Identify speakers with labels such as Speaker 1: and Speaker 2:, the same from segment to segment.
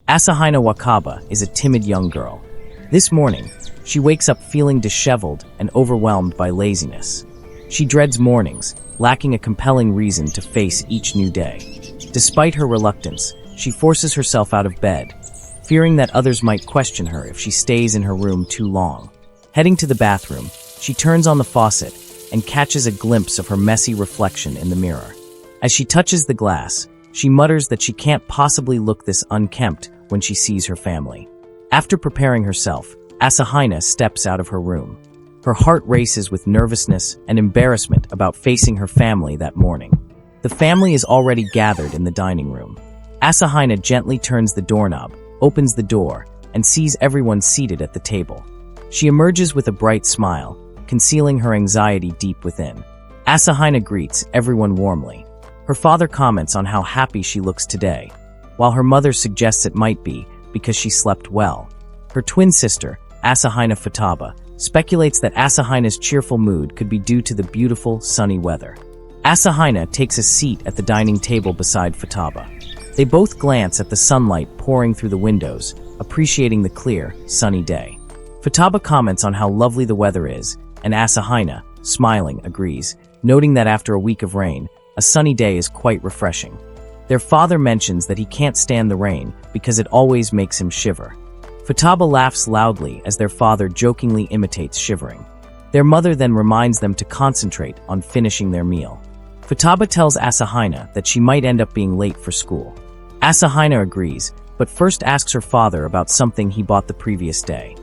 Speaker 1: Asahina Wakaba is a timid young girl. This morning, she wakes up feeling disheveled and overwhelmed by laziness. She dreads mornings, lacking a compelling reason to face each new day. Despite her reluctance, she forces herself out of bed, fearing that others might question her if she stays in her room too long. Heading to the bathroom, she turns on the faucet and catches a glimpse of her messy reflection in the mirror. As she touches the glass, she mutters that she can't possibly look this unkempt when she sees her family. After preparing herself, Asahina steps out of her room. Her heart races with nervousness and embarrassment about facing her family that morning. The family is already gathered in the dining room. Asahina gently turns the doorknob, opens the door, and sees everyone seated at the table. She emerges with a bright smile, concealing her anxiety deep within. Asahina greets everyone warmly. Her father comments on how happy she looks today, while her mother suggests it might be because she slept well. Her twin sister, Asahina Futaba, speculates that Asahina's cheerful mood could be due to the beautiful, sunny weather. Asahina takes a seat at the dining table beside Futaba. They both glance at the sunlight pouring through the windows, appreciating the clear, sunny day. Futaba comments on how lovely the weather is, and Asahina, smiling, agrees, noting that after a week of rain, a sunny day is quite refreshing. Their father mentions that he can't stand the rain because it always makes him shiver. Futaba laughs loudly as their father jokingly imitates shivering. Their mother then reminds them to concentrate on finishing their meal. Futaba tells Asahina that she might end up being late for school. Asahina agrees, but first asks her father about something he bought the previous day.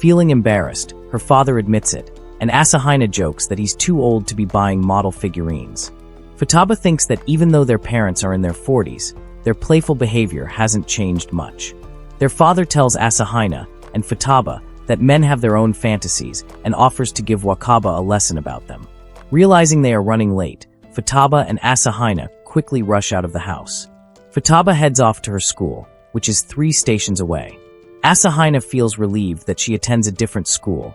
Speaker 1: Feeling embarrassed, her father admits it, and Asahina jokes that he's too old to be buying model figurines. Futaba thinks that even though their parents are in their 40s, their playful behavior hasn't changed much. Their father tells Asahina and Futaba that men have their own fantasies and offers to give Wakaba a lesson about them. Realizing they are running late, Futaba and Asahina quickly rush out of the house. Futaba heads off to her school, which is 3 stations away. Asahina feels relieved that she attends a different school,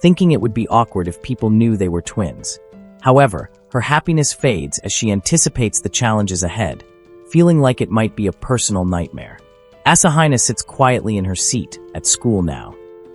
Speaker 1: thinking it would be awkward if people knew they were twins. However, her happiness fades as she anticipates the challenges ahead, feeling like it might be a personal nightmare. Asahina sits quietly in her seat at school now.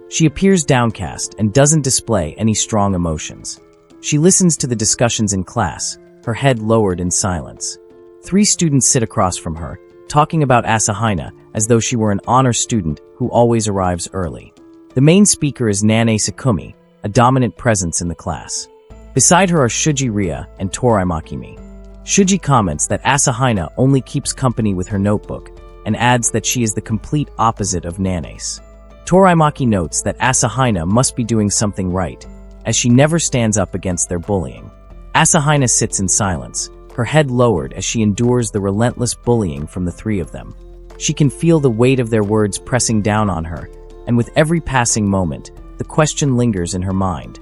Speaker 1: She appears downcast and doesn't display any strong emotions. She listens to the discussions in class, her head lowered in silence. 3 students sit across from her, talking about Asahina as though she were an honor student who always arrives early. The main speaker is Nane Sakumi, a dominant presence in the class. Beside her are Shuji Ria and Torai Makimi. Shuji comments that Asahina only keeps company with her notebook and adds that she is the complete opposite of Nanace. Torai Maki notes that Asahina must be doing something right, as she never stands up against their bullying. Asahina sits in silence, her head lowered as she endures the relentless bullying from the 3 of them. She can feel the weight of their words pressing down on her, and with every passing moment, the question lingers in her mind.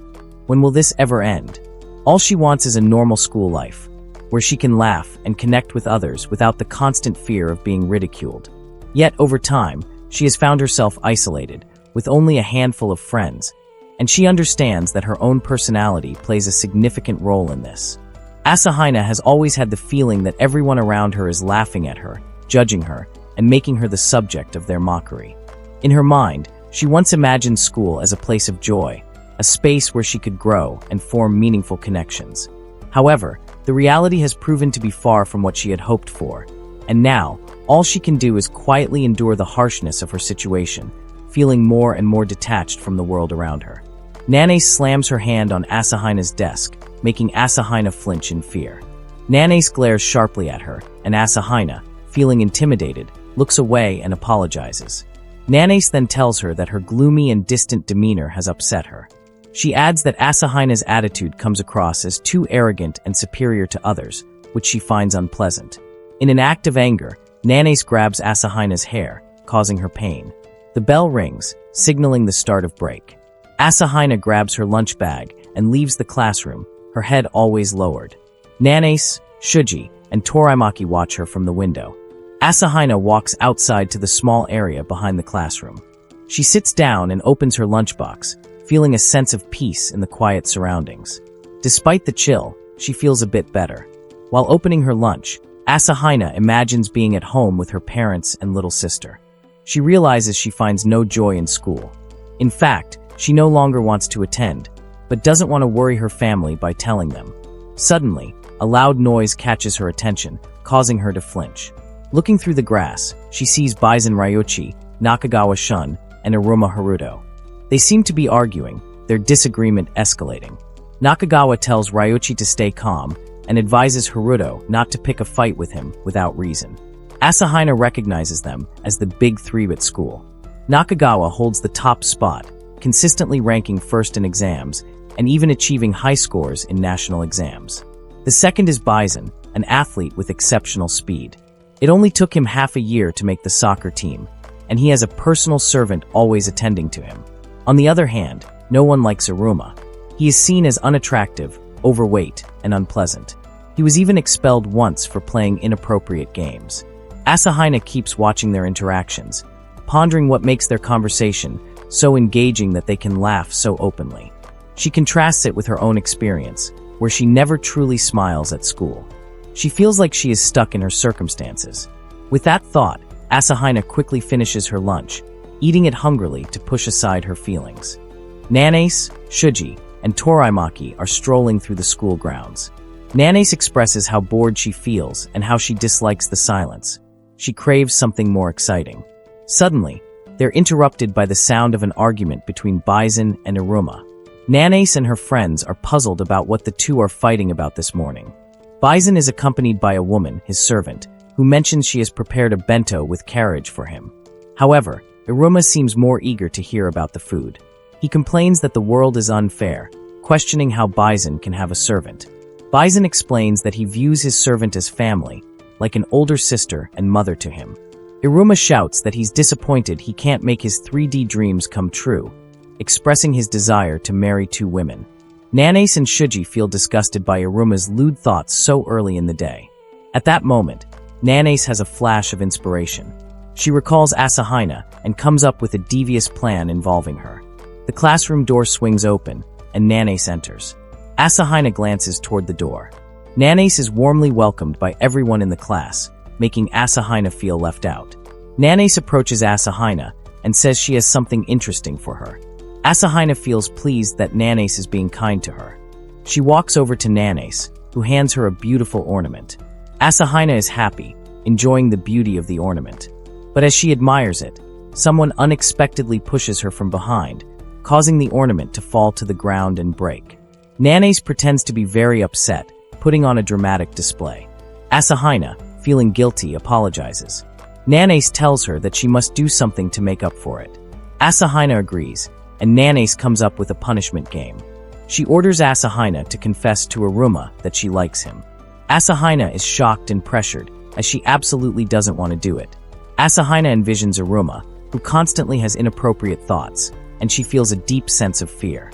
Speaker 1: When will this ever end? All she wants is a normal school life, where she can laugh and connect with others without the constant fear of being ridiculed. Yet, over time, she has found herself isolated, with only a handful of friends, and she understands that her own personality plays a significant role in this. Asahina has always had the feeling that everyone around her is laughing at her, judging her, and making her the subject of their mockery. In her mind, she once imagined school as a place of joy, a space where she could grow and form meaningful connections. However, the reality has proven to be far from what she had hoped for, and now, all she can do is quietly endure the harshness of her situation, feeling more and more detached from the world around her. Nanace slams her hand on Asahina's desk, making Asahina flinch in fear. Nanace glares sharply at her, and Asahina, feeling intimidated, looks away and apologizes. Nanace then tells her that her gloomy and distant demeanor has upset her. She adds that Asahina's attitude comes across as too arrogant and superior to others, which she finds unpleasant. In an act of anger, Nanace grabs Asahina's hair, causing her pain. The bell rings, signaling the start of break. Asahina grabs her lunch bag and leaves the classroom, her head always lowered. Nanace, Shuji, and Toraimaki watch her from the window. Asahina walks outside to the small area behind the classroom. She sits down and opens her lunchbox, feeling a sense of peace in the quiet surroundings. Despite the chill, she feels a bit better. While opening her lunch, Asahina imagines being at home with her parents and little sister. She realizes she finds no joy in school. In fact, she no longer wants to attend, but doesn't want to worry her family by telling them. Suddenly, a loud noise catches her attention, causing her to flinch. Looking through the grass, she sees Bison Ryuichi, Nakagawa Shun, and Iruma Haruto. They seem to be arguing, their disagreement escalating. Nakagawa tells Ryuichi to stay calm and advises Haruto not to pick a fight with him without reason. Asahina recognizes them as the Big Three at school. Nakagawa holds the top spot, consistently ranking first in exams and even achieving high scores in national exams. The second is Bison, an athlete with exceptional speed. It only took him half a year to make the soccer team, and he has a personal servant always attending to him. On the other hand, no one likes Iruma. He is seen as unattractive, overweight, and unpleasant. He was even expelled once for playing inappropriate games. Asahina keeps watching their interactions, pondering what makes their conversation so engaging that they can laugh so openly. She contrasts it with her own experience, where she never truly smiles at school. She feels like she is stuck in her circumstances. With that thought, Asahina quickly finishes her lunch, eating it hungrily to push aside her feelings. Nanace, Shuji, and Toraimaki are strolling through the school grounds. Nanace expresses how bored she feels and how she dislikes the silence. She craves something more exciting. Suddenly, they're interrupted by the sound of an argument between Bison and Iruma. Nanace and her friends are puzzled about what the two are fighting about this morning. Bison is accompanied by a woman, his servant, who mentions she has prepared a bento with carriage for him. However, Iruma seems more eager to hear about the food. He complains that the world is unfair, questioning how Bison can have a servant. Bison explains that he views his servant as family, like an older sister and mother to him. Iruma shouts that he's disappointed he can't make his 3D dreams come true, expressing his desire to marry two women. Nanace and Shuji feel disgusted by Iruma's lewd thoughts so early in the day. At that moment, Nanace has a flash of inspiration. She recalls Asahina and comes up with a devious plan involving her. The classroom door swings open, and Nanace enters. Asahina glances toward the door. Nanace is warmly welcomed by everyone in the class, making Asahina feel left out. Nanace approaches Asahina and says she has something interesting for her. Asahina feels pleased that Nanace is being kind to her. She walks over to Nanace, who hands her a beautiful ornament. Asahina is happy, enjoying the beauty of the ornament. But as she admires it, someone unexpectedly pushes her from behind, causing the ornament to fall to the ground and break. Nanace pretends to be very upset, putting on a dramatic display. Asahina, feeling guilty, apologizes. Nanace tells her that she must do something to make up for it. Asahina agrees, and Nanace comes up with a punishment game. She orders Asahina to confess to Iruma that she likes him. Asahina is shocked and pressured, as she absolutely doesn't want to do it. Asahina envisions Iruma, who constantly has inappropriate thoughts, and she feels a deep sense of fear.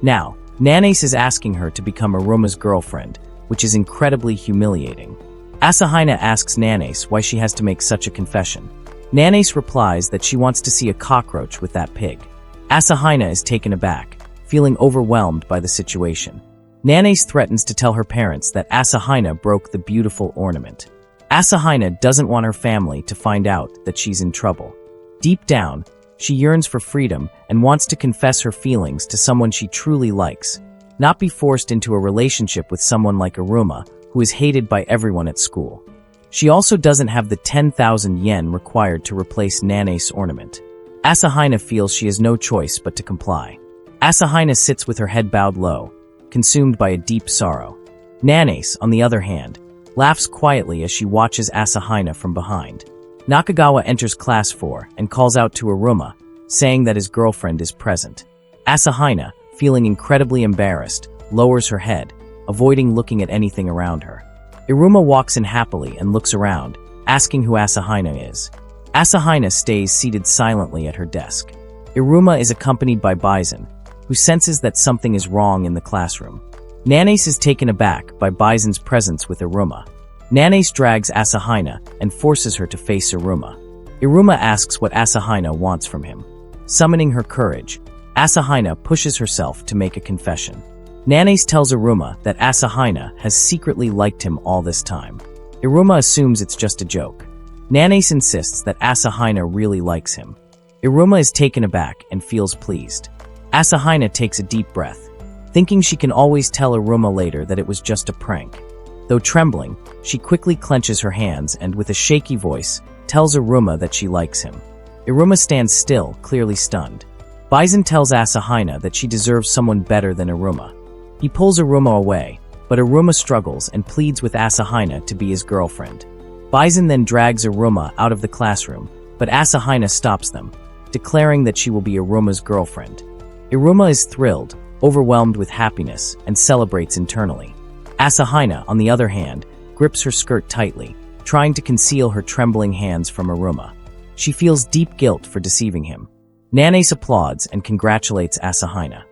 Speaker 1: Now, Nanace is asking her to become Iruma's girlfriend, which is incredibly humiliating. Asahina asks Nanace why she has to make such a confession. Nanace replies that she wants to see a cockroach with that pig. Asahina is taken aback, feeling overwhelmed by the situation. Nanace threatens to tell her parents that Asahina broke the beautiful ornament. Asahina doesn't want her family to find out that she's in trouble. Deep down, she yearns for freedom and wants to confess her feelings to someone she truly likes, not be forced into a relationship with someone like Iruma, who is hated by everyone at school. She also doesn't have the 10,000 yen required to replace Nanace's ornament. Asahina feels she has no choice but to comply. Asahina sits with her head bowed low, consumed by a deep sorrow. Nanace, on the other hand, laughs quietly as she watches Asahina from behind. Nakagawa enters class 4 and calls out to Iruma, saying that his girlfriend is present. Asahina, feeling incredibly embarrassed, lowers her head, avoiding looking at anything around her. Iruma walks in happily and looks around, asking who Asahina is. Asahina stays seated silently at her desk. Iruma is accompanied by Bison, who senses that something is wrong in the classroom. Nanace is taken aback by Bison's presence with Iruma. Nanace drags Asahina and forces her to face Iruma. Iruma asks what Asahina wants from him. Summoning her courage, Asahina pushes herself to make a confession. Nanace tells Iruma that Asahina has secretly liked him all this time. Iruma assumes it's just a joke. Nanace insists that Asahina really likes him. Iruma is taken aback and feels pleased. Asahina takes a deep breath, thinking she can always tell Iruma later that it was just a prank. Though trembling, she quickly clenches her hands and, with a shaky voice, tells Iruma that she likes him. Iruma stands still, clearly stunned. Bison tells Asahina that she deserves someone better than Iruma. He pulls Iruma away, but Iruma struggles and pleads with Asahina to be his girlfriend. Bison then drags Iruma out of the classroom, but Asahina stops them, declaring that she will be Iruma's girlfriend. Iruma is thrilled, overwhelmed with happiness, and celebrates internally. Asahina, on the other hand, grips her skirt tightly, trying to conceal her trembling hands from Iruma. She feels deep guilt for deceiving him. Nanace applauds and congratulates Asahina.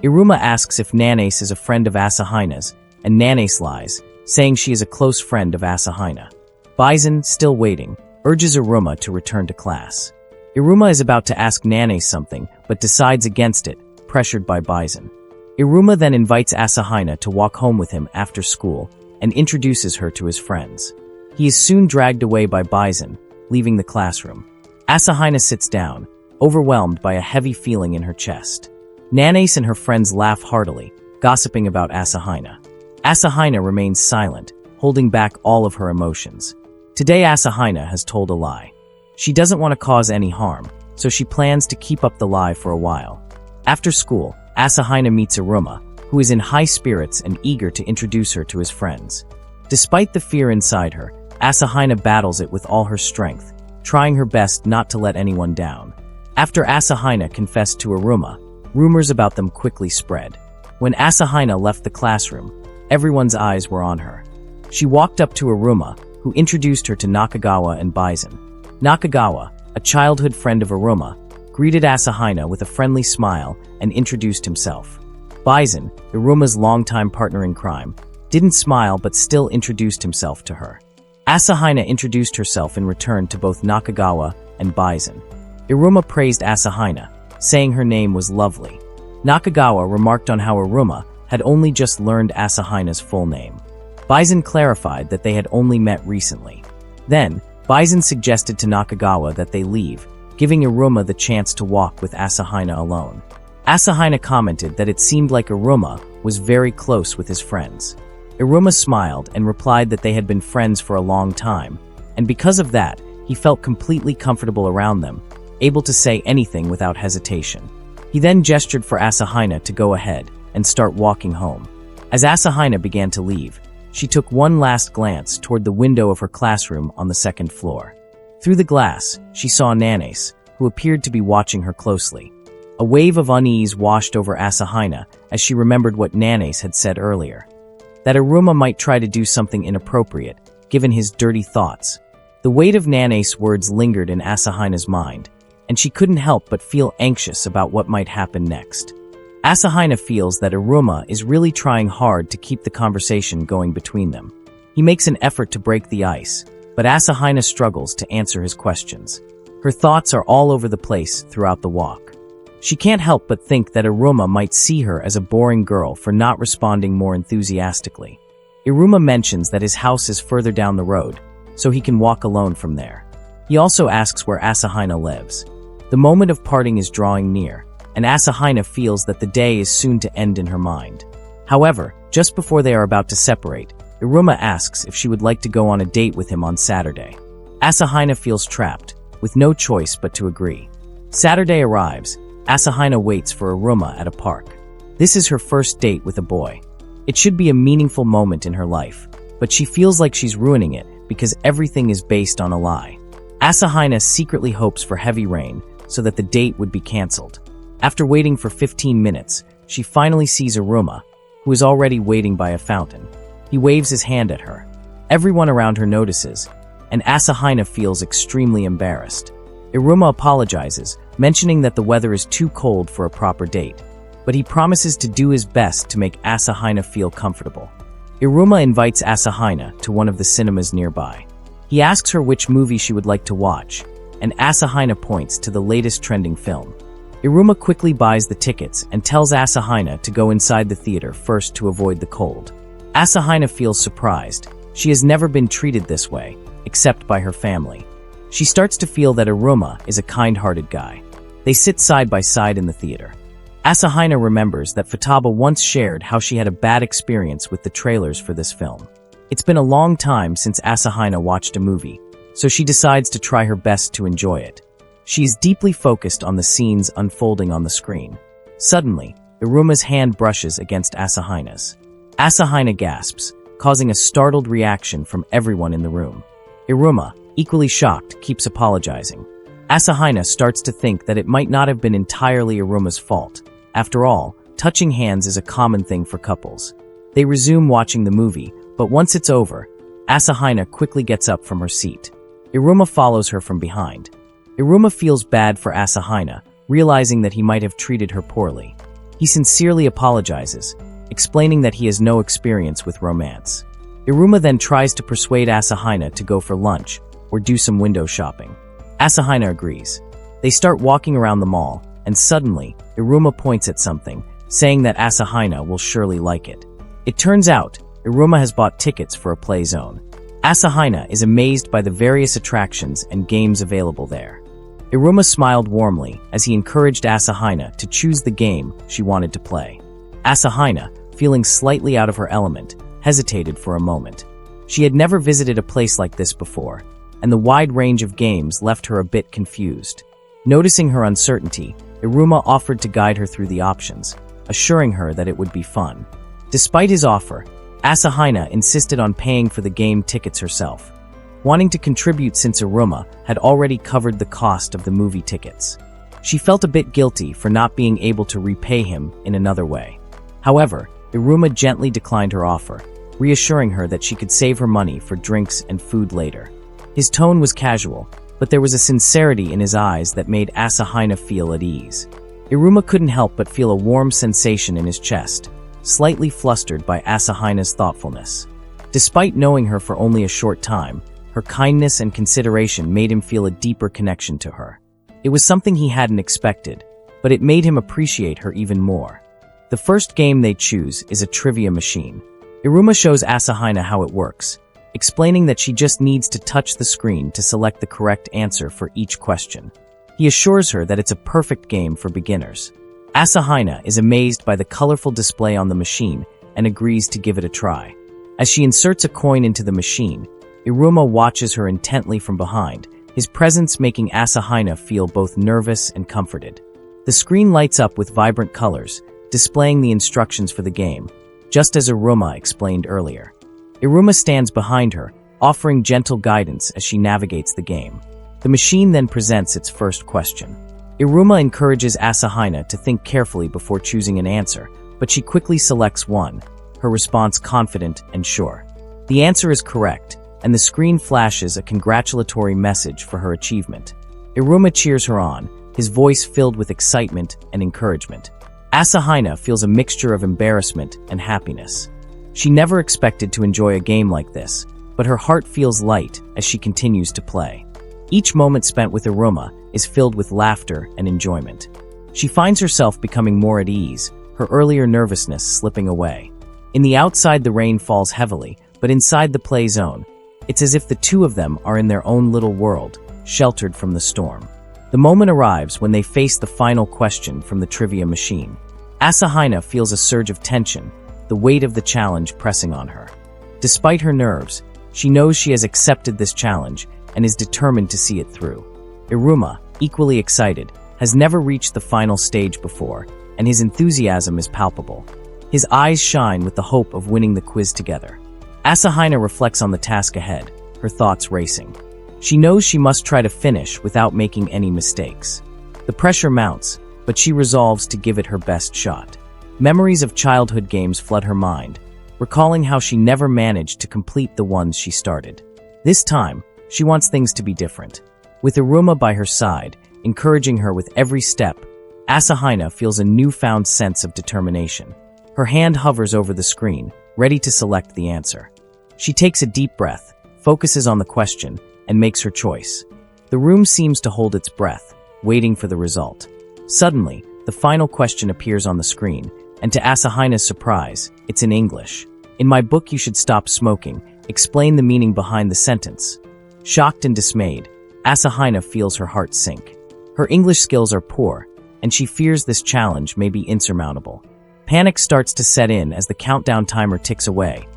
Speaker 1: Iruma asks if Nanace is a friend of Asahina's, and Nanace lies, saying she is a close friend of Asahina. Bison, still waiting, urges Iruma to return to class. Iruma is about to ask Nanace something, but decides against it, pressured by Bison. Iruma then invites Asahina to walk home with him after school and introduces her to his friends. He is soon dragged away by Bison, leaving the classroom. Asahina sits down, overwhelmed by a heavy feeling in her chest. Nanace and her friends laugh heartily, gossiping about Asahina. Asahina remains silent, holding back all of her emotions. Today Asahina has told a lie. She doesn't want to cause any harm, so she plans to keep up the lie for a while. After school, Asahina meets Iruma, who is in high spirits and eager to introduce her to his friends. Despite the fear inside her, Asahina battles it with all her strength, trying her best not to let anyone down. After Asahina confessed to Iruma, rumors about them quickly spread. When Asahina left the classroom, everyone's eyes were on her. She walked up to Iruma, who introduced her to Nakagawa and Bison. Nakagawa, a childhood friend of Iruma, greeted Asahina with a friendly smile and introduced himself. Bison, Iruma's longtime partner in crime, didn't smile but still introduced himself to her. Asahina introduced herself in return to both Nakagawa and Bison. Iruma praised Asahina, saying her name was lovely. Nakagawa remarked on how Iruma had only just learned Asahina's full name. Bison clarified that they had only met recently. Then, Bison suggested to Nakagawa that they leave, giving Iruma the chance to walk with Asahina alone. Asahina commented that it seemed like Iruma was very close with his friends. Iruma smiled and replied that they had been friends for a long time, and because of that, he felt completely comfortable around them, able to say anything without hesitation. He then gestured for Asahina to go ahead and start walking home. As Asahina began to leave, she took one last glance toward the window of her classroom on the second floor. Through the glass, she saw Nanace, who appeared to be watching her closely. A wave of unease washed over Asahina as she remembered what Nanace had said earlier. That Iruma might try to do something inappropriate, given his dirty thoughts. The weight of Nanace's words lingered in Asahina's mind, and she couldn't help but feel anxious about what might happen next. Asahina feels that Iruma is really trying hard to keep the conversation going between them. He makes an effort to break the ice, but Asahina struggles to answer his questions. Her thoughts are all over the place throughout the walk. She can't help but think that Iruma might see her as a boring girl for not responding more enthusiastically. Iruma mentions that his house is further down the road, so he can walk alone from there. He also asks where Asahina lives. The moment of parting is drawing near, and Asahina feels that the day is soon to end in her mind. However, just before they are about to separate, Iruma asks if she would like to go on a date with him on Saturday. Asahina feels trapped, with no choice but to agree. Saturday arrives. Asahina waits for Iruma at a park. This is her first date with a boy. It should be a meaningful moment in her life, but she feels like she's ruining it because everything is based on a lie. Asahina secretly hopes for heavy rain so that the date would be cancelled. After waiting for 15 minutes, she finally sees Iruma, who is already waiting by a fountain. He waves his hand at her. Everyone around her notices, and Asahina feels extremely embarrassed. Iruma apologizes, mentioning that the weather is too cold for a proper date, but he promises to do his best to make Asahina feel comfortable. Iruma invites Asahina to one of the cinemas nearby. He asks her which movie she would like to watch, and Asahina points to the latest trending film. Iruma quickly buys the tickets and tells Asahina to go inside the theater first to avoid the cold. Asahina feels surprised. She has never been treated this way, except by her family. She starts to feel that Iruma is a kind-hearted guy. They sit side by side in the theater. Asahina remembers that Futaba once shared how she had a bad experience with the trailers for this film. It's been a long time since Asahina watched a movie, so she decides to try her best to enjoy it. She is deeply focused on the scenes unfolding on the screen. Suddenly, Iruma's hand brushes against Asahina's. Asahina gasps, causing a startled reaction from everyone in the room. Iruma, equally shocked, keeps apologizing. Asahina starts to think that it might not have been entirely Iruma's fault. After all, touching hands is a common thing for couples. They resume watching the movie, but once it's over, Asahina quickly gets up from her seat. Iruma follows her from behind. Iruma feels bad for Asahina, realizing that he might have treated her poorly. He sincerely apologizes, explaining that he has no experience with romance. Iruma then tries to persuade Asahina to go for lunch or do some window shopping. Asahina agrees. They start walking around the mall, and suddenly, Iruma points at something, saying that Asahina will surely like it. It turns out, Iruma has bought tickets for a play zone. Asahina is amazed by the various attractions and games available there. Iruma smiled warmly as he encouraged Asahina to choose the game she wanted to play. Asahina, feeling slightly out of her element, hesitated for a moment. She had never visited a place like this before, and the wide range of games left her a bit confused. Noticing her uncertainty, Iruma offered to guide her through the options, assuring her that it would be fun. Despite his offer, Asahina insisted on paying for the game tickets herself, wanting to contribute since Iruma had already covered the cost of the movie tickets. She felt a bit guilty for not being able to repay him in another way. However, Iruma gently declined her offer, reassuring her that she could save her money for drinks and food later. His tone was casual, but there was a sincerity in his eyes that made Asahina feel at ease. Iruma couldn't help but feel a warm sensation in his chest, slightly flustered by Asahina's thoughtfulness. Despite knowing her for only a short time, her kindness and consideration made him feel a deeper connection to her. It was something he hadn't expected, but it made him appreciate her even more. The first game they choose is a trivia machine. Iruma shows Asahina how it works, explaining that she just needs to touch the screen to select the correct answer for each question. He assures her that it's a perfect game for beginners. Asahina is amazed by the colorful display on the machine and agrees to give it a try. As she inserts a coin into the machine, Iruma watches her intently from behind, his presence making Asahina feel both nervous and comforted. The screen lights up with vibrant colors, displaying the instructions for the game, just as Iruma explained earlier. Iruma stands behind her, offering gentle guidance as she navigates the game. The machine then presents its first question. Iruma encourages Asahina to think carefully before choosing an answer, but she quickly selects one, her response confident and sure. The answer is correct, and the screen flashes a congratulatory message for her achievement. Iruma cheers her on, his voice filled with excitement and encouragement. Asahina feels a mixture of embarrassment and happiness. She never expected to enjoy a game like this, but her heart feels light as she continues to play. Each moment spent with Iruma is filled with laughter and enjoyment. She finds herself becoming more at ease, her earlier nervousness slipping away. In the outside, the rain falls heavily, but inside the play zone, it's as if the two of them are in their own little world, sheltered from the storm. The moment arrives when they face the final question from the trivia machine. Asahina feels a surge of tension, the weight of the challenge pressing on her. Despite her nerves, she knows she has accepted this challenge and is determined to see it through. Iruma, equally excited, has never reached the final stage before, and his enthusiasm is palpable. His eyes shine with the hope of winning the quiz together. Asahina reflects on the task ahead, her thoughts racing. She knows she must try to finish without making any mistakes. The pressure mounts, but she resolves to give it her best shot. Memories of childhood games flood her mind, recalling how she never managed to complete the ones she started. This time, she wants things to be different. With Iruma by her side, encouraging her with every step, Asahina feels a newfound sense of determination. Her hand hovers over the screen, ready to select the answer. She takes a deep breath, focuses on the question, and makes her choice. The room seems to hold its breath, waiting for the result. Suddenly, the final question appears on the screen, and to Asahina's surprise, it's in English. "In my book you should stop smoking. Explain the meaning behind the sentence." Shocked and dismayed, Asahina feels her heart sink. Her English skills are poor, and she fears this challenge may be insurmountable. Panic starts to set in as the countdown timer ticks away,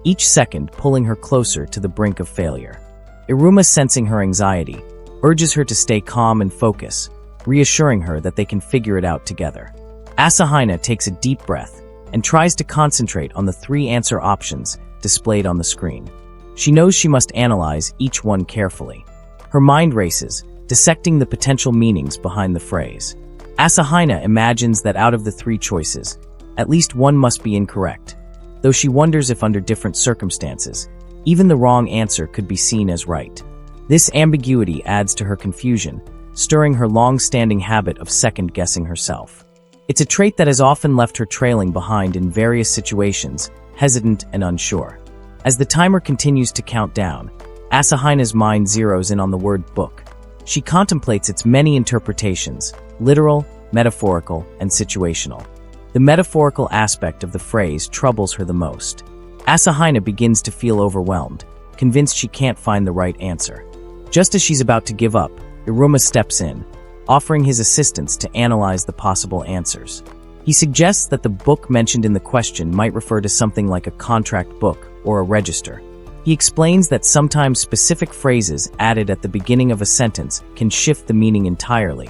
Speaker 1: each second pulling her closer to the brink of failure. Iruma, sensing her anxiety, urges her to stay calm and focus, reassuring her that they can figure it out together. Asahina takes a deep breath and tries to concentrate on the 3 answer options displayed on the screen. She knows she must analyze each one carefully. Her mind races, dissecting the potential meanings behind the phrase. Asahina imagines that out of the 3 choices, at least one must be incorrect, though she wonders if under different circumstances, even the wrong answer could be seen as right. This ambiguity adds to her confusion, stirring her long-standing habit of second-guessing herself. It's a trait that has often left her trailing behind in various situations, hesitant and unsure. As the timer continues to count down, Asahina's mind zeroes in on the word book. She contemplates its many interpretations, literal, metaphorical, and situational. The metaphorical aspect of the phrase troubles her the most. Asahina begins to feel overwhelmed, convinced she can't find the right answer. Just as she's about to give up, Iruma steps in, offering his assistance to analyze the possible answers. He suggests that the book mentioned in the question might refer to something like a contract book or a register. He explains that sometimes specific phrases added at the beginning of a sentence can shift the meaning entirely,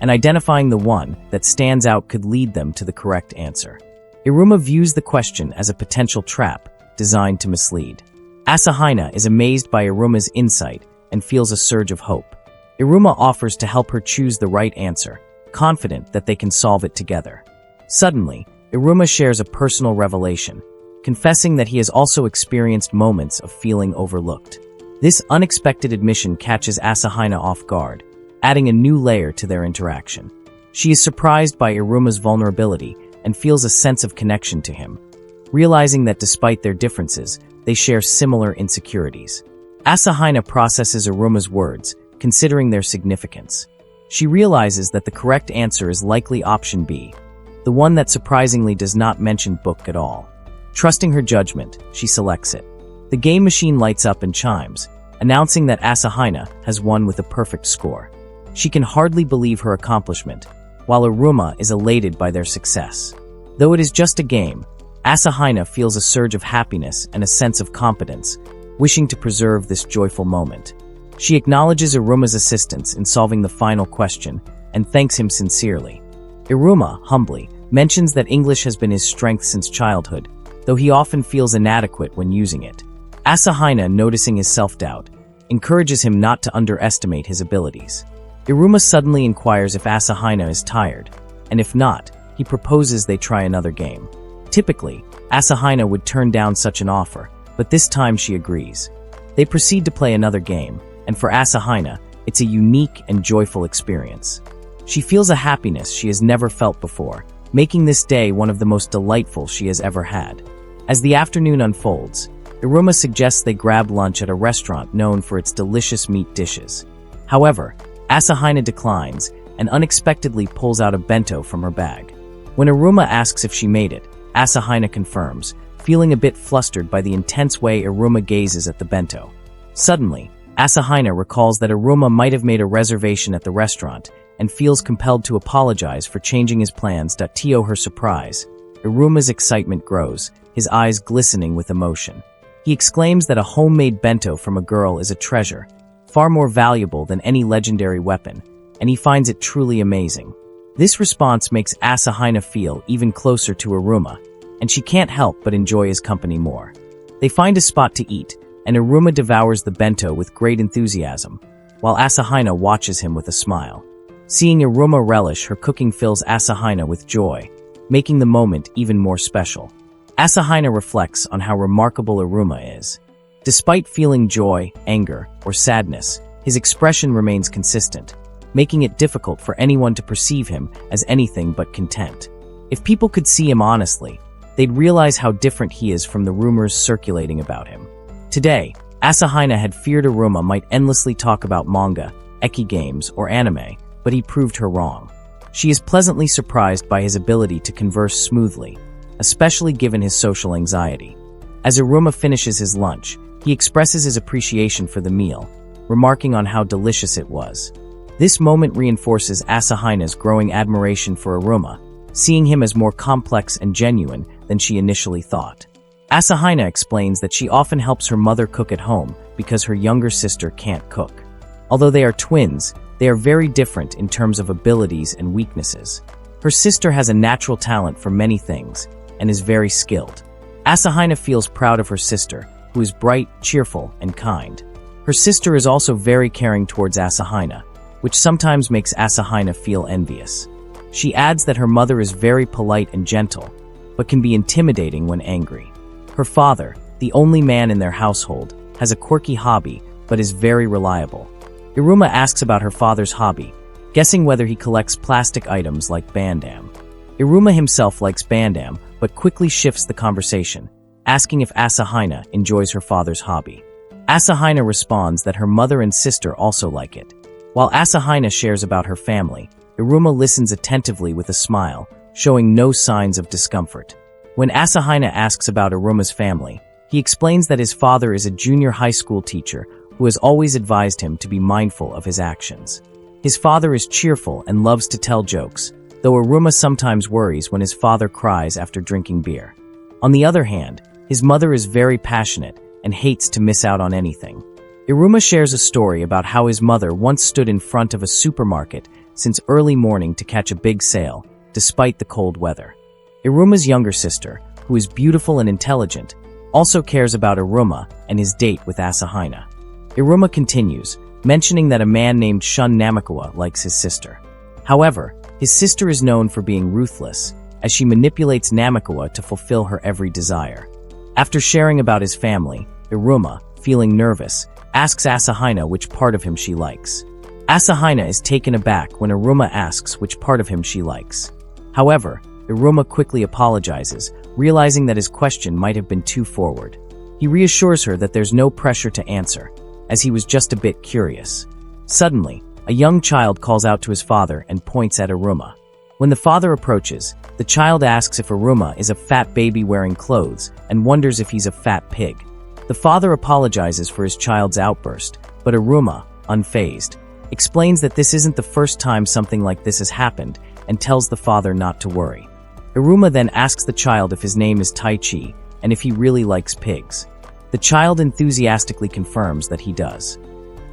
Speaker 1: and identifying the one that stands out could lead them to the correct answer. Iruma views the question as a potential trap designed to mislead. Asahina is amazed by Iruma's insight and feels a surge of hope. Iruma offers to help her choose the right answer, confident that they can solve it together. Suddenly, Iruma shares a personal revelation, confessing that he has also experienced moments of feeling overlooked. This unexpected admission catches Asahina off guard, adding a new layer to their interaction. She is surprised by Iruma's vulnerability and feels a sense of connection to him, realizing that despite their differences, they share similar insecurities. Asahina processes Iruma's words, considering their significance. She realizes that the correct answer is likely option B, the one that surprisingly does not mention book at all. Trusting her judgment, she selects it. The game machine lights up and chimes, announcing that Asahina has won with a perfect score. She can hardly believe her accomplishment, while Iruma is elated by their success. Though it is just a game, Asahina feels a surge of happiness and a sense of competence, wishing to preserve this joyful moment. She acknowledges Iruma's assistance in solving the final question and thanks him sincerely. Iruma, humbly, mentions that English has been his strength since childhood, though he often feels inadequate when using it. Asahina, noticing his self-doubt, encourages him not to underestimate his abilities. Iruma suddenly inquires if Asahina is tired, and if not, he proposes they try another game. Typically, Asahina would turn down such an offer, but this time she agrees. They proceed to play another game, and for Asahina, it's a unique and joyful experience. She feels a happiness she has never felt before, making this day one of the most delightful she has ever had. As the afternoon unfolds, Iruma suggests they grab lunch at a restaurant known for its delicious meat dishes. However, Asahina declines and unexpectedly pulls out a bento from her bag. When Iruma asks if she made it, Asahina confirms, feeling a bit flustered by the intense way Iruma gazes at the bento. Suddenly, Asahina recalls that Iruma might have made a reservation at the restaurant and feels compelled to apologize for changing his plans. To her surprise, Iruma's excitement grows, his eyes glistening with emotion. He exclaims that a homemade bento from a girl is a treasure, far more valuable than any legendary weapon, and he finds it truly amazing. This response makes Asahina feel even closer to Iruma, and she can't help but enjoy his company more. They find a spot to eat, and Iruma devours the bento with great enthusiasm, while Asahina watches him with a smile. Seeing Iruma relish her cooking fills Asahina with joy, making the moment even more special. Asahina reflects on how remarkable Iruma is. Despite feeling joy, anger, or sadness, his expression remains consistent, making it difficult for anyone to perceive him as anything but content. If people could see him honestly, they'd realize how different he is from the rumors circulating about him. Today, Asahina had feared Iruma might endlessly talk about manga, eki games, or anime, but he proved her wrong. She is pleasantly surprised by his ability to converse smoothly, especially given his social anxiety. As Iruma finishes his lunch, he expresses his appreciation for the meal, remarking on how delicious it was. This moment reinforces Asahina's growing admiration for Iruma, seeing him as more complex and genuine than she initially thought. Asahina explains that she often helps her mother cook at home because her younger sister can't cook. Although they are twins, they are very different in terms of abilities and weaknesses. Her sister has a natural talent for many things and is very skilled. Asahina feels proud of her sister, who is bright, cheerful, and kind. Her sister is also very caring towards Asahina, which sometimes makes Asahina feel envious. She adds that her mother is very polite and gentle, but can be intimidating when angry. Her father, the only man in their household, has a quirky hobby, but is very reliable. Iruma asks about her father's hobby, guessing whether he collects plastic items like Bandam. Iruma himself likes Bandam, but quickly shifts the conversation, asking if Asahina enjoys her father's hobby. Asahina responds that her mother and sister also like it. While Asahina shares about her family, Iruma listens attentively with a smile, showing no signs of discomfort. When Asahina asks about Iruma's family, he explains that his father is a junior high school teacher who has always advised him to be mindful of his actions. His father is cheerful and loves to tell jokes, though Iruma sometimes worries when his father cries after drinking beer. On the other hand, his mother is very passionate and hates to miss out on anything. Iruma shares a story about how his mother once stood in front of a supermarket since early morning to catch a big sale, despite the cold weather. Iruma's younger sister, who is beautiful and intelligent, also cares about Iruma and his date with Asahina. Iruma continues, mentioning that a man named Shun Namikawa likes his sister. However, his sister is known for being ruthless, as she manipulates Namikawa to fulfill her every desire. After sharing about his family, Iruma, feeling nervous, asks Asahina which part of him she likes. Asahina is taken aback when Iruma asks which part of him she likes. However, Iruma quickly apologizes, realizing that his question might have been too forward. He reassures her that there's no pressure to answer, as he was just a bit curious. Suddenly, a young child calls out to his father and points at Iruma. When the father approaches, the child asks if Iruma is a fat baby wearing clothes and wonders if he's a fat pig. The father apologizes for his child's outburst, but Iruma, unfazed, explains that this isn't the first time something like this has happened and tells the father not to worry. Iruma then asks the child if his name is Taichi and if he really likes pigs. The child enthusiastically confirms that he does.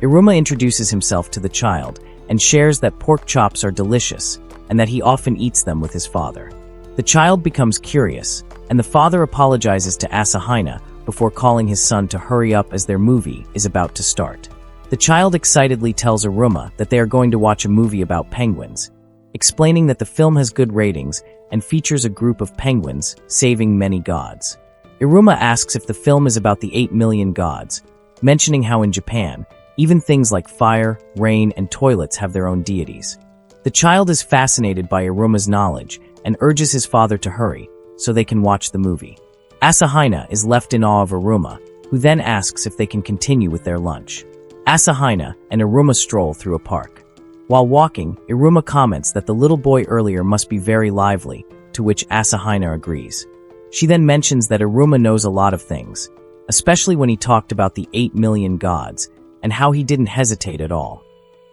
Speaker 1: Iruma introduces himself to the child and shares that pork chops are delicious and that he often eats them with his father. The child becomes curious, and the father apologizes to Asahina before calling his son to hurry up as their movie is about to start. The child excitedly tells Iruma that they are going to watch a movie about penguins, explaining that the film has good ratings and features a group of penguins saving many gods. Iruma asks if the film is about the 8 million gods, mentioning how in Japan, even things like fire, rain, and toilets have their own deities. The child is fascinated by Iruma's knowledge and urges his father to hurry so they can watch the movie. Asahina is left in awe of Iruma, who then asks if they can continue with their lunch. Asahina and Iruma stroll through a park. While walking, Iruma comments that the little boy earlier must be very lively, to which Asahina agrees. She then mentions that Iruma knows a lot of things, especially when he talked about the 8 million gods, and how he didn't hesitate at all.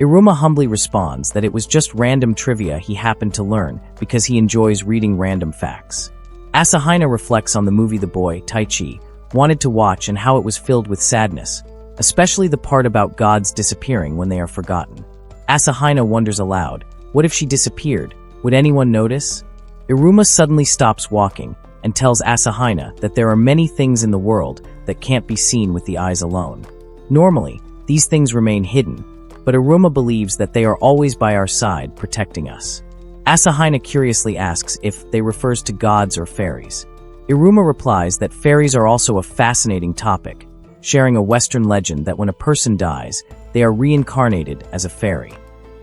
Speaker 1: Iruma humbly responds that it was just random trivia he happened to learn because he enjoys reading random facts. Asahina reflects on the movie the boy, Taichi, wanted to watch and how it was filled with sadness, especially the part about gods disappearing when they are forgotten. Asahina wonders aloud, what if she disappeared? Would anyone notice? Iruma suddenly stops walking and tells Asahina that there are many things in the world that can't be seen with the eyes alone. Normally, these things remain hidden, but Iruma believes that they are always by our side, protecting us. Asahina curiously asks if they refers to gods or fairies. Iruma replies that fairies are also a fascinating topic, sharing a Western legend that when a person dies, they are reincarnated as a fairy.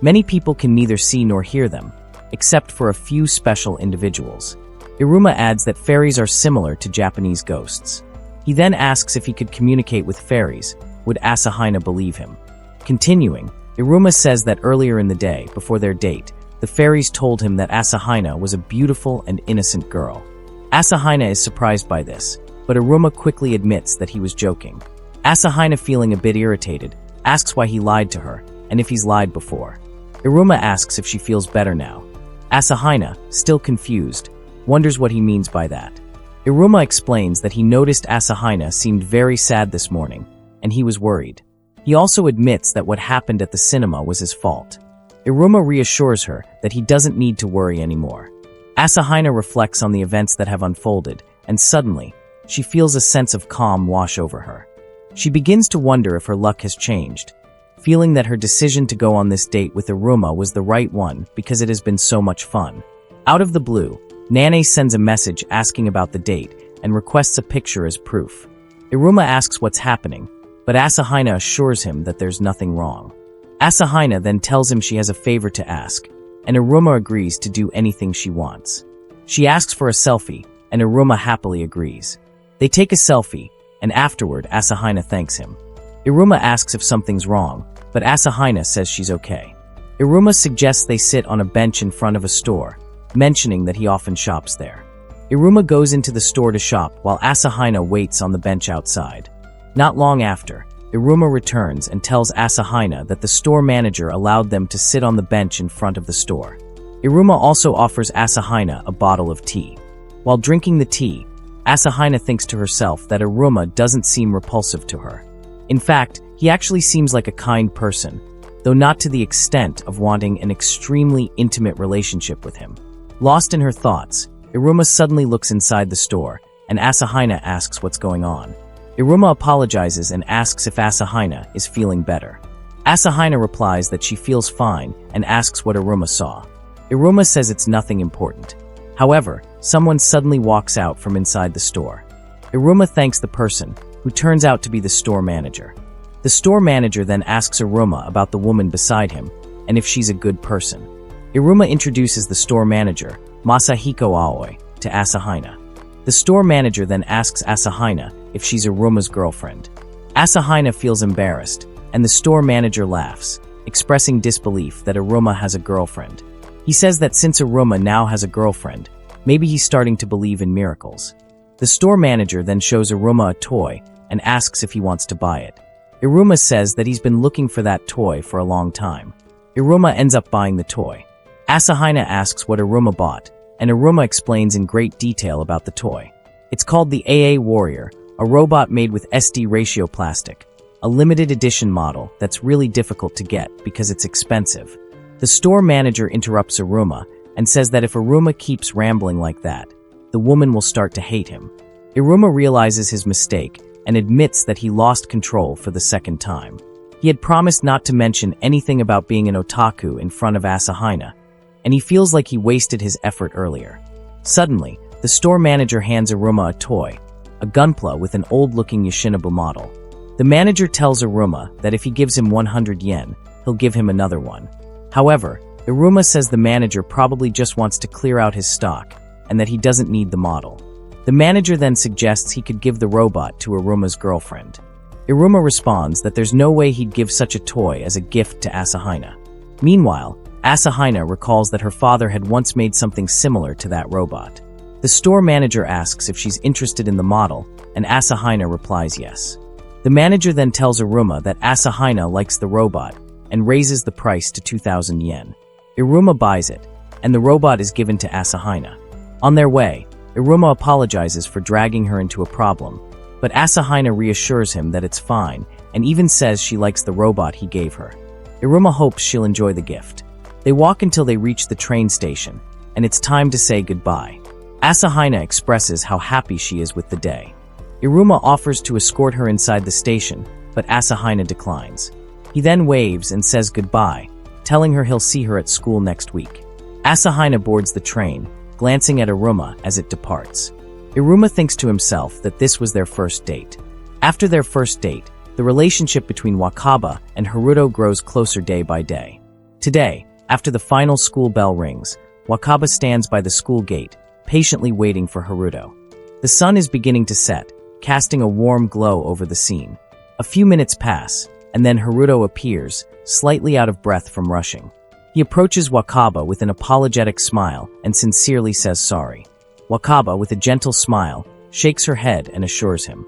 Speaker 1: Many people can neither see nor hear them, except for a few special individuals. Iruma adds that fairies are similar to Japanese ghosts. He then asks if he could communicate with fairies. Would Asahina believe him? Continuing, Iruma says that earlier in the day, before their date, the fairies told him that Asahina was a beautiful and innocent girl. Asahina is surprised by this, but Iruma quickly admits that he was joking. Asahina, feeling a bit irritated, asks why he lied to her, and if he's lied before. Iruma asks if she feels better now. Asahina, still confused, wonders what he means by that. Iruma explains that he noticed Asahina seemed very sad this morning, and he was worried. He also admits that what happened at the cinema was his fault. Iruma reassures her that he doesn't need to worry anymore. Asahina reflects on the events that have unfolded, and suddenly, she feels a sense of calm wash over her. She begins to wonder if her luck has changed, feeling that her decision to go on this date with Iruma was the right one because it has been so much fun. Out of the blue, Nane sends a message asking about the date and requests a picture as proof. Iruma asks what's happening, but Asahina assures him that there's nothing wrong. Asahina then tells him she has a favor to ask, and Iruma agrees to do anything she wants. She asks for a selfie, and Iruma happily agrees. They take a selfie, and afterward Asahina thanks him. Iruma asks if something's wrong, but Asahina says she's okay. Iruma suggests they sit on a bench in front of a store, mentioning that he often shops there. Iruma goes into the store to shop while Asahina waits on the bench outside. Not long after, Iruma returns and tells Asahina that the store manager allowed them to sit on the bench in front of the store. Iruma also offers Asahina a bottle of tea. While drinking the tea, Asahina thinks to herself that Iruma doesn't seem repulsive to her. In fact, he actually seems like a kind person, though not to the extent of wanting an extremely intimate relationship with him. Lost in her thoughts, Iruma suddenly looks inside the store, and Asahina asks what's going on. Iruma apologizes and asks if Asahina is feeling better. Asahina replies that she feels fine and asks what Iruma saw. Iruma says it's nothing important. However, someone suddenly walks out from inside the store. Iruma thanks the person, who turns out to be the store manager. The store manager then asks Iruma about the woman beside him, and if she's a good person. Iruma introduces the store manager, Masahiko Aoi, to Asahina. The store manager then asks Asahina if she's Iruma's girlfriend. Asahina feels embarrassed, and the store manager laughs, expressing disbelief that Iruma has a girlfriend. He says that since Iruma now has a girlfriend, maybe he's starting to believe in miracles. The store manager then shows Iruma a toy and asks if he wants to buy it. Iruma says that he's been looking for that toy for a long time. Iruma ends up buying the toy. Asahina asks what Iruma bought, and Iruma explains in great detail about the toy. It's called the AA Warrior, a robot made with SD ratio plastic, a limited edition model that's really difficult to get because it's expensive. The store manager interrupts Iruma and says that if Iruma keeps rambling like that, the woman will start to hate him. Iruma realizes his mistake and admits that he lost control for the second time. He had promised not to mention anything about being an otaku in front of Asahina, and he feels like he wasted his effort earlier. Suddenly, the store manager hands Iruma a toy, a Gunpla with an old-looking Yoshinobu model. The manager tells Iruma that if he gives him 100 yen, he'll give him another one. However, Iruma says the manager probably just wants to clear out his stock, and that he doesn't need the model. The manager then suggests he could give the robot to Iruma's girlfriend. Iruma responds that there's no way he'd give such a toy as a gift to Asahina. Meanwhile, Asahina recalls that her father had once made something similar to that robot. The store manager asks if she's interested in the model, and Asahina replies yes. The manager then tells Iruma that Asahina likes the robot and raises the price to 2,000 yen. Iruma buys it, and the robot is given to Asahina. On their way, Iruma apologizes for dragging her into a problem, but Asahina reassures him that it's fine and even says she likes the robot he gave her. Iruma hopes she'll enjoy the gift. They walk until they reach the train station, and it's time to say goodbye. Asahina expresses how happy she is with the day. Iruma offers to escort her inside the station, but Asahina declines. He then waves and says goodbye, telling her he'll see her at school next week. Asahina boards the train, glancing at Iruma as it departs. Iruma thinks to himself that this was their first date. After their first date, the relationship between Wakaba and Haruto grows closer day by day. Today, after the final school bell rings, Wakaba stands by the school gate, patiently waiting for Haruto. The sun is beginning to set, casting a warm glow over the scene. A few minutes pass, and then Haruto appears, slightly out of breath from rushing. He approaches Wakaba with an apologetic smile and sincerely says sorry. Wakaba, with a gentle smile, shakes her head and assures him.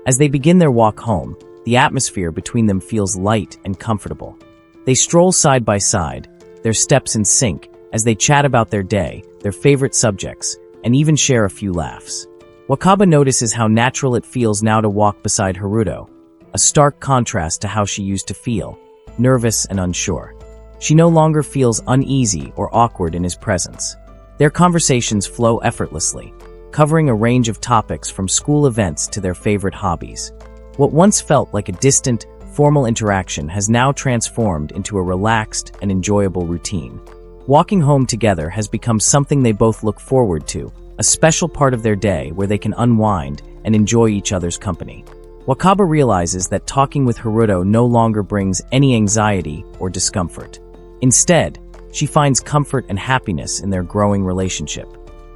Speaker 1: As they begin their walk home, the atmosphere between them feels light and comfortable. They stroll side by side, their steps in sync, as they chat about their day, their favorite subjects, and even share a few laughs. Wakaba notices how natural it feels now to walk beside Haruto, a stark contrast to how she used to feel, nervous and unsure. She no longer feels uneasy or awkward in his presence. Their conversations flow effortlessly, covering a range of topics from school events to their favorite hobbies. What once felt like a distant, formal interaction has now transformed into a relaxed and enjoyable routine. Walking home together has become something they both look forward to, a special part of their day where they can unwind and enjoy each other's company. Wakaba realizes that talking with Haruto no longer brings any anxiety or discomfort. Instead, she finds comfort and happiness in their growing relationship.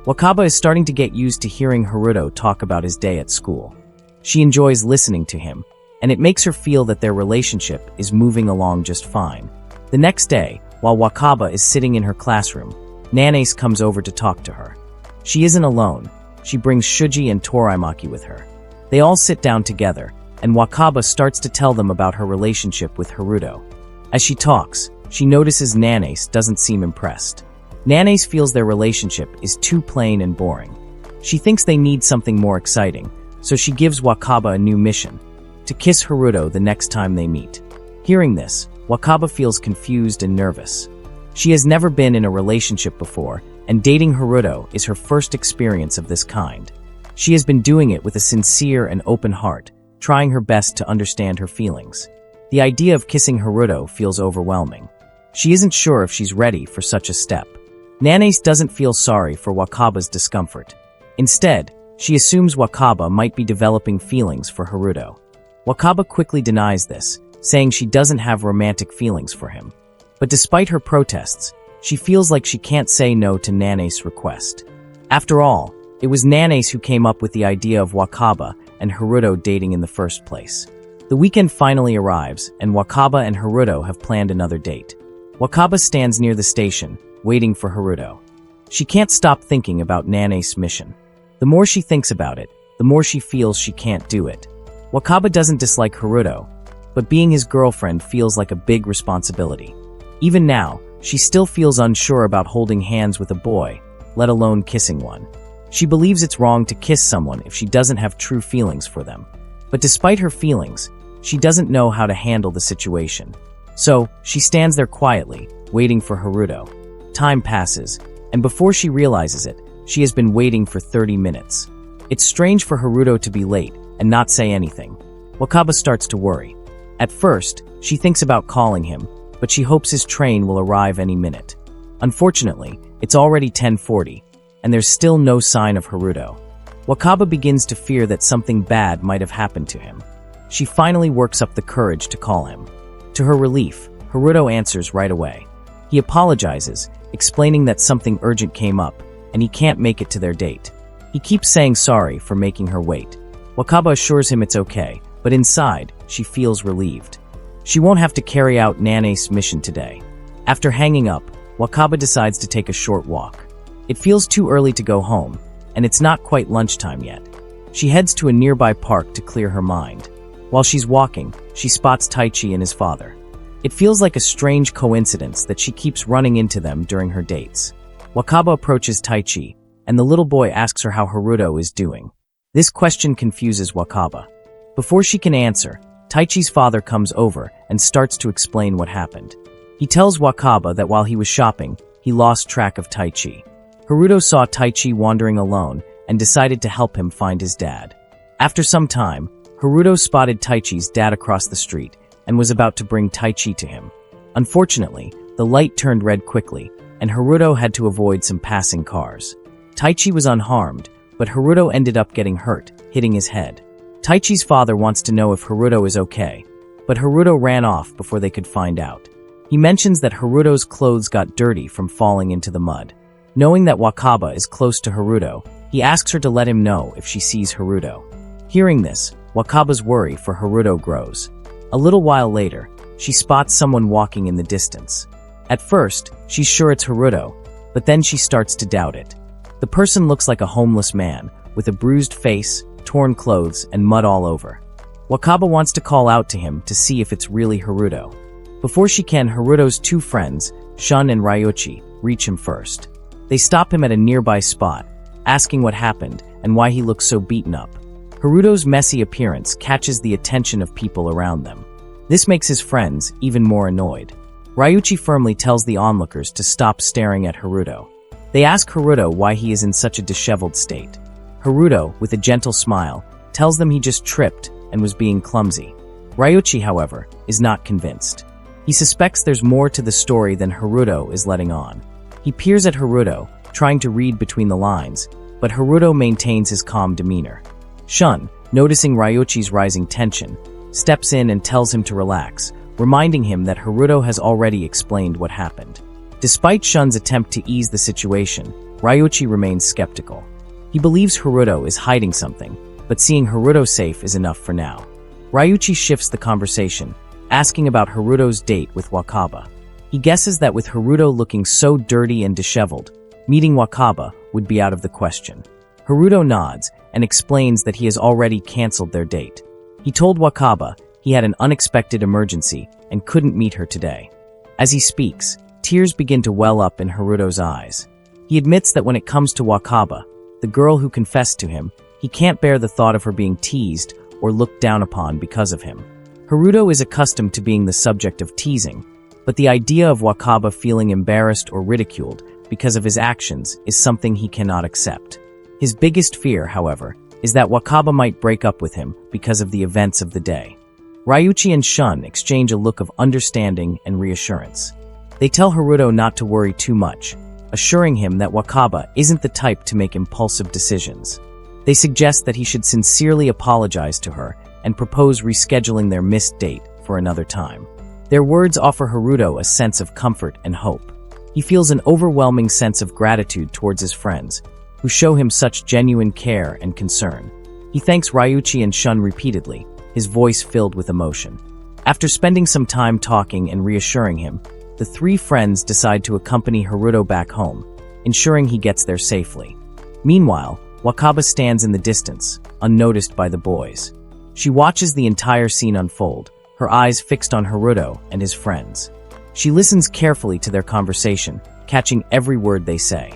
Speaker 1: Wakaba is starting to get used to hearing Haruto talk about his day at school. She enjoys listening to him, and it makes her feel that their relationship is moving along just fine. The next day, while Wakaba is sitting in her classroom, Nanace comes over to talk to her. She isn't alone. She brings Shuji and Toraimaki with her. They all sit down together, and Wakaba starts to tell them about her relationship with Haruto. As she talks, she notices Nanace doesn't seem impressed. Nanace feels their relationship is too plain and boring. She thinks they need something more exciting, so she gives Wakaba a new mission: to kiss Haruto the next time they meet. Hearing this, Wakaba feels confused and nervous. She has never been in a relationship before, and dating Haruto is her first experience of this kind. She has been doing it with a sincere and open heart, trying her best to understand her feelings. The idea of kissing Haruto feels overwhelming. She isn't sure if she's ready for such a step. Nanace doesn't feel sorry for Wakaba's discomfort. Instead, she assumes Wakaba might be developing feelings for Haruto. Wakaba quickly denies this, saying she doesn't have romantic feelings for him. But despite her protests, she feels like she can't say no to Nanace's request. After all, it was Nanace who came up with the idea of Wakaba and Haruto dating in the first place. The weekend finally arrives, and Wakaba and Haruto have planned another date. Wakaba stands near the station, waiting for Haruto. She can't stop thinking about Nanace's mission. The more she thinks about it, the more she feels she can't do it. Wakaba doesn't dislike Haruto, but being his girlfriend feels like a big responsibility. Even now, she still feels unsure about holding hands with a boy, let alone kissing one. She believes it's wrong to kiss someone if she doesn't have true feelings for them. But despite her feelings, she doesn't know how to handle the situation. So, she stands there quietly, waiting for Haruto. Time passes, and before she realizes it, she has been waiting for 30 minutes. It's strange for Haruto to be late and not say anything. Wakaba starts to worry. At first, she thinks about calling him, but she hopes his train will arrive any minute. Unfortunately, it's already 10:40, and there's still no sign of Haruto. Wakaba begins to fear that something bad might have happened to him. She finally works up the courage to call him. To her relief, Haruto answers right away. He apologizes, explaining that something urgent came up, and he can't make it to their date. He keeps saying sorry for making her wait. Wakaba assures him it's okay, but inside, she feels relieved. She won't have to carry out Nanace's mission today. After hanging up, Wakaba decides to take a short walk. It feels too early to go home, and it's not quite lunchtime yet. She heads to a nearby park to clear her mind. While she's walking, she spots Taichi and his father. It feels like a strange coincidence that she keeps running into them during her dates. Wakaba approaches Taichi, and the little boy asks her how Haruto is doing. This question confuses Wakaba. Before she can answer, Taichi's father comes over and starts to explain what happened. He tells Wakaba that while he was shopping, he lost track of Taichi. Haruto saw Taichi wandering alone and decided to help him find his dad. After some time, Haruto spotted Taichi's dad across the street and was about to bring Taichi to him. Unfortunately, the light turned red quickly, and Haruto had to avoid some passing cars. Taichi was unharmed, but Haruto ended up getting hurt, hitting his head. Taichi's father wants to know if Haruto is okay, but Haruto ran off before they could find out. He mentions that Haruto's clothes got dirty from falling into the mud. Knowing that Wakaba is close to Haruto, he asks her to let him know if she sees Haruto. Hearing this, Wakaba's worry for Haruto grows. A little while later, she spots someone walking in the distance. At first, she's sure it's Haruto, but then she starts to doubt it. The person looks like a homeless man, with a bruised face, torn clothes, and mud all over. Wakaba wants to call out to him to see if it's really Haruto. Before she can, Haruto's two friends, Shun and Ryuichi, reach him first. They stop him at a nearby spot, asking what happened and why he looks so beaten up. Haruto's messy appearance catches the attention of people around them. This makes his friends even more annoyed. Ryuichi firmly tells the onlookers to stop staring at Haruto. They ask Haruto why he is in such a disheveled state. Haruto, with a gentle smile, tells them he just tripped and was being clumsy. Ryuichi, however, is not convinced. He suspects there's more to the story than Haruto is letting on. He peers at Haruto, trying to read between the lines, but Haruto maintains his calm demeanor. Shun, noticing Ryuichi's rising tension, steps in and tells him to relax, reminding him that Haruto has already explained what happened. Despite Shun's attempt to ease the situation, Ryuichi remains skeptical. He believes Haruto is hiding something, but seeing Haruto safe is enough for now. Ryuichi shifts the conversation, asking about Haruto's date with Wakaba. He guesses that with Haruto looking so dirty and disheveled, meeting Wakaba would be out of the question. Haruto nods and explains that he has already canceled their date. He told Wakaba he had an unexpected emergency and couldn't meet her today. As he speaks, tears begin to well up in Haruto's eyes. He admits that when it comes to Wakaba, the girl who confessed to him, he can't bear the thought of her being teased or looked down upon because of him. Haruto is accustomed to being the subject of teasing, but the idea of Wakaba feeling embarrassed or ridiculed because of his actions is something he cannot accept. His biggest fear, however, is that Wakaba might break up with him because of the events of the day. Ryuichi and Shun exchange a look of understanding and reassurance. They tell Haruto not to worry too much, assuring him that Wakaba isn't the type to make impulsive decisions. They suggest that he should sincerely apologize to her and propose rescheduling their missed date for another time. Their words offer Haruto a sense of comfort and hope. He feels an overwhelming sense of gratitude towards his friends, who show him such genuine care and concern. He thanks Ryuichi and Shun repeatedly, his voice filled with emotion. After spending some time talking and reassuring him, the three friends decide to accompany Haruto back home, ensuring he gets there safely. Meanwhile, Wakaba stands in the distance, unnoticed by the boys. She watches the entire scene unfold, her eyes fixed on Haruto and his friends. She listens carefully to their conversation, catching every word they say.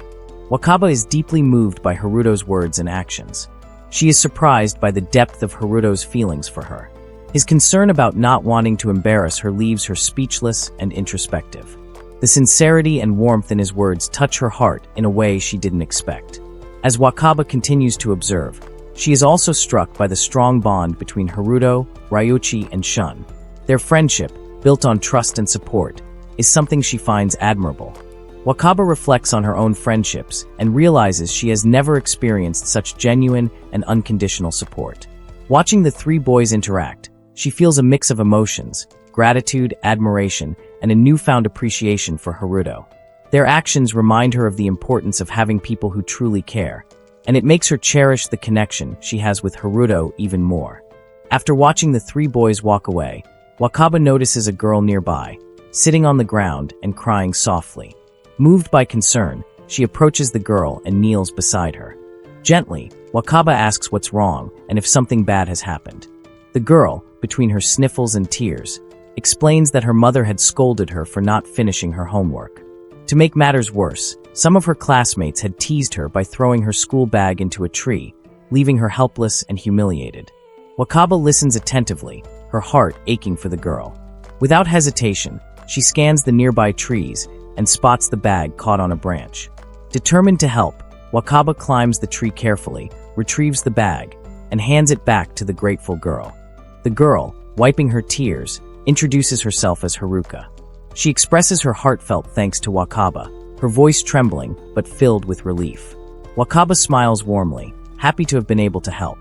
Speaker 1: Wakaba is deeply moved by Haruto's words and actions. She is surprised by the depth of Haruto's feelings for her. His concern about not wanting to embarrass her leaves her speechless and introspective. The sincerity and warmth in his words touch her heart in a way she didn't expect. As Wakaba continues to observe, she is also struck by the strong bond between Haruto, Ryuichi, and Shun. Their friendship, built on trust and support, is something she finds admirable. Wakaba reflects on her own friendships and realizes she has never experienced such genuine and unconditional support. Watching the three boys interact, she feels a mix of emotions, gratitude, admiration, and a newfound appreciation for Haruto. Their actions remind her of the importance of having people who truly care, and it makes her cherish the connection she has with Haruto even more. After watching the three boys walk away, Wakaba notices a girl nearby, sitting on the ground and crying softly. Moved by concern, she approaches the girl and kneels beside her. Gently, Wakaba asks what's wrong and if something bad has happened. The girl, between her sniffles and tears, explains that her mother had scolded her for not finishing her homework. To make matters worse, some of her classmates had teased her by throwing her school bag into a tree, leaving her helpless and humiliated. Wakaba listens attentively, her heart aching for the girl. Without hesitation, she scans the nearby trees and spots the bag caught on a branch. Determined to help, Wakaba climbs the tree carefully, retrieves the bag, and hands it back to the grateful girl. The girl, wiping her tears, introduces herself as Haruka. She expresses her heartfelt thanks to Wakaba, her voice trembling but filled with relief. Wakaba smiles warmly, happy to have been able to help.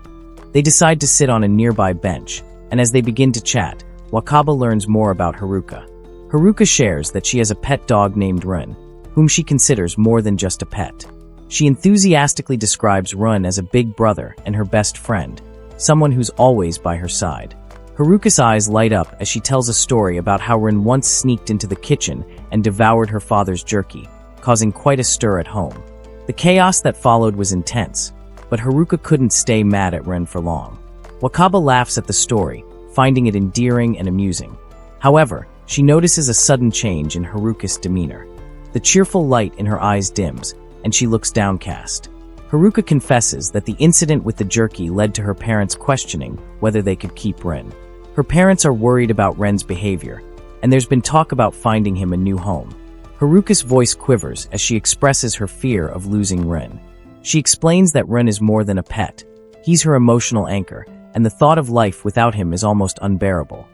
Speaker 1: They decide to sit on a nearby bench, and as they begin to chat, Wakaba learns more about Haruka. Haruka shares that she has a pet dog named Run, whom she considers more than just a pet. She enthusiastically describes Run as a big brother and her best friend, someone who's always by her side. Haruka's eyes light up as she tells a story about how Run once sneaked into the kitchen and devoured her father's jerky, causing quite a stir at home. The chaos that followed was intense, but Haruka couldn't stay mad at Ren for long. Wakaba laughs at the story, finding it endearing and amusing. However, she notices a sudden change in Haruka's demeanor. The cheerful light in her eyes dims, and she looks downcast. Haruka confesses that the incident with the jerky led to her parents questioning whether they could keep Ren. Her parents are worried about Ren's behavior, and there's been talk about finding him a new home. Haruka's voice quivers as she expresses her fear of losing Ren. She explains that Ren is more than a pet. He's her emotional anchor, and the thought of life without him is almost unbearable.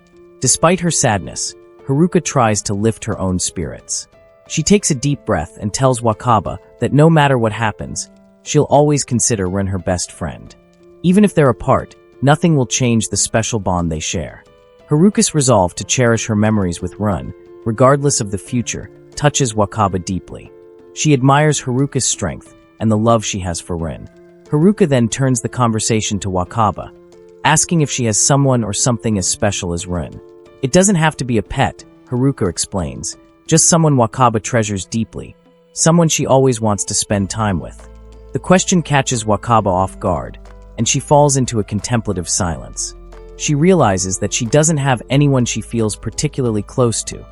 Speaker 1: Despite her sadness, Haruka tries to lift her own spirits. She takes a deep breath and tells Wakaba that no matter what happens, she'll always consider Ren her best friend. Even if they're apart, nothing will change the special bond they share. Haruka's resolve to cherish her memories with Ren, regardless of the future, touches Wakaba deeply. She admires Haruka's strength and the love she has for Ren. Haruka then turns the conversation to Wakaba, asking if she has someone or something as special as Ren. It doesn't have to be a pet, Haruka explains, just someone Wakaba treasures deeply, someone she always wants to spend time with. The question catches Wakaba off guard, and she falls into a contemplative silence. She realizes that she doesn't have anyone she feels particularly close to,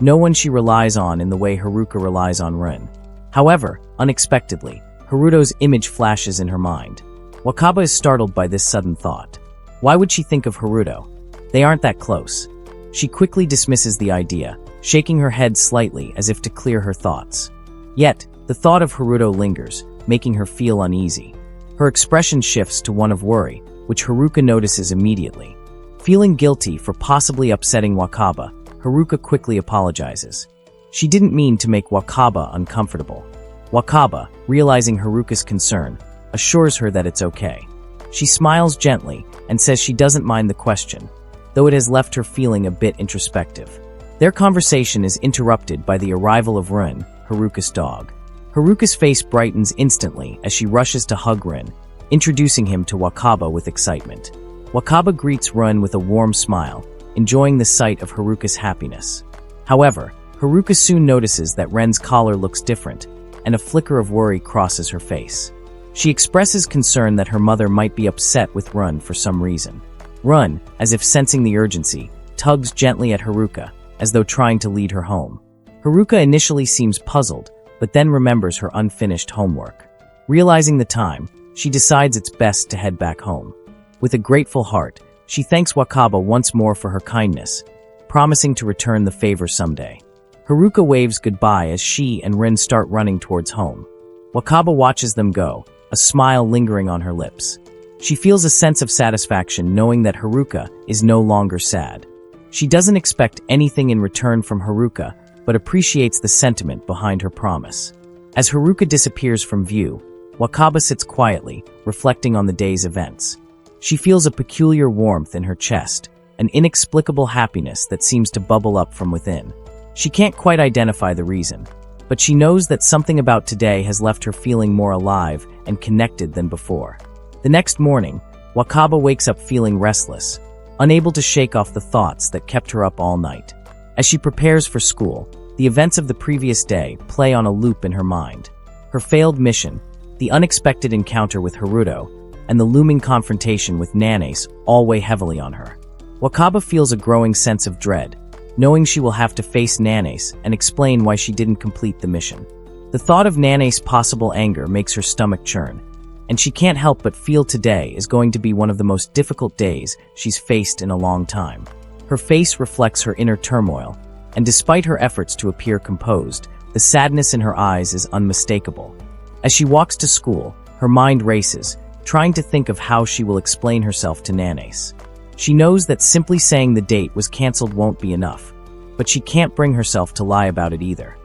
Speaker 1: no one she relies on in the way Haruka relies on Ren. However, unexpectedly, Haruto's image flashes in her mind. Wakaba is startled by this sudden thought. Why would she think of Haruto? They aren't that close. She quickly dismisses the idea, shaking her head slightly as if to clear her thoughts. Yet, the thought of Haruto lingers, making her feel uneasy. Her expression shifts to one of worry, which Haruka notices immediately. Feeling guilty for possibly upsetting Wakaba, Haruka quickly apologizes. She didn't mean to make Wakaba uncomfortable. Wakaba, realizing Haruka's concern, assures her that it's okay. She smiles gently and says she doesn't mind the question, though it has left her feeling a bit introspective. Their conversation is interrupted by the arrival of Ren, Haruka's dog. Haruka's face brightens instantly as she rushes to hug Ren, introducing him to Wakaba with excitement. Wakaba greets Ren with a warm smile, enjoying the sight of Haruka's happiness. However, Haruka soon notices that Ren's collar looks different, and a flicker of worry crosses her face. She expresses concern that her mother might be upset with Ren for some reason. Ren, as if sensing the urgency, tugs gently at Haruka, as though trying to lead her home. Haruka initially seems puzzled, but then remembers her unfinished homework. Realizing the time, she decides it's best to head back home. With a grateful heart, she thanks Wakaba once more for her kindness, promising to return the favor someday. Haruka waves goodbye as she and Ren start running towards home. Wakaba watches them go, a smile lingering on her lips. She feels a sense of satisfaction knowing that Haruka is no longer sad. She doesn't expect anything in return from Haruka, but appreciates the sentiment behind her promise. As Haruka disappears from view, Wakaba sits quietly, reflecting on the day's events. She feels a peculiar warmth in her chest, an inexplicable happiness that seems to bubble up from within. She can't quite identify the reason, but she knows that something about today has left her feeling more alive and connected than before. The next morning, Wakaba wakes up feeling restless, unable to shake off the thoughts that kept her up all night. As she prepares for school, the events of the previous day play on a loop in her mind. Her failed mission, the unexpected encounter with Haruto, and the looming confrontation with Nanace all weigh heavily on her. Wakaba feels a growing sense of dread, knowing she will have to face Nanace and explain why she didn't complete the mission. The thought of Nanace's possible anger makes her stomach churn, and she can't help but feel today is going to be one of the most difficult days she's faced in a long time. Her face reflects her inner turmoil, and despite her efforts to appear composed, the sadness in her eyes is unmistakable. As she walks to school, her mind races, trying to think of how she will explain herself to Nanace. She knows that simply saying the date was cancelled won't be enough, but she can't bring herself to lie about it either.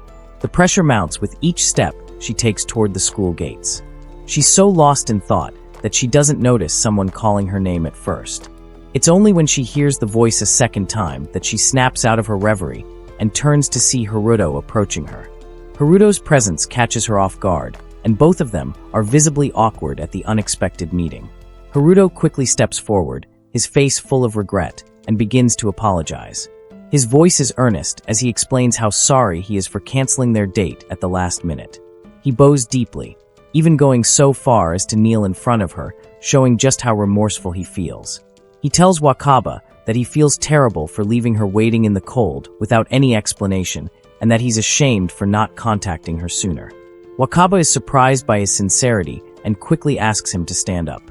Speaker 1: The pressure mounts with each step she takes toward the school gates. She's so lost in thought that she doesn't notice someone calling her name at first. It's only when she hears the voice a second time that she snaps out of her reverie and turns to see Haruto approaching her. Haruto's presence catches her off guard, and both of them are visibly awkward at the unexpected meeting. Haruto quickly steps forward, his face full of regret, and begins to apologize. His voice is earnest as he explains how sorry he is for canceling their date at the last minute. He bows deeply, even going so far as to kneel in front of her, showing just how remorseful he feels. He tells Wakaba that he feels terrible for leaving her waiting in the cold without any explanation and that he's ashamed for not contacting her sooner. Wakaba is surprised by his sincerity and quickly asks him to stand up.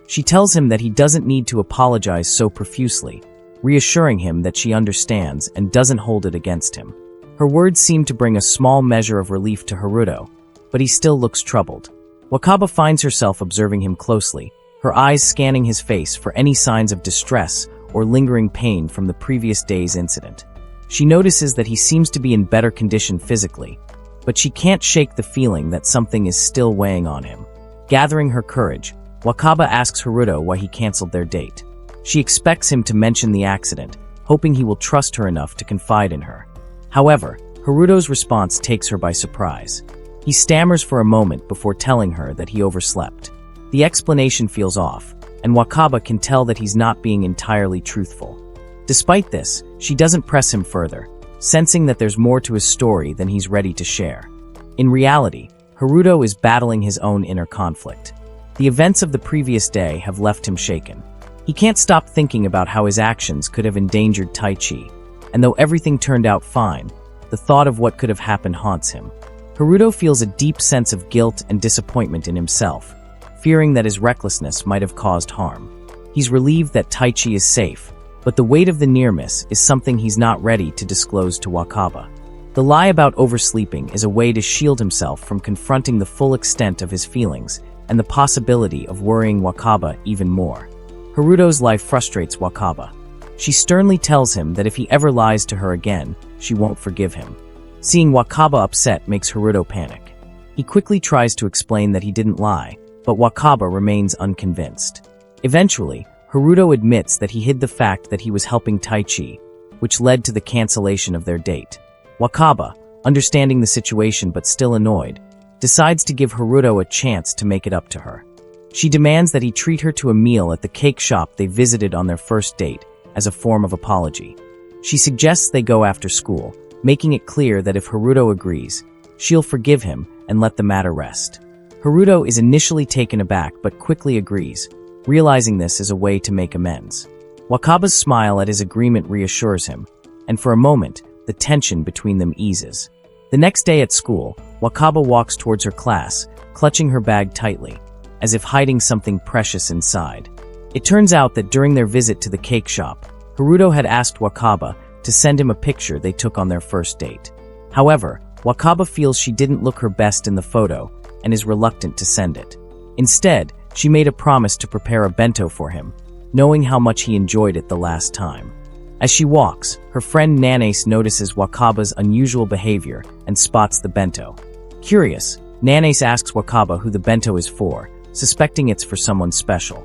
Speaker 1: She tells him that he doesn't need to apologize so profusely, reassuring him that she understands and doesn't hold it against him. Her words seem to bring a small measure of relief to Haruto, but he still looks troubled. Wakaba finds herself observing him closely, her eyes scanning his face for any signs of distress or lingering pain from the previous day's incident. She notices that he seems to be in better condition physically, but she can't shake the feeling that something is still weighing on him. Gathering her courage, Wakaba asks Haruto why he canceled their date. She expects him to mention the accident, hoping he will trust her enough to confide in her. However, Haruto's response takes her by surprise. He stammers for a moment before telling her that he overslept. The explanation feels off, and Wakaba can tell that he's not being entirely truthful. Despite this, she doesn't press him further, sensing that there's more to his story than he's ready to share. In reality, Haruto is battling his own inner conflict. The events of the previous day have left him shaken. He can't stop thinking about how his actions could have endangered Taichi, and though everything turned out fine, the thought of what could have happened haunts him. Haruto feels a deep sense of guilt and disappointment in himself, fearing that his recklessness might have caused harm. He's relieved that Taichi is safe, but the weight of the near miss is something he's not ready to disclose to Wakaba. The lie about oversleeping is a way to shield himself from confronting the full extent of his feelings and the possibility of worrying Wakaba even more. Haruto's life frustrates Wakaba. She sternly tells him that if he ever lies to her again, she won't forgive him. Seeing Wakaba upset makes Haruto panic. He quickly tries to explain that he didn't lie, but Wakaba remains unconvinced. Eventually, Haruto admits that he hid the fact that he was helping Taichi, which led to the cancellation of their date. Wakaba, understanding the situation but still annoyed, decides to give Haruto a chance to make it up to her. She demands that he treat her to a meal at the cake shop they visited on their first date, as a form of apology. She suggests they go after school, making it clear that if Haruto agrees, she'll forgive him and let the matter rest. Haruto is initially taken aback but quickly agrees, realizing this is a way to make amends. Wakaba's smile at his agreement reassures him, and for a moment, the tension between them eases. The next day at school, Wakaba walks towards her class, clutching her bag tightly, as if hiding something precious inside. It turns out that during their visit to the cake shop, Haruto had asked Wakaba to send him a picture they took on their first date. However, Wakaba feels she didn't look her best in the photo and is reluctant to send it. Instead, she made a promise to prepare a bento for him, knowing how much he enjoyed it the last time. As she walks, her friend Nanace notices Wakaba's unusual behavior and spots the bento. Curious, Nanace asks Wakaba who the bento is for, suspecting it's for someone special.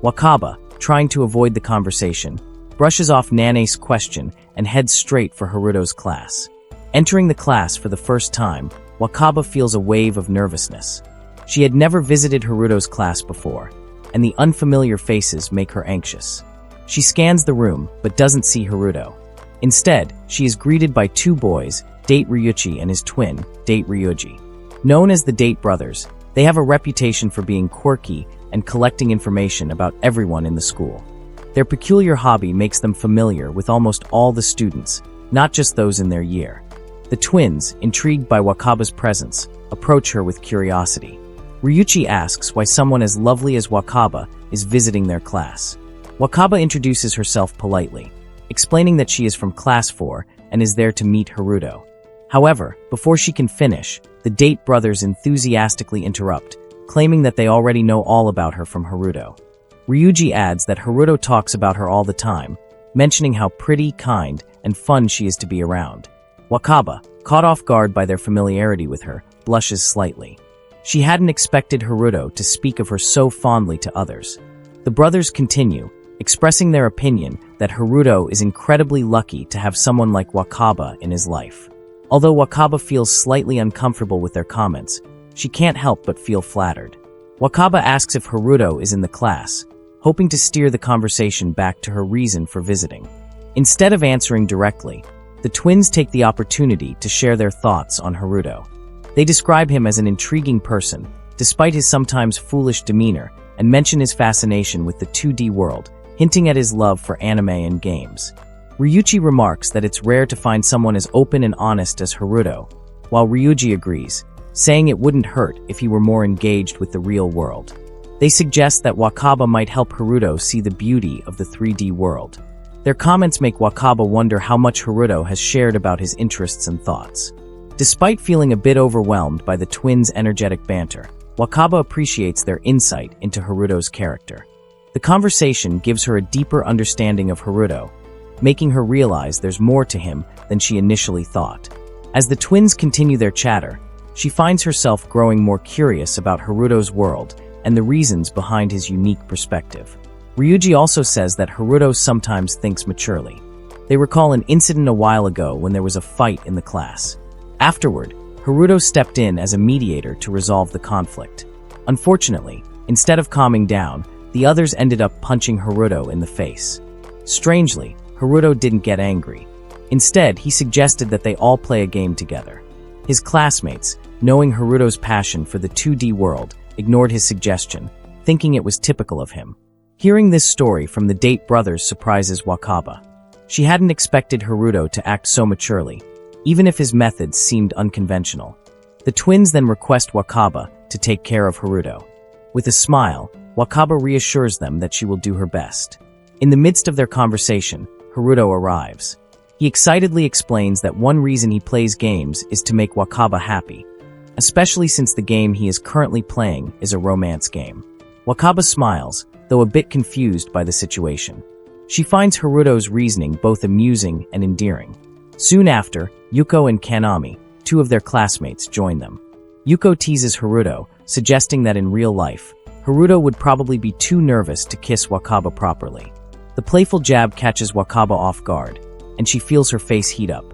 Speaker 1: Wakaba, trying to avoid the conversation, brushes off Nanace's question and heads straight for Haruto's class. Entering the class for the first time, Wakaba feels a wave of nervousness. She had never visited Haruto's class before, and the unfamiliar faces make her anxious. She scans the room, but doesn't see Haruto. Instead, she is greeted by two boys, Date Ryuichi and his twin, Date Ryuji. Known as the Date brothers, they have a reputation for being quirky and collecting information about everyone in the school. Their peculiar hobby makes them familiar with almost all the students, not just those in their year. The twins, intrigued by Wakaba's presence, approach her with curiosity. Ryuichi asks why someone as lovely as Wakaba is visiting their class. Wakaba introduces herself politely, explaining that she is from Class 4 and is there to meet Haruto. However, before she can finish, the Date brothers enthusiastically interrupt, claiming that they already know all about her from Haruto. Ryuji adds that Haruto talks about her all the time, mentioning how pretty, kind, and fun she is to be around. Wakaba, caught off guard by their familiarity with her, blushes slightly. She hadn't expected Haruto to speak of her so fondly to others. The brothers continue, expressing their opinion that Haruto is incredibly lucky to have someone like Wakaba in his life. Although Wakaba feels slightly uncomfortable with their comments, she can't help but feel flattered. Wakaba asks if Haruto is in the class, hoping to steer the conversation back to her reason for visiting. Instead of answering directly, the twins take the opportunity to share their thoughts on Haruto. They describe him as an intriguing person, despite his sometimes foolish demeanor, and mention his fascination with the 2D world, hinting at his love for anime and games. Ryuichi remarks that it's rare to find someone as open and honest as Haruto, while Ryuji agrees, saying it wouldn't hurt if he were more engaged with the real world. They suggest that Wakaba might help Haruto see the beauty of the 3D world. Their comments make Wakaba wonder how much Haruto has shared about his interests and thoughts. Despite feeling a bit overwhelmed by the twins' energetic banter, Wakaba appreciates their insight into Haruto's character. The conversation gives her a deeper understanding of Haruto, making her realize there's more to him than she initially thought. As the twins continue their chatter, she finds herself growing more curious about Haruto's world and the reasons behind his unique perspective. Ryuji also says that Haruto sometimes thinks maturely. They recall an incident a while ago when there was a fight in the class. Afterward, Haruto stepped in as a mediator to resolve the conflict. Unfortunately, instead of calming down, the others ended up punching Haruto in the face. Strangely, Haruto didn't get angry. Instead, he suggested that they all play a game together. His classmates, knowing Haruto's passion for the 2D world, ignored his suggestion, thinking it was typical of him. Hearing this story from the Date brothers surprises Wakaba. She hadn't expected Haruto to act so maturely, even if his methods seemed unconventional. The twins then request Wakaba to take care of Haruto. With a smile, Wakaba reassures them that she will do her best. In the midst of their conversation, Haruto arrives. He excitedly explains that one reason he plays games is to make Wakaba happy, especially since the game he is currently playing is a romance game. Wakaba smiles, though a bit confused by the situation. She finds Haruto's reasoning both amusing and endearing. Soon after, Yuko and Kanami, two of their classmates, join them. Yuko teases Haruto, suggesting that in real life, Haruto would probably be too nervous to kiss Wakaba properly. The playful jab catches Wakaba off guard, and she feels her face heat up.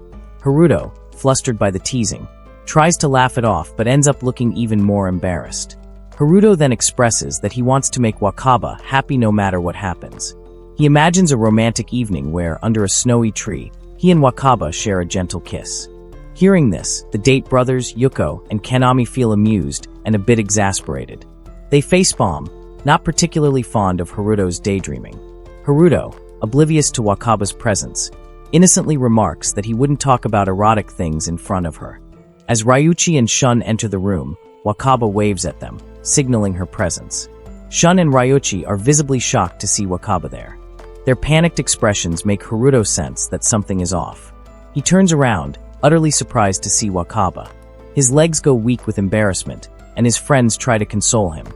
Speaker 1: Haruto, flustered by the teasing, tries to laugh it off but ends up looking even more embarrassed. Haruto then expresses that he wants to make Wakaba happy no matter what happens. He imagines a romantic evening where, under a snowy tree, he and Wakaba share a gentle kiss. Hearing this, the Date brothers, Yuko, and Kanami feel amused and a bit exasperated. They facepalm, not particularly fond of Haruto's daydreaming. Haruto, oblivious to Wakaba's presence, innocently remarks that he wouldn't talk about erotic things in front of her. As Ryuichi and Shun enter the room, Wakaba waves at them, signaling her presence. Shun and Ryuichi are visibly shocked to see Wakaba there. Their panicked expressions make Haruto sense that something is off. He turns around, utterly surprised to see Wakaba. His legs go weak with embarrassment, and his friends try to console him.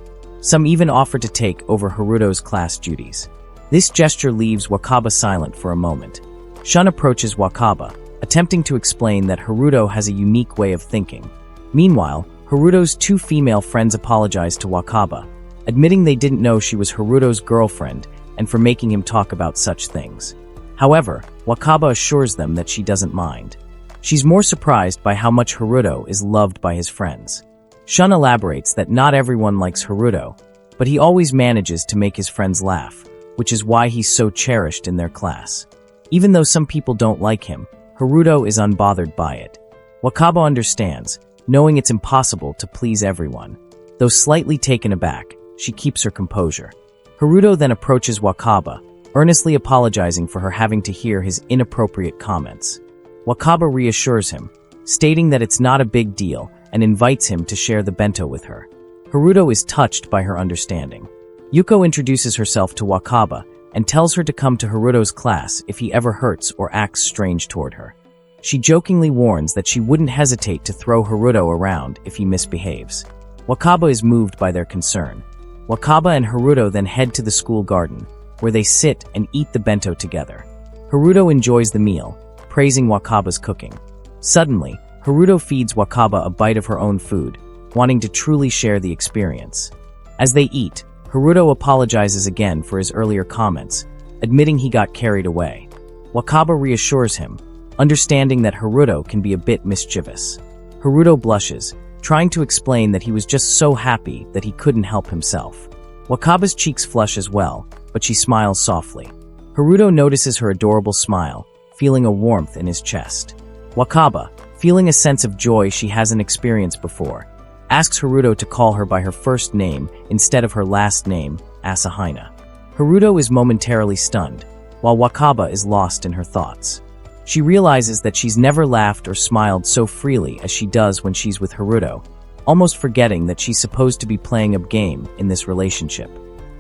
Speaker 1: Some even offer to take over Haruto's class duties. This gesture leaves Wakaba silent for a moment. Shun approaches Wakaba, attempting to explain that Haruto has a unique way of thinking. Meanwhile, Haruto's two female friends apologize to Wakaba, admitting they didn't know she was Haruto's girlfriend and for making him talk about such things. However, Wakaba assures them that she doesn't mind. She's more surprised by how much Haruto is loved by his friends. Shun elaborates that not everyone likes Haruto, but he always manages to make his friends laugh, which is why he's so cherished in their class. Even though some people don't like him, Haruto is unbothered by it. Wakaba understands, knowing it's impossible to please everyone. Though slightly taken aback, she keeps her composure. Haruto then approaches Wakaba, earnestly apologizing for her having to hear his inappropriate comments. Wakaba reassures him, stating that it's not a big deal and invites him to share the bento with her. Haruto is touched by her understanding. Yuko introduces herself to Wakaba and tells her to come to Haruto's class if he ever hurts or acts strange toward her. She jokingly warns that she wouldn't hesitate to throw Haruto around if he misbehaves. Wakaba is moved by their concern. Wakaba and Haruto then head to the school garden, where they sit and eat the bento together. Haruto enjoys the meal, praising Wakaba's cooking. Suddenly, Haruto feeds Wakaba a bite of her own food, wanting to truly share the experience. As they eat, Haruto apologizes again for his earlier comments, admitting he got carried away. Wakaba reassures him, understanding that Haruto can be a bit mischievous. Haruto blushes, trying to explain that he was just so happy that he couldn't help himself. Wakaba's cheeks flush as well, but she smiles softly. Haruto notices her adorable smile, feeling a warmth in his chest. Wakaba, feeling a sense of joy she hasn't experienced before, asks Haruto to call her by her first name instead of her last name, Asahina. Haruto is momentarily stunned, while Wakaba is lost in her thoughts. She realizes that she's never laughed or smiled so freely as she does when she's with Haruto, almost forgetting that she's supposed to be playing a game in this relationship.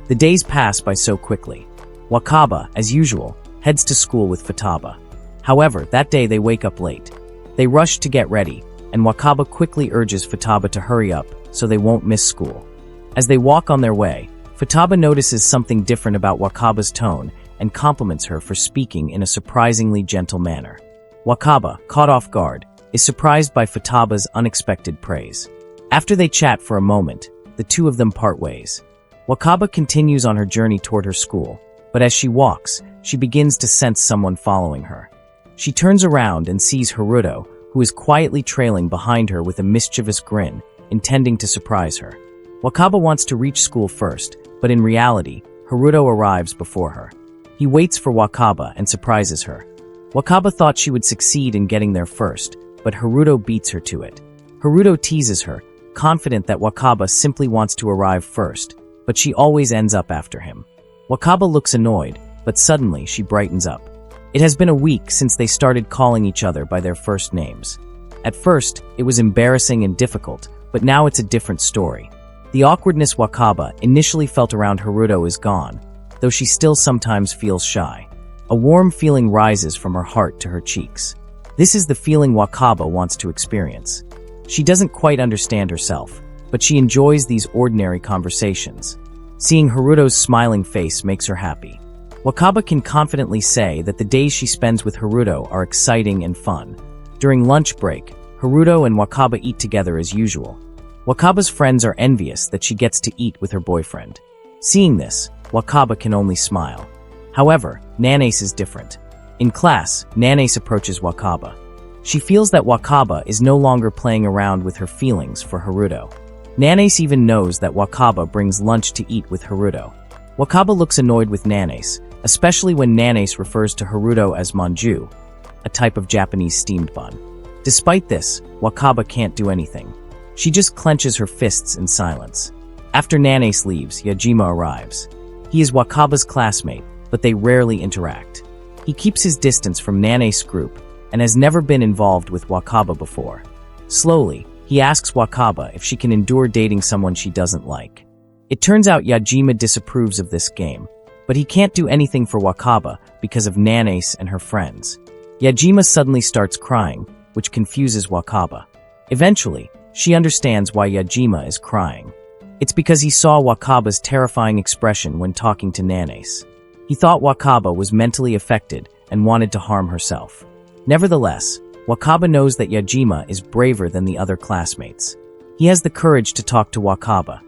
Speaker 1: The days pass by so quickly. Wakaba, as usual, heads to school with Futaba. However, that day they wake up late. They rush to get ready, and Wakaba quickly urges Futaba to hurry up so they won't miss school. As they walk on their way, Futaba notices something different about Wakaba's tone and compliments her for speaking in a surprisingly gentle manner. Wakaba, caught off guard, is surprised by Futaba's unexpected praise. After they chat for a moment, the two of them part ways. Wakaba continues on her journey toward her school, but as she walks, she begins to sense someone following her. She turns around and sees Haruto, who is quietly trailing behind her with a mischievous grin, intending to surprise her. Wakaba wants to reach school first, but in reality, Haruto arrives before her. He waits for Wakaba and surprises her. Wakaba thought she would succeed in getting there first, but Haruto beats her to it. Haruto teases her, confident that Wakaba simply wants to arrive first, but she always ends up after him. Wakaba looks annoyed, but suddenly she brightens up. It has been a week since they started calling each other by their first names. At first, it was embarrassing and difficult, but now it's a different story. The awkwardness Wakaba initially felt around Haruto is gone, though she still sometimes feels shy. A warm feeling rises from her heart to her cheeks. This is the feeling Wakaba wants to experience. She doesn't quite understand herself, but she enjoys these ordinary conversations. Seeing Haruto's smiling face makes her happy. Wakaba can confidently say that the days she spends with Haruto are exciting and fun. During lunch break, Haruto and Wakaba eat together as usual. Wakaba's friends are envious that she gets to eat with her boyfriend. Seeing this, Wakaba can only smile. However, Nanace is different. In class, Nanace approaches Wakaba. She feels that Wakaba is no longer playing around with her feelings for Haruto. Nanace even knows that Wakaba brings lunch to eat with Haruto. Wakaba looks annoyed with Nanace, especially when Nanace refers to Haruto as manju, a type of Japanese steamed bun. Despite this, Wakaba can't do anything. She just clenches her fists in silence. After Nanace leaves, Yajima arrives. He is Wakaba's classmate, but they rarely interact. He keeps his distance from Nanace's group and has never been involved with Wakaba before. Slowly, he asks Wakaba if she can endure dating someone she doesn't like. It turns out Yajima disapproves of this game, but he can't do anything for Wakaba because of Nanace and her friends. Yajima suddenly starts crying, which confuses Wakaba. Eventually, she understands why Yajima is crying. It's because he saw Wakaba's terrifying expression when talking to Nanace. He thought Wakaba was mentally affected and wanted to harm herself. Nevertheless, Wakaba knows that Yajima is braver than the other classmates. He has the courage to talk to Wakaba,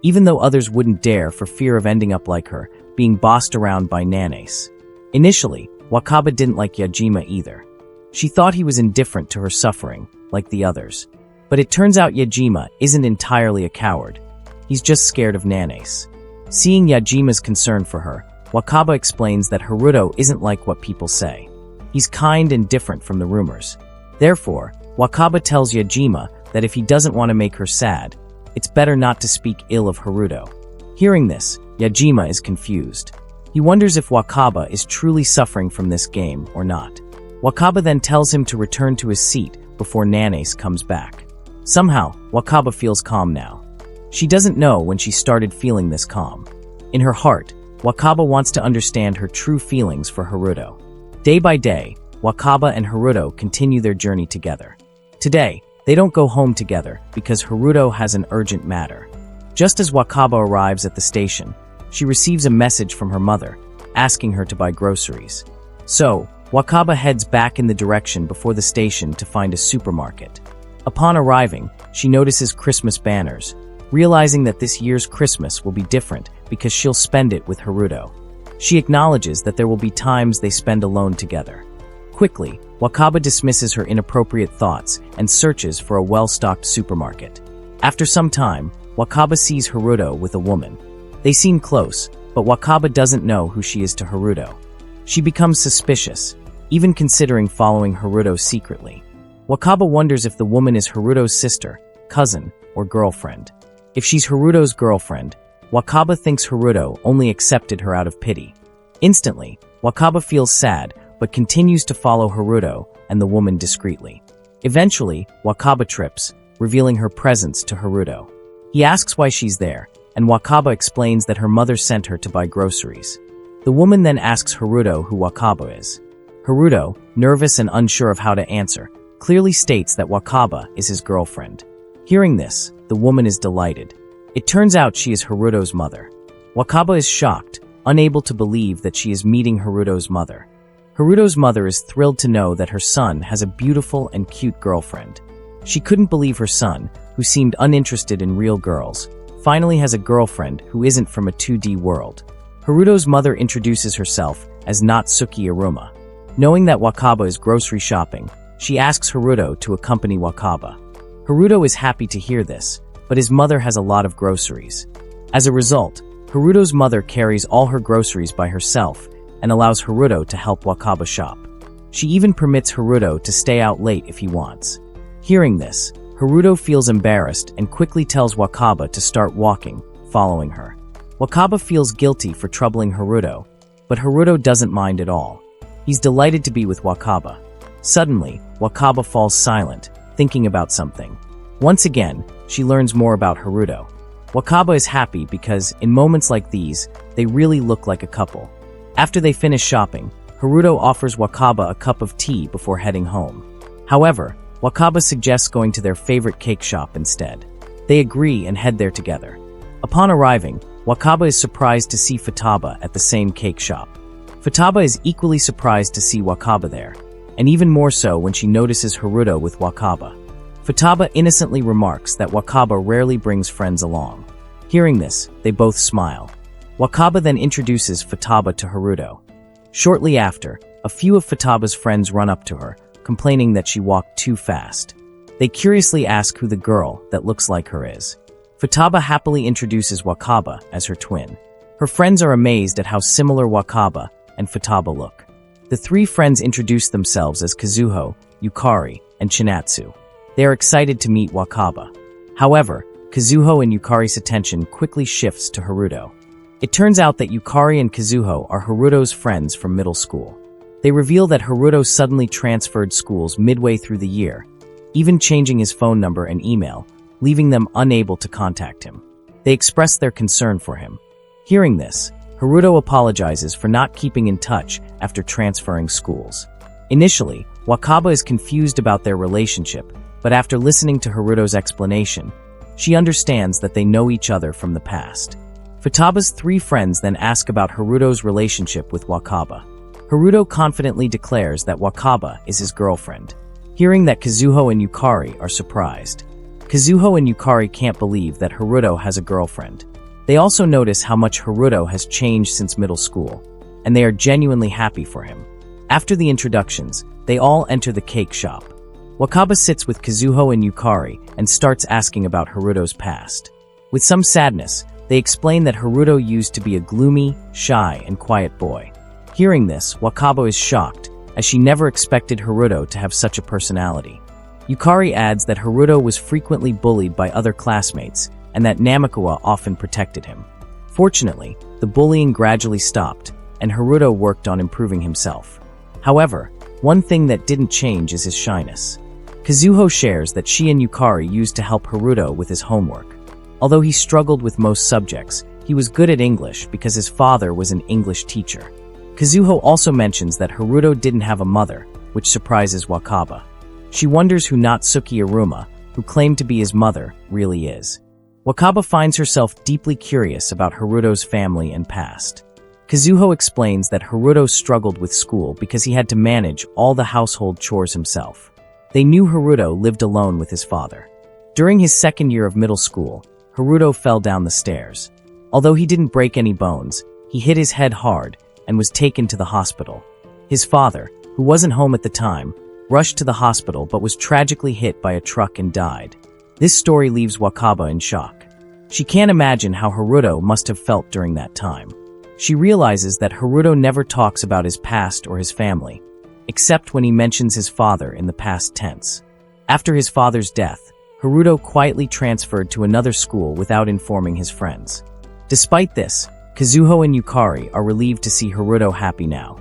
Speaker 1: even though others wouldn't dare for fear of ending up like her, being bossed around by Nanace. Initially, Wakaba didn't like Yajima either. She thought he was indifferent to her suffering, like the others. But it turns out Yajima isn't entirely a coward. He's just scared of Nanace. Seeing Yajima's concern for her, Wakaba explains that Haruto isn't like what people say. He's kind and different from the rumors. Therefore, Wakaba tells Yajima that if he doesn't want to make her sad, it's better not to speak ill of Haruto. Hearing this, Yajima is confused. He wonders if Wakaba is truly suffering from this game or not. Wakaba then tells him to return to his seat before Nanace comes back. Somehow, Wakaba feels calm now. She doesn't know when she started feeling this calm. In her heart, Wakaba wants to understand her true feelings for Haruto. Day by day, Wakaba and Haruto continue their journey together. Today, they don't go home together because Haruto has an urgent matter. Just as Wakaba arrives at the station, she receives a message from her mother, asking her to buy groceries. So, Wakaba heads back in the direction before the station to find a supermarket. Upon arriving, she notices Christmas banners, realizing that this year's Christmas will be different because she'll spend it with Haruto. She acknowledges that there will be times they spend alone together. Quickly, Wakaba dismisses her inappropriate thoughts and searches for a well-stocked supermarket. After some time, Wakaba sees Haruto with a woman. They seem close, but Wakaba doesn't know who she is to Haruto. She becomes suspicious, even considering following Haruto secretly. Wakaba wonders if the woman is Haruto's sister, cousin, or girlfriend. If she's Haruto's girlfriend, Wakaba thinks Haruto only accepted her out of pity. Instantly, Wakaba feels sad but continues to follow Haruto and the woman discreetly. Eventually, Wakaba trips, revealing her presence to Haruto. He asks why she's there, and Wakaba explains that her mother sent her to buy groceries. The woman then asks Haruto who Wakaba is. Haruto, nervous and unsure of how to answer, clearly states that Wakaba is his girlfriend. Hearing this, the woman is delighted. It turns out she is Haruto's mother. Wakaba is shocked, unable to believe that she is meeting Haruto's mother. Haruto's mother is thrilled to know that her son has a beautiful and cute girlfriend. She couldn't believe her son, who seemed uninterested in real girls, finally has a girlfriend who isn't from a 2D world. Haruto's mother introduces herself as Natsuki Iruma. Knowing that Wakaba is grocery shopping, she asks Haruto to accompany Wakaba. Haruto is happy to hear this, but his mother has a lot of groceries. As a result, Haruto's mother carries all her groceries by herself and allows Haruto to help Wakaba shop. She even permits Haruto to stay out late if he wants. Hearing this, Haruto feels embarrassed and quickly tells Wakaba to start walking, following her. Wakaba feels guilty for troubling Haruto, but Haruto doesn't mind at all. He's delighted to be with Wakaba. Suddenly, Wakaba falls silent, thinking about something. Once again, she learns more about Haruto. Wakaba is happy because, in moments like these, they really look like a couple. After they finish shopping, Haruto offers Wakaba a cup of tea before heading home. However, Wakaba suggests going to their favorite cake shop instead. They agree and head there together. Upon arriving, Wakaba is surprised to see Futaba at the same cake shop. Futaba is equally surprised to see Wakaba there, and even more so when she notices Haruto with Wakaba. Futaba innocently remarks that Wakaba rarely brings friends along. Hearing this, they both smile. Wakaba then introduces Futaba to Haruto. Shortly after, a few of Futaba's friends run up to her, complaining that she walked too fast. They curiously ask who the girl that looks like her is. Futaba happily introduces Wakaba as her twin. Her friends are amazed at how similar Wakaba and Futaba look. The three friends introduce themselves as Kazuho, Yukari, and Chinatsu. They are excited to meet Wakaba. However, Kazuho and Yukari's attention quickly shifts to Haruto. It turns out that Yukari and Kazuho are Haruto's friends from middle school. They reveal that Haruto suddenly transferred schools midway through the year, even changing his phone number and email, leaving them unable to contact him. They express their concern for him. Hearing this, Haruto apologizes for not keeping in touch after transferring schools. Initially, Wakaba is confused about their relationship, but after listening to Haruto's explanation, she understands that they know each other from the past. Futaba's three friends then ask about Haruto's relationship with Wakaba. Haruto confidently declares that Wakaba is his girlfriend. Hearing that Kazuho and Yukari are surprised. Kazuho and Yukari can't believe that Haruto has a girlfriend. They also notice how much Haruto has changed since middle school, and they are genuinely happy for him. After the introductions, they all enter the cake shop. Wakaba sits with Kazuho and Yukari and starts asking about Haruto's past. With some sadness, they explain that Haruto used to be a gloomy, shy, and quiet boy. Hearing this, Wakaba is shocked, as she never expected Haruto to have such a personality. Yukari adds that Haruto was frequently bullied by other classmates, and that Namikawa often protected him. Fortunately, the bullying gradually stopped, and Haruto worked on improving himself. However, one thing that didn't change is his shyness. Kazuho shares that she and Yukari used to help Haruto with his homework. Although he struggled with most subjects, he was good at English because his father was an English teacher. Kazuho also mentions that Haruto didn't have a mother, which surprises Wakaba. She wonders who Natsuki Iruma, who claimed to be his mother, really is. Wakaba finds herself deeply curious about Haruto's family and past. Kazuho explains that Haruto struggled with school because he had to manage all the household chores himself. They knew Haruto lived alone with his father. During his second year of middle school, Haruto fell down the stairs. Although he didn't break any bones, he hit his head hard and was taken to the hospital. His father, who wasn't home at the time, rushed to the hospital but was tragically hit by a truck and died. This story leaves Wakaba in shock. She can't imagine how Haruto must have felt during that time. She realizes that Haruto never talks about his past or his family, except when he mentions his father in the past tense. After his father's death, Haruto quietly transferred to another school without informing his friends. Despite this, Kazuho and Yukari are relieved to see Haruto happy now.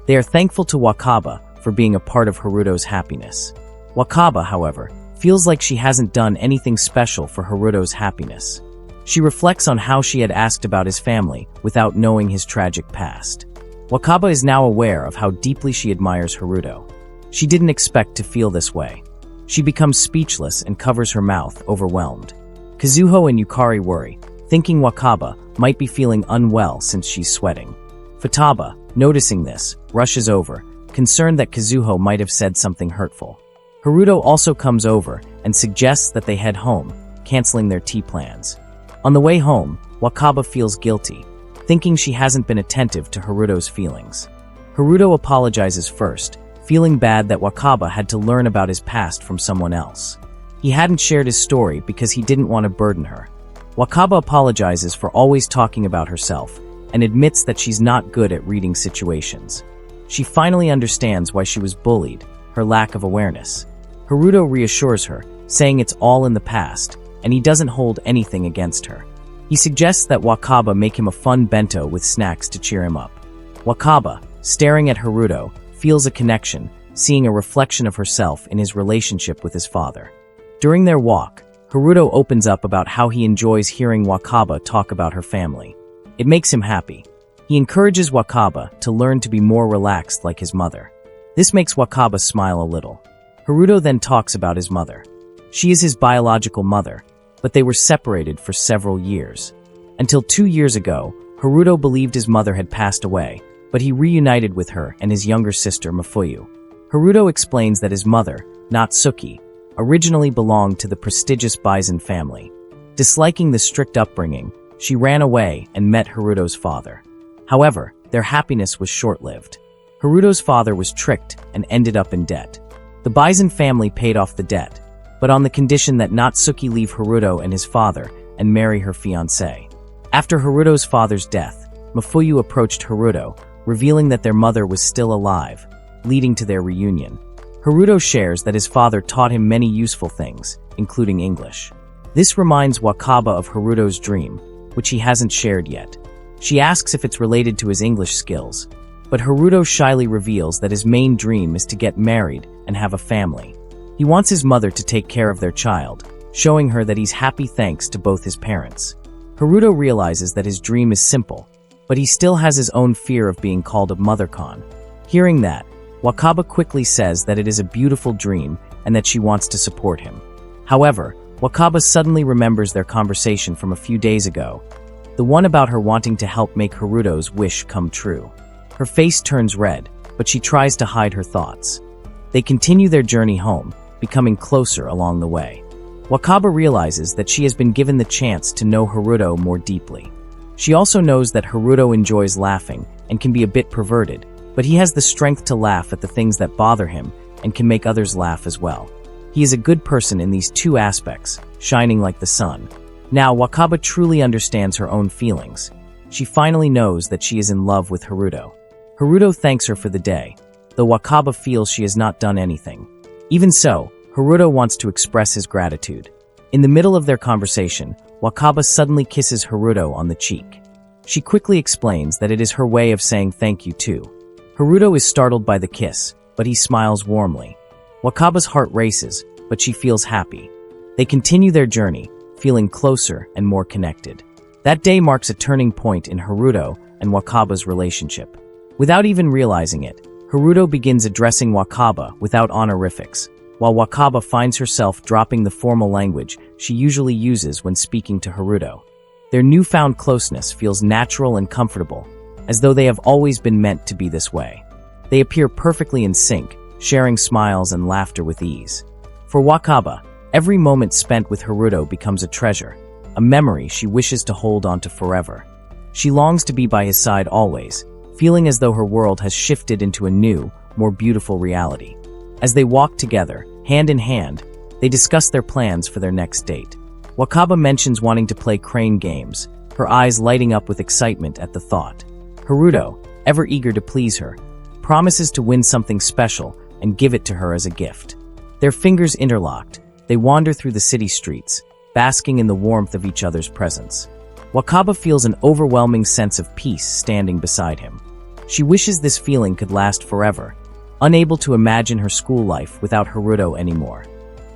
Speaker 1: They are thankful to Wakaba for being a part of Haruto's happiness. Wakaba, however, feels like she hasn't done anything special for Haruto's happiness. She reflects on how she had asked about his family without knowing his tragic past. Wakaba is now aware of how deeply she admires Haruto. She didn't expect to feel this way. She becomes speechless and covers her mouth, overwhelmed. Kazuho and Yukari worry, thinking Wakaba might be feeling unwell since she's sweating. Futaba, noticing this, rushes over, concerned that Kazuho might have said something hurtful. Haruto also comes over and suggests that they head home, canceling their tea plans. On the way home, Wakaba feels guilty, thinking she hasn't been attentive to Haruto's feelings. Haruto apologizes first, feeling bad that Wakaba had to learn about his past from someone else. He hadn't shared his story because he didn't want to burden her. Wakaba apologizes for always talking about herself and admits that she's not good at reading situations. She finally understands why she was bullied, her lack of awareness. Haruto reassures her, saying it's all in the past, and he doesn't hold anything against her. He suggests that Wakaba make him a fun bento with snacks to cheer him up. Wakaba, staring at Haruto, feels a connection, seeing a reflection of herself in his relationship with his father. During their walk, Haruto opens up about how he enjoys hearing Wakaba talk about her family. It makes him happy. He encourages Wakaba to learn to be more relaxed like his mother. This makes Wakaba smile a little. Haruto then talks about his mother. She is his biological mother, but they were separated for several years. Until 2 years ago, Haruto believed his mother had passed away, but he reunited with her and his younger sister Mafuyu. Haruto explains that his mother, Natsuki, originally belonged to the prestigious Bison family. Disliking the strict upbringing, she ran away and met Haruto's father. However, their happiness was short-lived. Haruto's father was tricked and ended up in debt. The Bison family paid off the debt, but on the condition that Natsuki leave Haruto and his father and marry her fiancé. After Haruto's father's death, Mafuyu approached Haruto, revealing that their mother was still alive, leading to their reunion. Haruto shares that his father taught him many useful things, including English. This reminds Wakaba of Haruto's dream, which he hasn't shared yet. She asks if it's related to his English skills, but Haruto shyly reveals that his main dream is to get married and have a family. He wants his mother to take care of their child, showing her that he's happy thanks to both his parents. Haruto realizes that his dream is simple, but he still has his own fear of being called a mothercon. Hearing that, Wakaba quickly says that it is a beautiful dream and that she wants to support him. However, Wakaba suddenly remembers their conversation from a few days ago, the one about her wanting to help make Haruto's wish come true. Her face turns red, but she tries to hide her thoughts. They continue their journey home, becoming closer along the way. Wakaba realizes that she has been given the chance to know Haruto more deeply. She also knows that Haruto enjoys laughing and can be a bit perverted, but he has the strength to laugh at the things that bother him and can make others laugh as well. He is a good person in these two aspects, shining like the sun. Now, Wakaba truly understands her own feelings. She finally knows that she is in love with Haruto. Haruto thanks her for the day, though Wakaba feels she has not done anything. Even so, Haruto wants to express his gratitude. In the middle of their conversation, Wakaba suddenly kisses Haruto on the cheek. She quickly explains that it is her way of saying thank you too. Haruto is startled by the kiss, but he smiles warmly. Wakaba's heart races, but she feels happy. They continue their journey, feeling closer and more connected. That day marks a turning point in Haruto and Wakaba's relationship. Without even realizing it, Haruto begins addressing Wakaba without honorifics, while Wakaba finds herself dropping the formal language she usually uses when speaking to Haruto. Their newfound closeness feels natural and comfortable, as though they have always been meant to be this way. They appear perfectly in sync, sharing smiles and laughter with ease. For Wakaba, every moment spent with Haruto becomes a treasure, a memory she wishes to hold on to forever. She longs to be by his side always, feeling as though her world has shifted into a new, more beautiful reality. As they walk together, hand in hand, they discuss their plans for their next date. Wakaba mentions wanting to play crane games, her eyes lighting up with excitement at the thought. Haruto, ever eager to please her, promises to win something special and give it to her as a gift. Their fingers interlocked, they wander through the city streets, basking in the warmth of each other's presence. Wakaba feels an overwhelming sense of peace standing beside him. She wishes this feeling could last forever, unable to imagine her school life without Haruto anymore.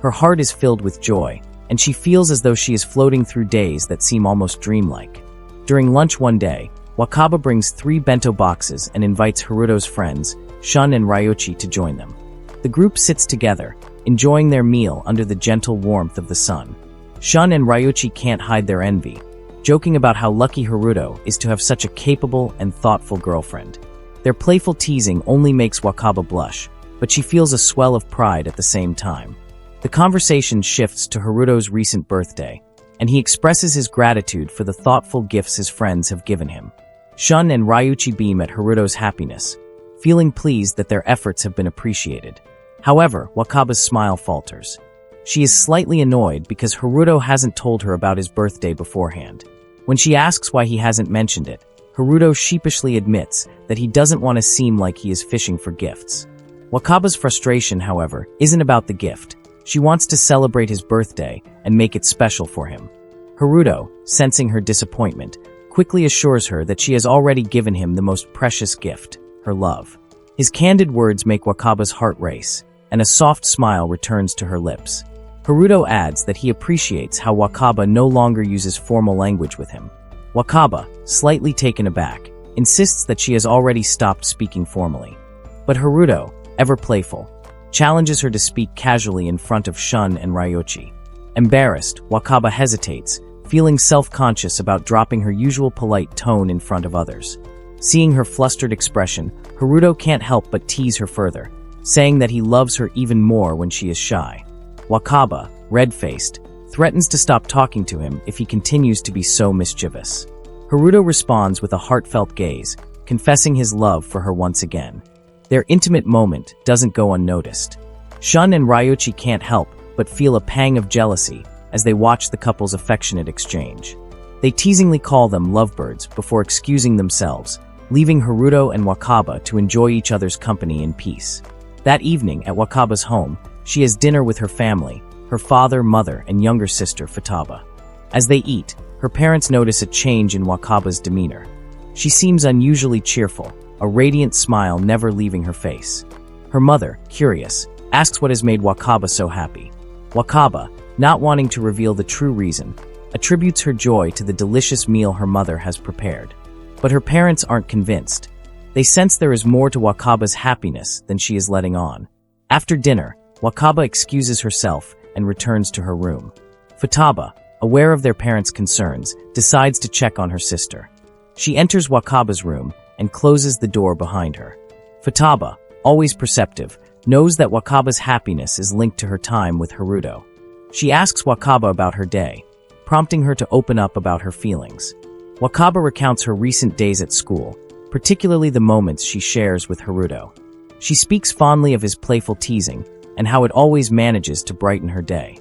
Speaker 1: Her heart is filled with joy, and she feels as though she is floating through days that seem almost dreamlike. During lunch one day, Wakaba brings 3 bento boxes and invites Haruto's friends, Shun and Ryochi, to join them. The group sits together, enjoying their meal under the gentle warmth of the sun. Shun and Ryochi can't hide their envy, joking about how lucky Haruto is to have such a capable and thoughtful girlfriend. Their playful teasing only makes Wakaba blush, but she feels a swell of pride at the same time. The conversation shifts to Haruto's recent birthday, and he expresses his gratitude for the thoughtful gifts his friends have given him. Shun and Ryochi beam at Haruto's happiness, feeling pleased that their efforts have been appreciated. However, Wakaba's smile falters. She is slightly annoyed because Haruto hasn't told her about his birthday beforehand. When she asks why he hasn't mentioned it, Haruto sheepishly admits that he doesn't want to seem like he is fishing for gifts. Wakaba's frustration, however, isn't about the gift. She wants to celebrate his birthday and make it special for him. Haruto, sensing her disappointment, quickly assures her that she has already given him the most precious gift, her love. His candid words make Wakaba's heart race, and a soft smile returns to her lips. Haruto adds that he appreciates how Wakaba no longer uses formal language with him. Wakaba, slightly taken aback, insists that she has already stopped speaking formally. But Haruto, ever playful, challenges her to speak casually in front of Shun and Ryochi. Embarrassed, Wakaba hesitates, feeling self-conscious about dropping her usual polite tone in front of others. Seeing her flustered expression, Haruto can't help but tease her further, saying that he loves her even more when she is shy. Wakaba, red-faced, threatens to stop talking to him if he continues to be so mischievous. Haruto responds with a heartfelt gaze, confessing his love for her once again. Their intimate moment doesn't go unnoticed. Shun and Ryochi can't help but feel a pang of jealousy as they watch the couple's affectionate exchange. They teasingly call them lovebirds before excusing themselves, leaving Haruto and Wakaba to enjoy each other's company in peace. That evening at Wakaba's home, she has dinner with her family, her father, mother, and younger sister, Futaba. As they eat, her parents notice a change in Wakaba's demeanor. She seems unusually cheerful, a radiant smile never leaving her face. Her mother, curious, asks what has made Wakaba so happy. Wakaba, not wanting to reveal the true reason, attributes her joy to the delicious meal her mother has prepared. But her parents aren't convinced. They sense there is more to Wakaba's happiness than she is letting on. After dinner, Wakaba excuses herself and returns to her room. Futaba, aware of their parents' concerns, decides to check on her sister. She enters Wakaba's room and closes the door behind her. Futaba, always perceptive, knows that Wakaba's happiness is linked to her time with Haruto. She asks Wakaba about her day, prompting her to open up about her feelings. Wakaba recounts her recent days at school, particularly the moments she shares with Haruto. She speaks fondly of his playful teasing and how it always manages to brighten her day.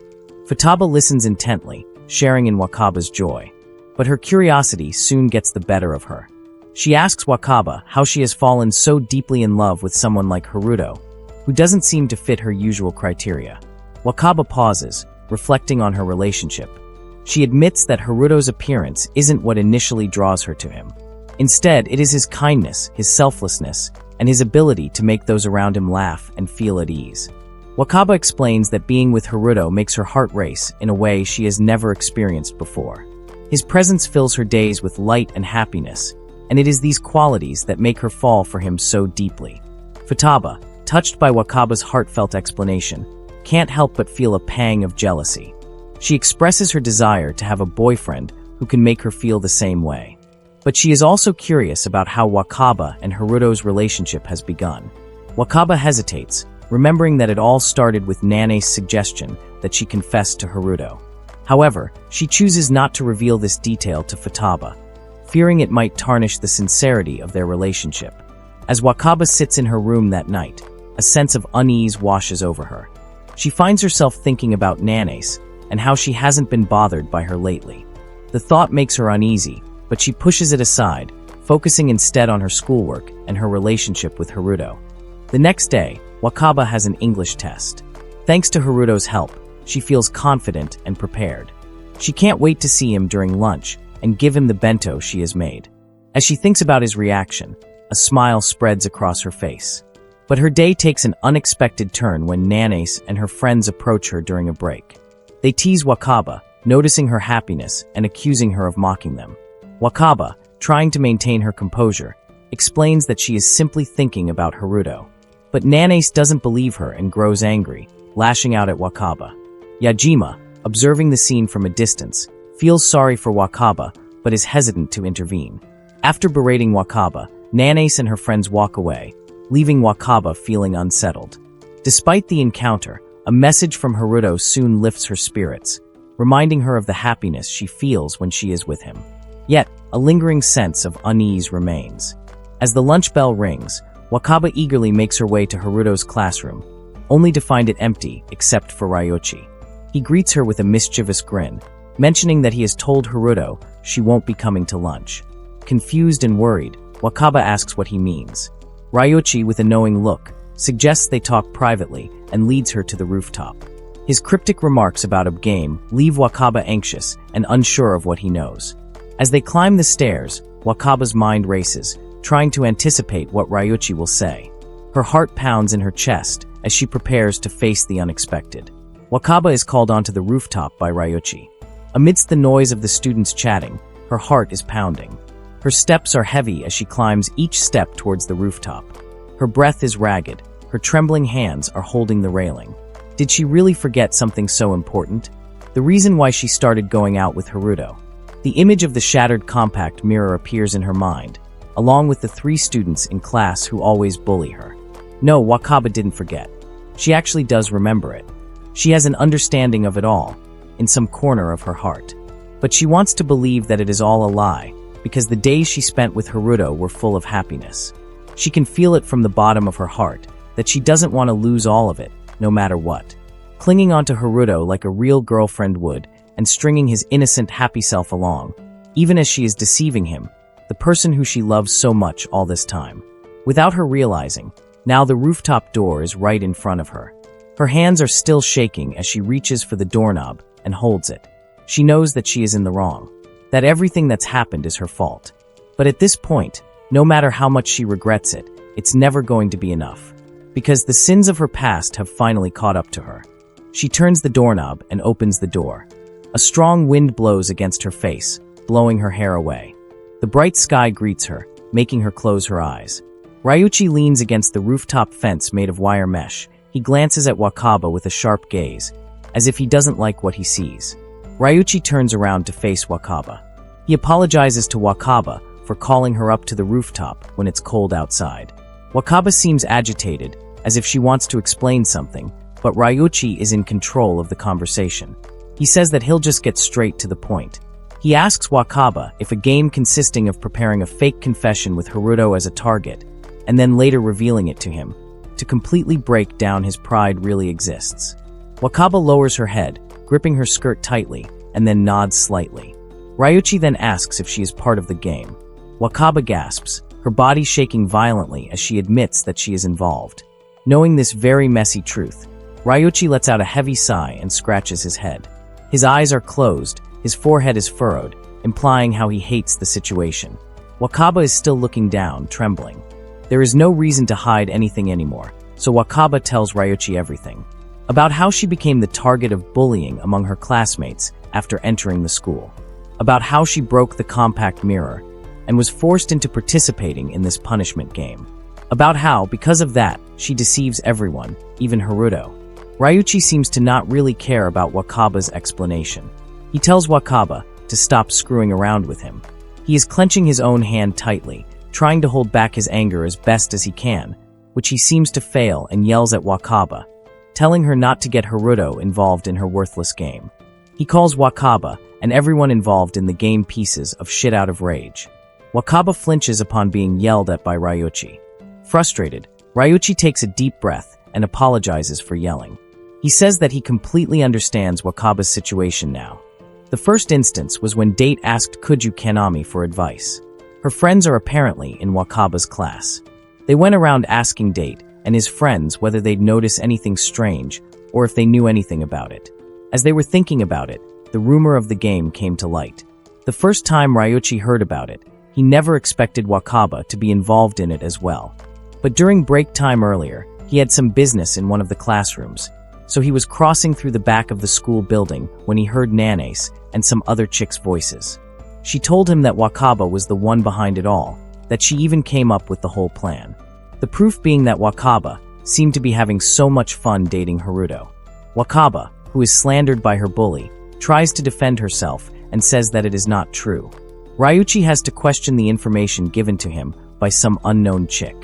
Speaker 1: Futaba listens intently, sharing in Wakaba's joy. But her curiosity soon gets the better of her. She asks Wakaba how she has fallen so deeply in love with someone like Haruto, who doesn't seem to fit her usual criteria. Wakaba pauses, reflecting on her relationship. She admits that Haruto's appearance isn't what initially draws her to him. Instead, it is his kindness, his selflessness, and his ability to make those around him laugh and feel at ease. Wakaba explains that being with Haruto makes her heart race in a way she has never experienced before. His presence fills her days with light and happiness, and it is these qualities that make her fall for him so deeply. Futaba, touched by Wakaba's heartfelt explanation, can't help but feel a pang of jealousy. She expresses her desire to have a boyfriend who can make her feel the same way. But she is also curious about how Wakaba and Haruto's relationship has begun. Wakaba hesitates, remembering that it all started with Nane's suggestion that she confess to Haruto. However, she chooses not to reveal this detail to Futaba, fearing it might tarnish the sincerity of their relationship. As Wakaba sits in her room that night, a sense of unease washes over her. She finds herself thinking about Nanes and how she hasn't been bothered by her lately. The thought makes her uneasy, but she pushes it aside, focusing instead on her schoolwork and her relationship with Haruto. The next day, Wakaba has an English test. Thanks to Haruto's help, she feels confident and prepared. She can't wait to see him during lunch, and give him the bento she has made. As she thinks about his reaction, a smile spreads across her face. But her day takes an unexpected turn when Nanace and her friends approach her during a break. They tease Wakaba, noticing her happiness and accusing her of mocking them. Wakaba, trying to maintain her composure, explains that she is simply thinking about Haruto. But Nanace doesn't believe her and grows angry, lashing out at Wakaba. Yajima, observing the scene from a distance, feels sorry for Wakaba but is hesitant to intervene. After berating Wakaba, Nanace and her friends walk away, leaving Wakaba feeling unsettled. Despite the encounter, a message from Haruto soon lifts her spirits, reminding her of the happiness she feels when she is with him. Yet, a lingering sense of unease remains. As the lunch bell rings, Wakaba eagerly makes her way to Haruto's classroom, only to find it empty except for Ryochi. He greets her with a mischievous grin, mentioning that he has told Haruto she won't be coming to lunch. Confused and worried, Wakaba asks what he means. Ryochi, with a knowing look, suggests they talk privately and leads her to the rooftop. His cryptic remarks about a game leave Wakaba anxious and unsure of what he knows. As they climb the stairs, Wakaba's mind races, trying to anticipate what Ryochi will say. Her heart pounds in her chest as she prepares to face the unexpected. Wakaba is called onto the rooftop by Ryochi. Amidst the noise of the students chatting, her heart is pounding. Her steps are heavy as she climbs each step towards the rooftop. Her breath is ragged, her trembling hands are holding the railing. Did she really forget something so important? The reason why she started going out with Haruto. The image of the shattered compact mirror appears in her mind, along with the 3 students in class who always bully her. No, Wakaba didn't forget. She actually does remember it. She has an understanding of it all, in some corner of her heart. But she wants to believe that it is all a lie, because the days she spent with Haruto were full of happiness. She can feel it from the bottom of her heart, that she doesn't want to lose all of it, no matter what. Clinging onto Haruto like a real girlfriend would, and stringing his innocent, happy self along, even as she is deceiving him, the person who she loves so much all this time. Without her realizing, now the rooftop door is right in front of her. Her hands are still shaking as she reaches for the doorknob and holds it. She knows that she is in the wrong, that everything that's happened is her fault. But at this point, no matter how much she regrets it, it's never going to be enough. Because the sins of her past have finally caught up to her. She turns the doorknob and opens the door. A strong wind blows against her face, blowing her hair away. The bright sky greets her, making her close her eyes. Ryuchi leans against the rooftop fence made of wire mesh. He glances at Wakaba with a sharp gaze, as if he doesn't like what he sees. Ryuchi turns around to face Wakaba. He apologizes to Wakaba for calling her up to the rooftop when it's cold outside. Wakaba seems agitated, as if she wants to explain something, but Ryuchi is in control of the conversation. He says that he'll just get straight to the point. He asks Wakaba if a game consisting of preparing a fake confession with Haruto as a target, and then later revealing it to him, to completely break down his pride really exists. Wakaba lowers her head, gripping her skirt tightly, and then nods slightly. Ryuchi then asks if she is part of the game. Wakaba gasps, her body shaking violently as she admits that she is involved. Knowing this very messy truth, Ryuchi lets out a heavy sigh and scratches his head. His eyes are closed, his forehead is furrowed, implying how he hates the situation. Wakaba is still looking down, trembling. There is no reason to hide anything anymore, so Wakaba tells Ryuchi everything. About how she became the target of bullying among her classmates after entering the school. About how she broke the compact mirror and was forced into participating in this punishment game. About how, because of that, she deceives everyone, even Haruto. Ryuchi seems to not really care about Wakaba's explanation. He tells Wakaba to stop screwing around with him. He is clenching his own hand tightly, trying to hold back his anger as best as he can, which he seems to fail and yells at Wakaba, telling her not to get Haruto involved in her worthless game. He calls Wakaba and everyone involved in the game pieces of shit out of rage. Wakaba flinches upon being yelled at by Ryuchi. Frustrated, Ryuchi takes a deep breath and apologizes for yelling. He says that he completely understands Wakaba's situation now. The first instance was when Date asked Kuju Kanami for advice. Her friends are apparently in Wakaba's class. They went around asking Date and his friends whether they'd notice anything strange or if they knew anything about it. As they were thinking about it, the rumor of the game came to light. The first time Ryuichi heard about it, he never expected Wakaba to be involved in it as well. But during break time earlier, he had some business in one of the classrooms, so he was crossing through the back of the school building when he heard Nanace and some other chicks' voices. She told him that Wakaba was the one behind it all, that she even came up with the whole plan. The proof being that Wakaba seemed to be having so much fun dating Haruto. Wakaba, who is slandered by her bully, tries to defend herself and says that it is not true. Ryuichi has to question the information given to him by some unknown chick.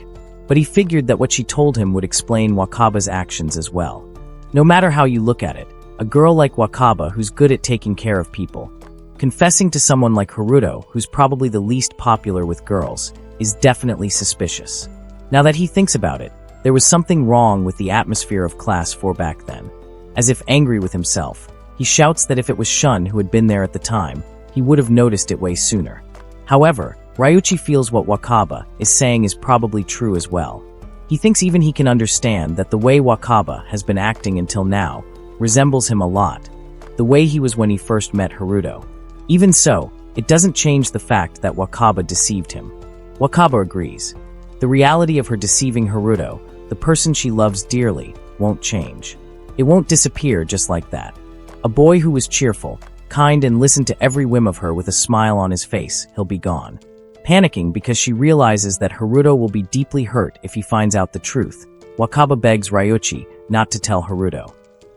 Speaker 1: But he figured that what she told him would explain Wakaba's actions as well. No matter how you look at it, a girl like Wakaba who's good at taking care of people, confessing to someone like Haruto, who's probably the least popular with girls, is definitely suspicious. Now that he thinks about it, there was something wrong with the atmosphere of Class 4 back then. As if angry with himself, he shouts that if it was Shun who had been there at the time, he would have noticed it way sooner. However, Ryuichi feels what Wakaba is saying is probably true as well. He thinks even he can understand that the way Wakaba has been acting until now resembles him a lot, the way he was when he first met Haruto. Even so, it doesn't change the fact that Wakaba deceived him. Wakaba agrees. The reality of her deceiving Haruto, the person she loves dearly, won't change. It won't disappear just like that. A boy who was cheerful, kind and listened to every whim of her with a smile on his face, he'll be gone. Panicking because she realizes that Haruto will be deeply hurt if he finds out the truth, Wakaba begs Ryuichi not to tell Haruto.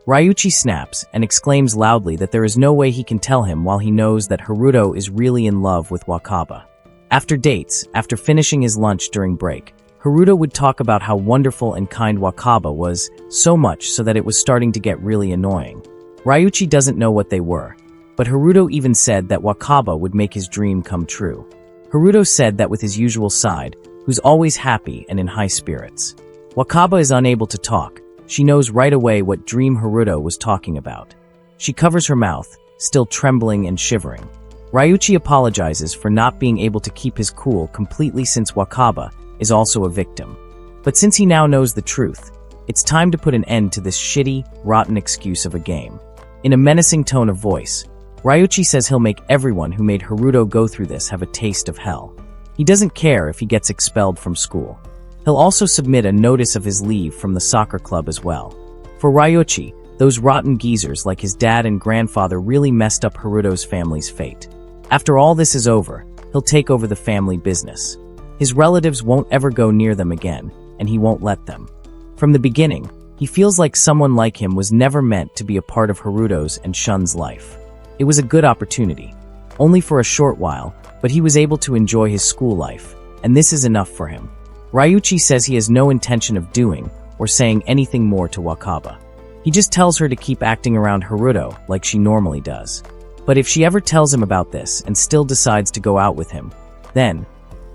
Speaker 1: Ryuichi snaps and exclaims loudly that there is no way he can tell him while he knows that Haruto is really in love with Wakaba. After dates, after finishing his lunch during break, Haruto would talk about how wonderful and kind Wakaba was, so much so that it was starting to get really annoying. Ryuichi doesn't know what they were, but Haruto even said that Wakaba would make his dream come true. Haruto said that with his usual side, who's always happy and in high spirits. Wakaba is unable to talk. She knows right away what dream Haruto was talking about. She covers her mouth, still trembling and shivering. Ryuichi apologizes for not being able to keep his cool completely since Wakaba is also a victim. But since he now knows the truth, it's time to put an end to this shitty, rotten excuse of a game. In a menacing tone of voice, Ryuichi says he'll make everyone who made Haruto go through this have a taste of hell. He doesn't care if he gets expelled from school. He'll also submit a notice of his leave from the soccer club as well. For Ryuichi, those rotten geezers like his dad and grandfather really messed up Haruto's family's fate. After all this is over, he'll take over the family business. His relatives won't ever go near them again, and he won't let them. From the beginning, he feels like someone like him was never meant to be a part of Haruto's and Shun's life. It was a good opportunity, only for a short while, but he was able to enjoy his school life, and this is enough for him. Ryuichi says he has no intention of doing or saying anything more to Wakaba. He just tells her to keep acting around Haruto like she normally does. But if she ever tells him about this and still decides to go out with him, then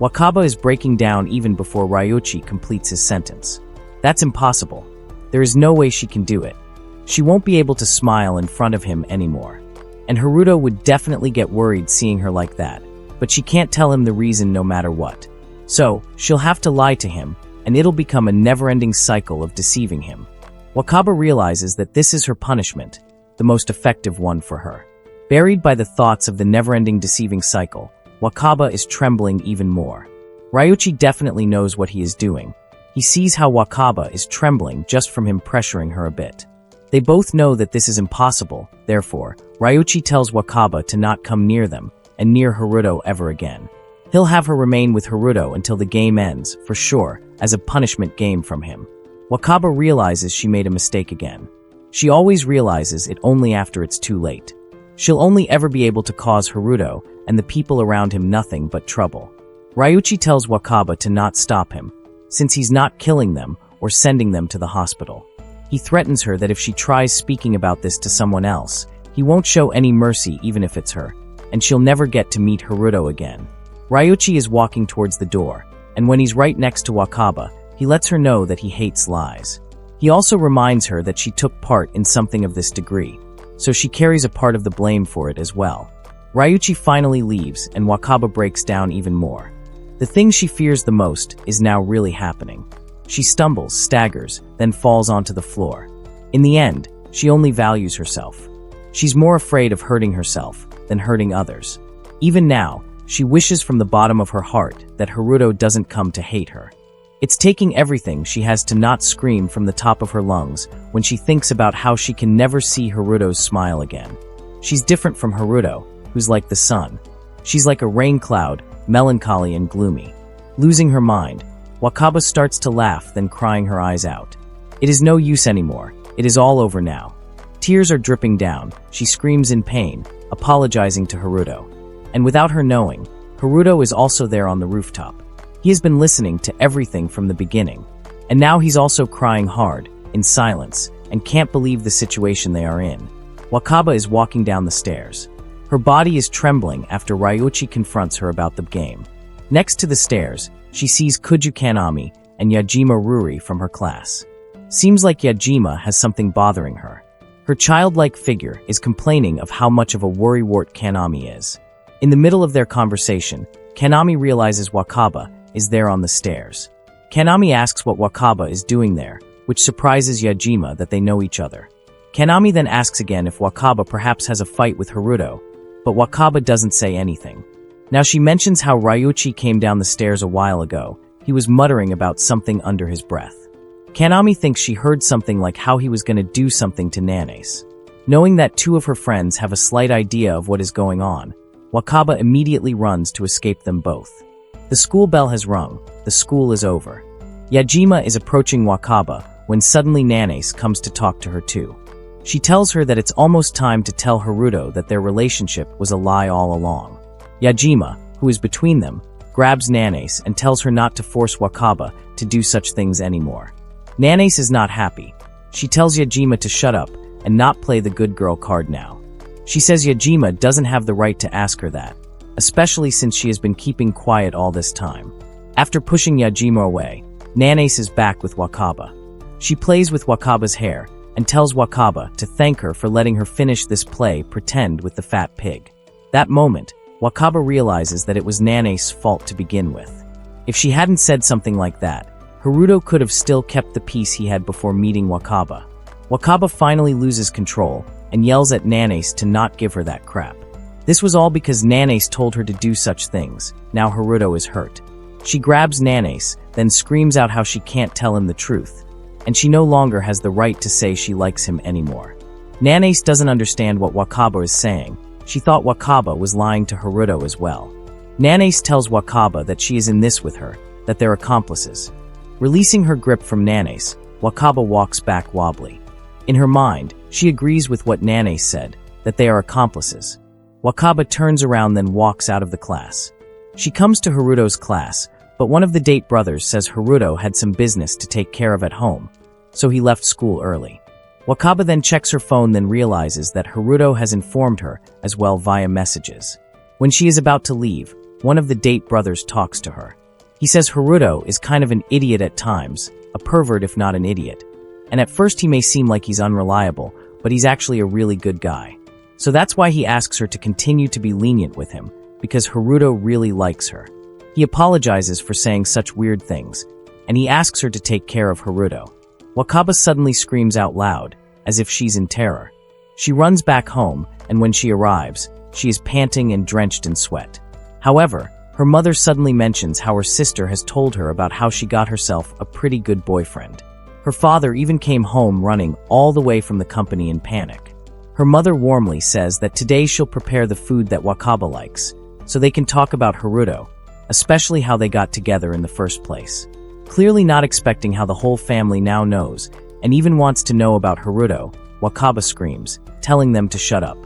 Speaker 1: Wakaba is breaking down even before Ryuichi completes his sentence. That's impossible. There is no way she can do it. She won't be able to smile in front of him anymore. And Haruto would definitely get worried seeing her like that, but she can't tell him the reason no matter what. So, she'll have to lie to him, and it'll become a never-ending cycle of deceiving him. Wakaba realizes that this is her punishment, the most effective one for her. Buried by the thoughts of the never-ending deceiving cycle, Wakaba is trembling even more. Ryuichi definitely knows what he is doing. He sees how Wakaba is trembling just from him pressuring her a bit. They both know that this is impossible, therefore, Ryuichi tells Wakaba to not come near them, and near Haruto ever again. He'll have her remain with Haruto until the game ends, for sure, as a punishment game from him. Wakaba realizes she made a mistake again. She always realizes it only after it's too late. She'll only ever be able to cause Haruto and the people around him nothing but trouble. Ryuichi tells Wakaba to not stop him, since he's not killing them or sending them to the hospital. He threatens her that if she tries speaking about this to someone else, he won't show any mercy even if it's her, and she'll never get to meet Haruto again. Ryuichi is walking towards the door, and when he's right next to Wakaba, he lets her know that he hates lies. He also reminds her that she took part in something of this degree, so she carries a part of the blame for it as well. Ryuichi finally leaves, and Wakaba breaks down even more. The thing she fears the most is now really happening. She stumbles, staggers, then falls onto the floor. In the end, she only values herself. She's more afraid of hurting herself than hurting others. Even now, she wishes from the bottom of her heart that Haruto doesn't come to hate her. It's taking everything she has to not scream from the top of her lungs when she thinks about how she can never see Haruto's smile again. She's different from Haruto, who's like the sun. She's like a rain cloud, melancholy and gloomy. Losing her mind, Wakaba starts to laugh, then crying her eyes out. It is no use anymore. It is all over now. Tears are dripping down. She screams in pain, apologizing to Haruto. And without her knowing, Haruto is also there on the rooftop. He has been listening to everything from the beginning. And now he's also crying hard, in silence, and can't believe the situation they are in. Wakaba is walking down the stairs. Her body is trembling after Ryuichi confronts her about the game. Next to the stairs, she sees Kuju Kanami and Yajima Ruri from her class. Seems like Yajima has something bothering her. Her childlike figure is complaining of how much of a worrywart Kanami is. In the middle of their conversation, Kanami realizes Wakaba is there on the stairs. Kanami asks what Wakaba is doing there, which surprises Yajima that they know each other. Kanami then asks again if Wakaba perhaps has a fight with Haruto, but Wakaba doesn't say anything. Now she mentions how Ryuichi came down the stairs a while ago. He was muttering about something under his breath. Kanami thinks she heard something like how he was going to do something to Nanase. Knowing that two of her friends have a slight idea of what is going on, Wakaba immediately runs to escape them both. The school bell has rung. The school is over. Yajima is approaching Wakaba when suddenly Nanase comes to talk to her too. She tells her that it's almost time to tell Haruto that their relationship was a lie all along. Yajima, who is between them, grabs Nanase and tells her not to force Wakaba to do such things anymore. Nanase is not happy. She tells Yajima to shut up and not play the good girl card now. She says Yajima doesn't have the right to ask her that, especially since she has been keeping quiet all this time. After pushing Yajima away, Nanase is back with Wakaba. She plays with Wakaba's hair and tells Wakaba to thank her for letting her finish this play pretend with the fat pig. That moment, Wakaba realizes that it was Nanase's fault to begin with. If she hadn't said something like that, Haruto could have still kept the peace he had before meeting Wakaba. Wakaba finally loses control and yells at Nanase to not give her that crap. This was all because Nanase told her to do such things. Now Haruto is hurt. She grabs Nanase, then screams out how she can't tell him the truth, and she no longer has the right to say she likes him anymore. Nanase doesn't understand what Wakaba is saying. She thought Wakaba was lying to Haruto as well. Nanase tells Wakaba that she is in this with her, that they're accomplices. Releasing her grip from Nanase, Wakaba walks back wobbly. In her mind, she agrees with what Nanase said, that they are accomplices. Wakaba turns around then walks out of the class. She comes to Haruto's class, but one of the Date brothers says Haruto had some business to take care of at home, so he left school early. Wakaba then checks her phone, then realizes that Haruto has informed her as well via messages. When she is about to leave, one of the Date brothers talks to her. He says Haruto is kind of an idiot at times, a pervert if not an idiot. And at first he may seem like he's unreliable, but he's actually a really good guy. So that's why he asks her to continue to be lenient with him, because Haruto really likes her. He apologizes for saying such weird things, and he asks her to take care of Haruto. Wakaba suddenly screams out loud, as if she's in terror. She runs back home, and when she arrives, she is panting and drenched in sweat. However, her mother suddenly mentions how her sister has told her about how she got herself a pretty good boyfriend. Her father even came home running all the way from the company in panic. Her mother warmly says that today she'll prepare the food that Wakaba likes, so they can talk about Haruto, especially how they got together in the first place. Clearly not expecting how the whole family now knows, and even wants to know about Haruto, Wakaba screams, telling them to shut up.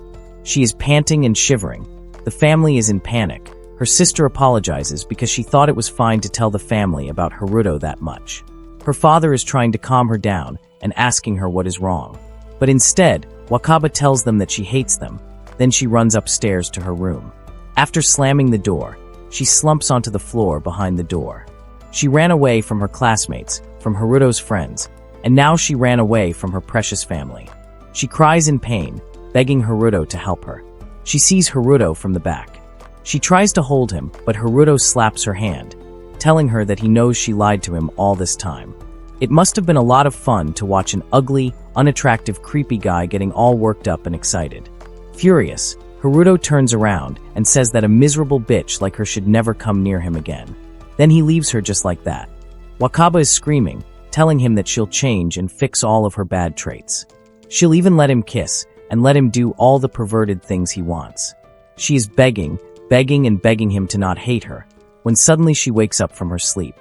Speaker 1: She is panting and shivering. The family is in panic. Her sister apologizes because she thought it was fine to tell the family about Haruto that much. Her father is trying to calm her down and asking her what is wrong. But instead, Wakaba tells them that she hates them. Then she runs upstairs to her room. After slamming the door, she slumps onto the floor behind the door. She ran away from her classmates, from Haruto's friends, and now she ran away from her precious family. She cries in pain, begging Haruto to help her. She sees Haruto from the back. She tries to hold him, but Haruto slaps her hand, telling her that he knows she lied to him all this time. It must have been a lot of fun to watch an ugly, unattractive, creepy guy getting all worked up and excited. Furious, Haruto turns around and says that a miserable bitch like her should never come near him again. Then he leaves her just like that. Wakaba is screaming, telling him that she'll change and fix all of her bad traits. She'll even let him kiss and let him do all the perverted things he wants. She is begging and begging him to not hate her, when suddenly she wakes up from her sleep.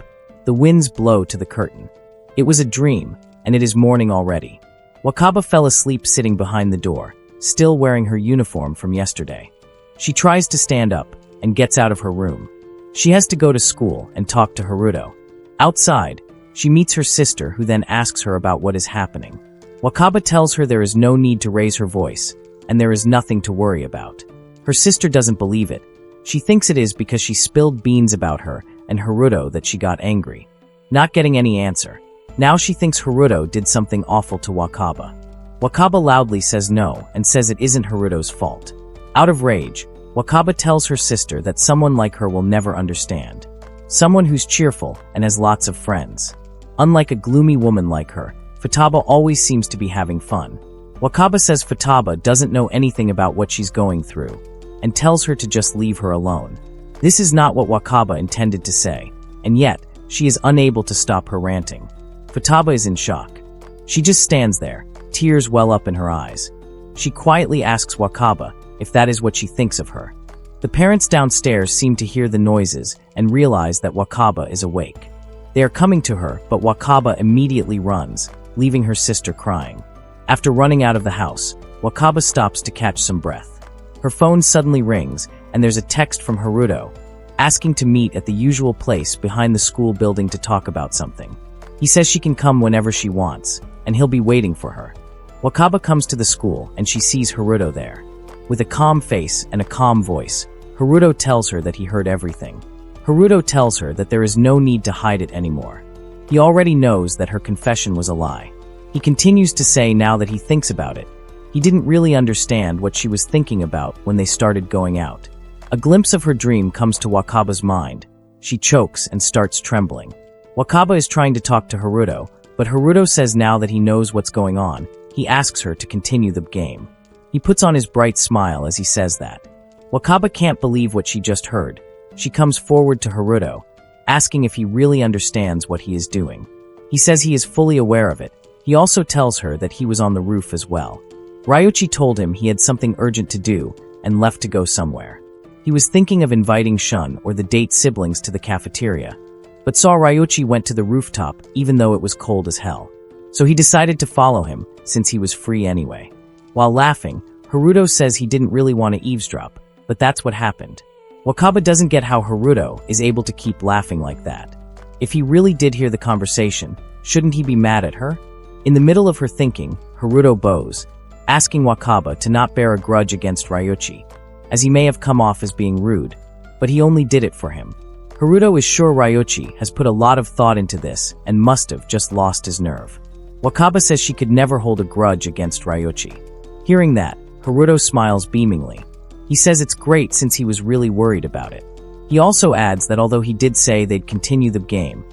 Speaker 1: The winds blow to the curtain. It was a dream, and it is morning already. Wakaba fell asleep sitting behind the door, still wearing her uniform from yesterday. She tries to stand up and gets out of her room. She has to go to school and talk to Haruto. Outside, she meets her sister, who then asks her about what is happening. Wakaba tells her there is no need to raise her voice, and there is nothing to worry about. Her sister doesn't believe it. She thinks it is because she spilled beans about her and Haruto that she got angry. Not getting any answer. Now she thinks Haruto did something awful to Wakaba. Wakaba loudly says no and says it isn't Haruto's fault. Out of rage, Wakaba tells her sister that someone like her will never understand. Someone who's cheerful and has lots of friends. Unlike a gloomy woman like her, Futaba always seems to be having fun. Wakaba says Futaba doesn't know anything about what she's going through, and tells her to just leave her alone. This is not what Wakaba intended to say, and yet, she is unable to stop her ranting. Futaba is in shock. She just stands there, tears well up in her eyes. She quietly asks Wakaba if that is what she thinks of her. The parents downstairs seem to hear the noises and realize that Wakaba is awake. They are coming to her, but Wakaba immediately runs, leaving her sister crying. After running out of the house, Wakaba stops to catch some breath. Her phone suddenly rings, and there's a text from Haruto, asking to meet at the usual place behind the school building to talk about something. He says she can come whenever she wants, and he'll be waiting for her. Wakaba comes to the school, and she sees Haruto there. With a calm face and a calm voice, Haruto tells her that he heard everything. Haruto tells her that there is no need to hide it anymore. He already knows that her confession was a lie. He continues to say now that he thinks about it, he didn't really understand what she was thinking about when they started going out. A glimpse of her dream comes to Wakaba's mind. She chokes and starts trembling. Wakaba is trying to talk to Haruto, but Haruto says now that he knows what's going on, he asks her to continue the game. He puts on his bright smile as he says that. Wakaba can't believe what she just heard. She comes forward to Haruto, asking if he really understands what he is doing. He says he is fully aware of it. He also tells her that he was on the roof as well. Ryuichi told him he had something urgent to do and left to go somewhere. He was thinking of inviting Shun or the Date siblings to the cafeteria, but saw Ryuichi went to the rooftop even though it was cold as hell. So he decided to follow him since he was free anyway. While laughing, Haruto says he didn't really want to eavesdrop, but that's what happened. Wakaba doesn't get how Haruto is able to keep laughing like that. If he really did hear the conversation, shouldn't he be mad at her? In the middle of her thinking, Haruto bows, asking Wakaba to not bear a grudge against Ryuichi, as he may have come off as being rude, but he only did it for him. Haruto is sure Ryuichi has put a lot of thought into this and must have just lost his nerve. Wakaba says she could never hold a grudge against Ryuichi. Hearing that, Haruto smiles beamingly. He says it's great since he was really worried about it. He also adds that although he did say they'd continue the game,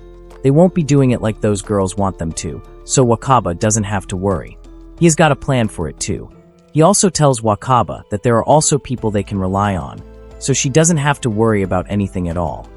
Speaker 1: they won't be doing it like those girls want them to, so Wakaba doesn't have to worry. He has got a plan for it too. He also tells Wakaba that there are also people they can rely on, so she doesn't have to worry about anything at all.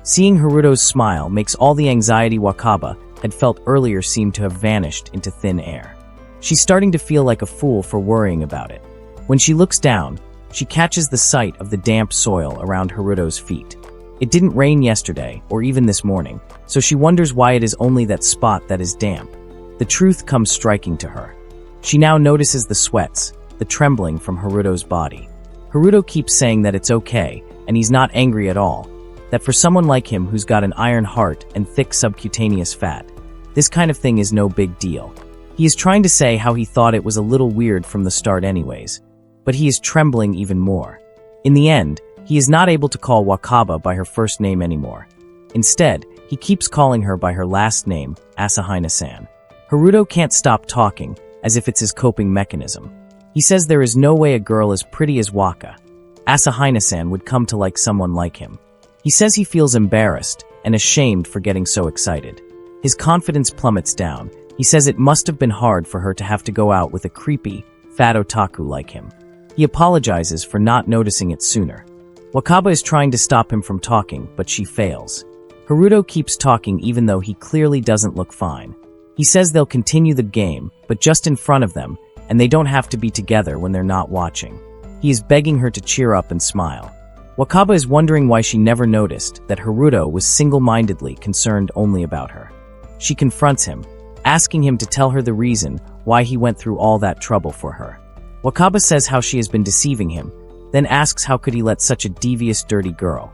Speaker 1: Seeing Haruto's smile makes all the anxiety Wakaba had felt earlier seem to have vanished into thin air. She's starting to feel like a fool for worrying about it. When she looks down, she catches the sight of the damp soil around Haruto's feet. It didn't rain yesterday or even this morning, so she wonders why it is only that spot that is damp. The truth comes striking to her. She now notices the sweats, the trembling from Haruto's body. Haruto keeps saying that it's okay, and he's not angry at all, that for someone like him who's got an iron heart and thick subcutaneous fat, this kind of thing is no big deal. He is trying to say how he thought it was a little weird from the start anyways, but he is trembling even more. In the end, he is not able to call Wakaba by her first name anymore. Instead, he keeps calling her by her last name, Asahina-san. Haruto can't stop talking, as if it's his coping mechanism. He says there is no way a girl as pretty as Waka, Asahina-san, would come to like someone like him. He says he feels embarrassed and ashamed for getting so excited. His confidence plummets down. He says it must have been hard for her to have to go out with a creepy, fat otaku like him. He apologizes for not noticing it sooner. Wakaba is trying to stop him from talking, but she fails. Haruto keeps talking even though he clearly doesn't look fine. He says they'll continue the game, but just in front of them, and they don't have to be together when they're not watching. He is begging her to cheer up and smile. Wakaba is wondering why she never noticed that Haruto was single-mindedly concerned only about her. She confronts him, asking him to tell her the reason why he went through all that trouble for her. Wakaba says how she has been deceiving him, then asks how could he let such a devious, dirty girl.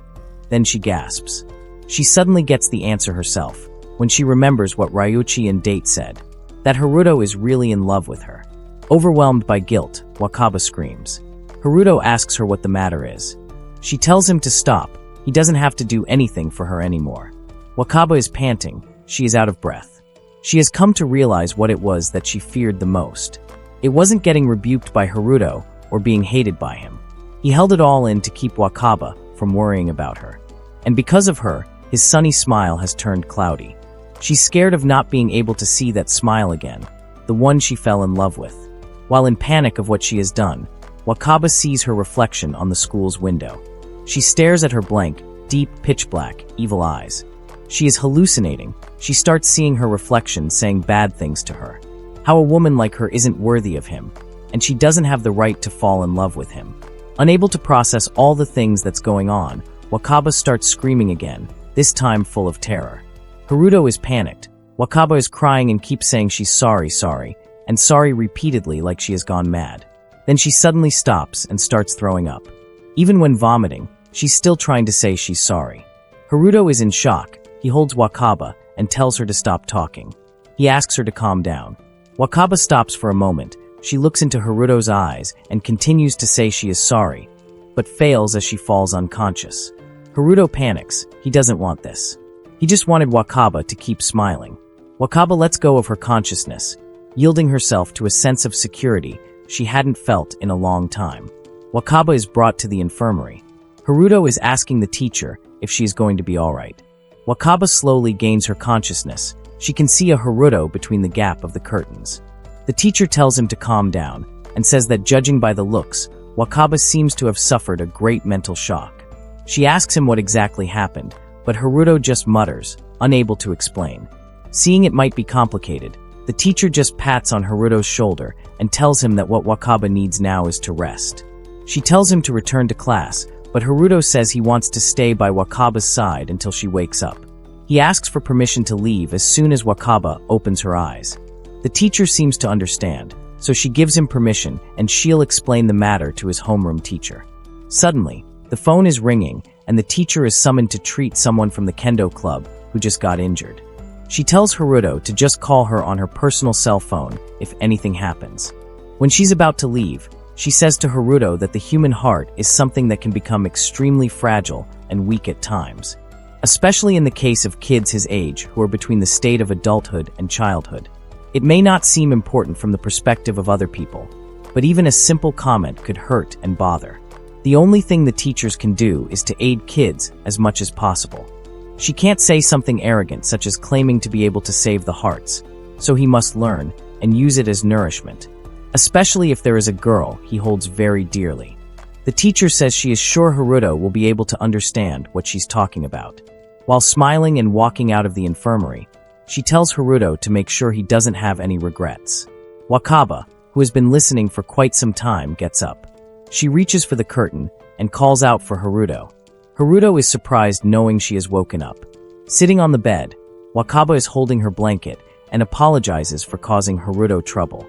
Speaker 1: Then she gasps. She suddenly gets the answer herself, when she remembers what Ryuichi and Date said, that Haruto is really in love with her. Overwhelmed by guilt, Wakaba screams. Haruto asks her what the matter is. She tells him to stop, he doesn't have to do anything for her anymore. Wakaba is panting, she is out of breath. She has come to realize what it was that she feared the most. It wasn't getting rebuked by Haruto or being hated by him. He held it all in to keep Wakaba from worrying about her. And because of her, his sunny smile has turned cloudy. She's scared of not being able to see that smile again, the one she fell in love with. While in panic of what she has done, Wakaba sees her reflection on the school's window. She stares at her blank, deep, pitch-black, evil eyes. She is hallucinating. She starts seeing her reflection saying bad things to her. How a woman like her isn't worthy of him, and she doesn't have the right to fall in love with him. Unable to process all the things that's going on, Wakaba starts screaming again, this time full of terror. Haruto is panicked. Wakaba is crying and keeps saying she's sorry, and sorry repeatedly like she has gone mad. Then she suddenly stops and starts throwing up. Even when vomiting, she's still trying to say she's sorry. Haruto is in shock. He holds Wakaba and tells her to stop talking. He asks her to calm down. Wakaba stops for a moment. She looks into Haruto's eyes and continues to say she is sorry, but fails as she falls unconscious. Haruto panics. He doesn't want this. He just wanted Wakaba to keep smiling. Wakaba lets go of her consciousness, yielding herself to a sense of security she hadn't felt in a long time. Wakaba is brought to the infirmary. Haruto is asking the teacher if she is going to be alright. Wakaba slowly gains her consciousness. She can see a Haruto between the gap of the curtains. The teacher tells him to calm down and says that judging by the looks, Wakaba seems to have suffered a great mental shock. She asks him what exactly happened, but Haruto just mutters, unable to explain. Seeing it might be complicated, the teacher just pats on Haruto's shoulder and tells him that what Wakaba needs now is to rest. She tells him to return to class, but Haruto says he wants to stay by Wakaba's side until she wakes up. He asks for permission to leave as soon as Wakaba opens her eyes. The teacher seems to understand, so she gives him permission and she'll explain the matter to his homeroom teacher. Suddenly, the phone is ringing and the teacher is summoned to treat someone from the kendo club who just got injured. She tells Haruto to just call her on her personal cell phone if anything happens. When she's about to leave, she says to Haruto that the human heart is something that can become extremely fragile and weak at times, especially in the case of kids his age who are between the state of adulthood and childhood. It may not seem important from the perspective of other people, but even a simple comment could hurt and bother. The only thing the teachers can do is to aid kids as much as possible. She can't say something arrogant such as claiming to be able to save the hearts, so he must learn and use it as nourishment, especially if there is a girl he holds very dearly. The teacher says she is sure Haruto will be able to understand what she's talking about. While smiling and walking out of the infirmary, she tells Haruto to make sure he doesn't have any regrets. Wakaba, who has been listening for quite some time, gets up. She reaches for the curtain and calls out for Haruto. Haruto is surprised knowing she has woken up. Sitting on the bed, Wakaba is holding her blanket and apologizes for causing Haruto trouble.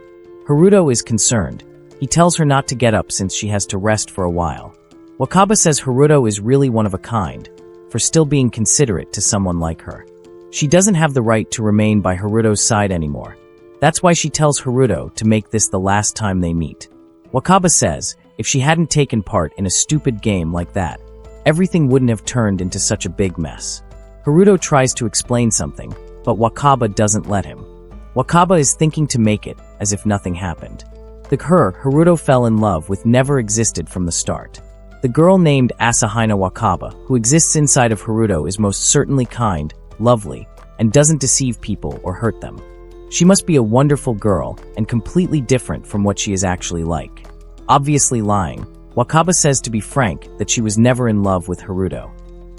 Speaker 1: Haruto is concerned. He tells her not to get up since she has to rest for a while. Wakaba says Haruto is really one of a kind, for still being considerate to someone like her. She doesn't have the right to remain by Haruto's side anymore. That's why she tells Haruto to make this the last time they meet. Wakaba says if she hadn't taken part in a stupid game like that, everything wouldn't have turned into such a big mess. Haruto tries to explain something, but Wakaba doesn't let him. Wakaba is thinking to make it as if nothing happened. The Haruto fell in love with never existed from the start. The girl named Asahina Wakaba, who exists inside of Haruto, is most certainly kind, lovely, and doesn't deceive people or hurt them. She must be a wonderful girl and completely different from what she is actually like. Obviously lying, Wakaba says to be frank that she was never in love with Haruto.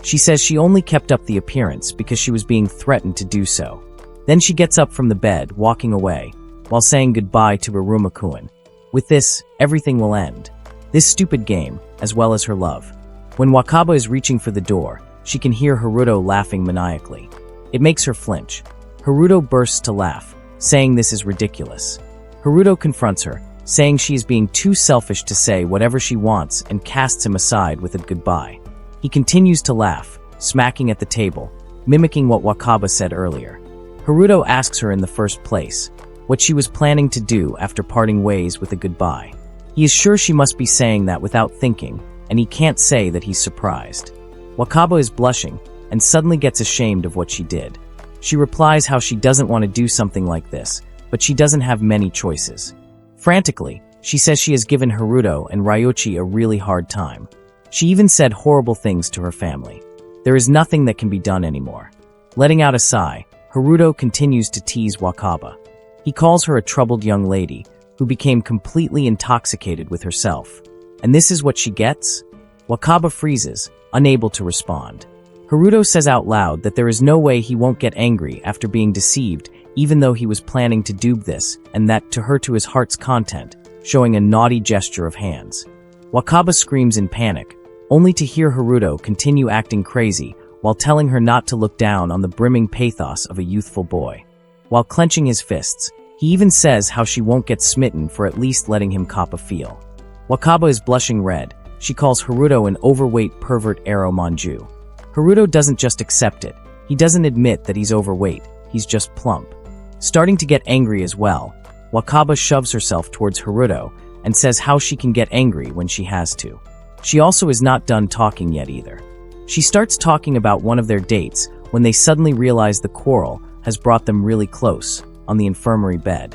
Speaker 1: She says she only kept up the appearance because she was being threatened to do so. Then she gets up from the bed, walking away, while saying goodbye to Iruma-kun. With this, everything will end. This stupid game, as well as her love. When Wakaba is reaching for the door, she can hear Haruto laughing maniacally. It makes her flinch. Haruto bursts to laugh, saying this is ridiculous. Haruto confronts her, saying she is being too selfish to say whatever she wants and casts him aside with a goodbye. He continues to laugh, smacking at the table, mimicking what Wakaba said earlier. Haruto asks her in the first place what she was planning to do after parting ways with a goodbye. He is sure she must be saying that without thinking, and he can't say that he's surprised. Wakaba is blushing and suddenly gets ashamed of what she did. She replies how she doesn't want to do something like this, but she doesn't have many choices. Frantically, she says she has given Haruto and Ryochi a really hard time. She even said horrible things to her family. There is nothing that can be done anymore. Letting out a sigh, Haruto continues to tease Wakaba. He calls her a troubled young lady who became completely intoxicated with herself. And this is what she gets? Wakaba freezes, unable to respond. Haruto says out loud that there is no way he won't get angry after being deceived, even though he was planning to do this, and that to her to his heart's content, showing a naughty gesture of hands. Wakaba screams in panic, only to hear Haruto continue acting crazy while telling her not to look down on the brimming pathos of a youthful boy. While clenching his fists, he even says how she won't get smitten for at least letting him cop a feel. Wakaba is blushing red. She calls Haruto an overweight pervert Ero Manju. Haruto doesn't just accept it. He doesn't admit that he's overweight. He's just plump. Starting to get angry as well, Wakaba shoves herself towards Haruto and says how she can get angry when she has to. She also is not done talking yet either. She starts talking about one of their dates when they suddenly realize the quarrel has brought them really close, on the infirmary bed.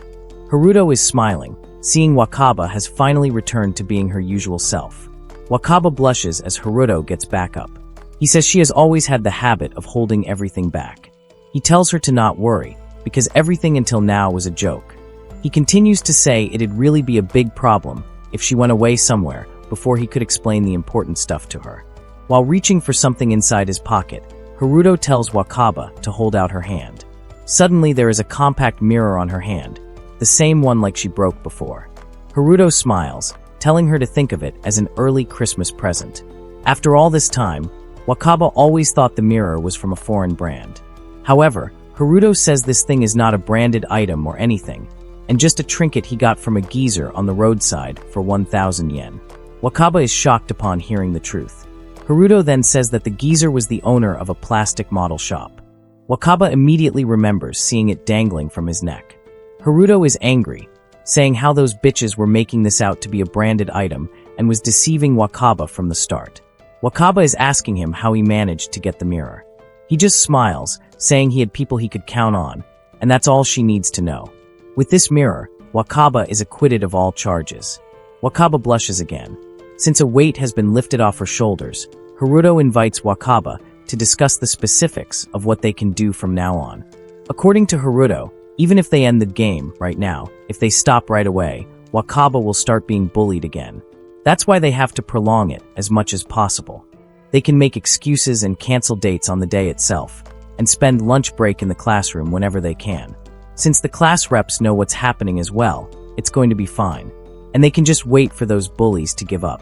Speaker 1: Haruto is smiling, seeing Wakaba has finally returned to being her usual self. Wakaba blushes as Haruto gets back up. He says she has always had the habit of holding everything back. He tells her to not worry, because everything until now was a joke. He continues to say it'd really be a big problem if she went away somewhere before he could explain the important stuff to her. While reaching for something inside his pocket, Haruto tells Wakaba to hold out her hand. Suddenly there is a compact mirror on her hand, the same one like she broke before. Haruto smiles, telling her to think of it as an early Christmas present. After all this time, Wakaba always thought the mirror was from a foreign brand. However, Haruto says this thing is not a branded item or anything, and just a trinket he got from a geezer on the roadside for 1,000 yen. Wakaba is shocked upon hearing the truth. Haruto then says that the geezer was the owner of a plastic model shop. Wakaba immediately remembers seeing it dangling from his neck. Haruto is angry, saying how those bitches were making this out to be a branded item and was deceiving Wakaba from the start. Wakaba is asking him how he managed to get the mirror. He just smiles, saying he had people he could count on, and that's all she needs to know. With this mirror, Wakaba is acquitted of all charges. Wakaba blushes again. Since a weight has been lifted off her shoulders, Haruto invites Wakaba to discuss the specifics of what they can do from now on. According to Haruto, even if they end the game right now, if they stop right away, Wakaba will start being bullied again. That's why they have to prolong it as much as possible. They can make excuses and cancel dates on the day itself, and spend lunch break in the classroom whenever they can. Since the class reps know what's happening as well, it's going to be fine, and they can just wait for those bullies to give up.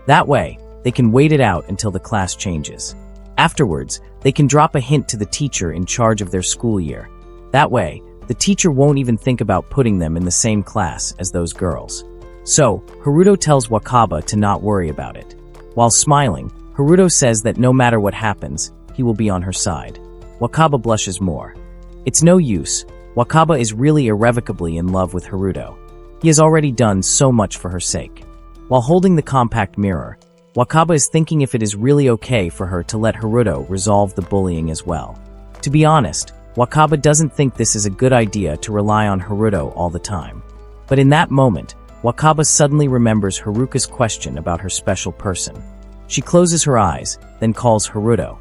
Speaker 1: That way, they can wait it out until the class changes. Afterwards, they can drop a hint to the teacher in charge of their school year. That way, the teacher won't even think about putting them in the same class as those girls. So, Haruto tells Wakaba to not worry about it. While smiling, Haruto says that no matter what happens, he will be on her side. Wakaba blushes more. It's no use. Wakaba is really irrevocably in love with Haruto. He has already done so much for her sake. While holding the compact mirror, Wakaba is thinking if it is really okay for her to let Haruto resolve the bullying as well. To be honest, Wakaba doesn't think this is a good idea to rely on Haruto all the time. But in that moment, Wakaba suddenly remembers Haruka's question about her special person. She closes her eyes, then calls Haruto.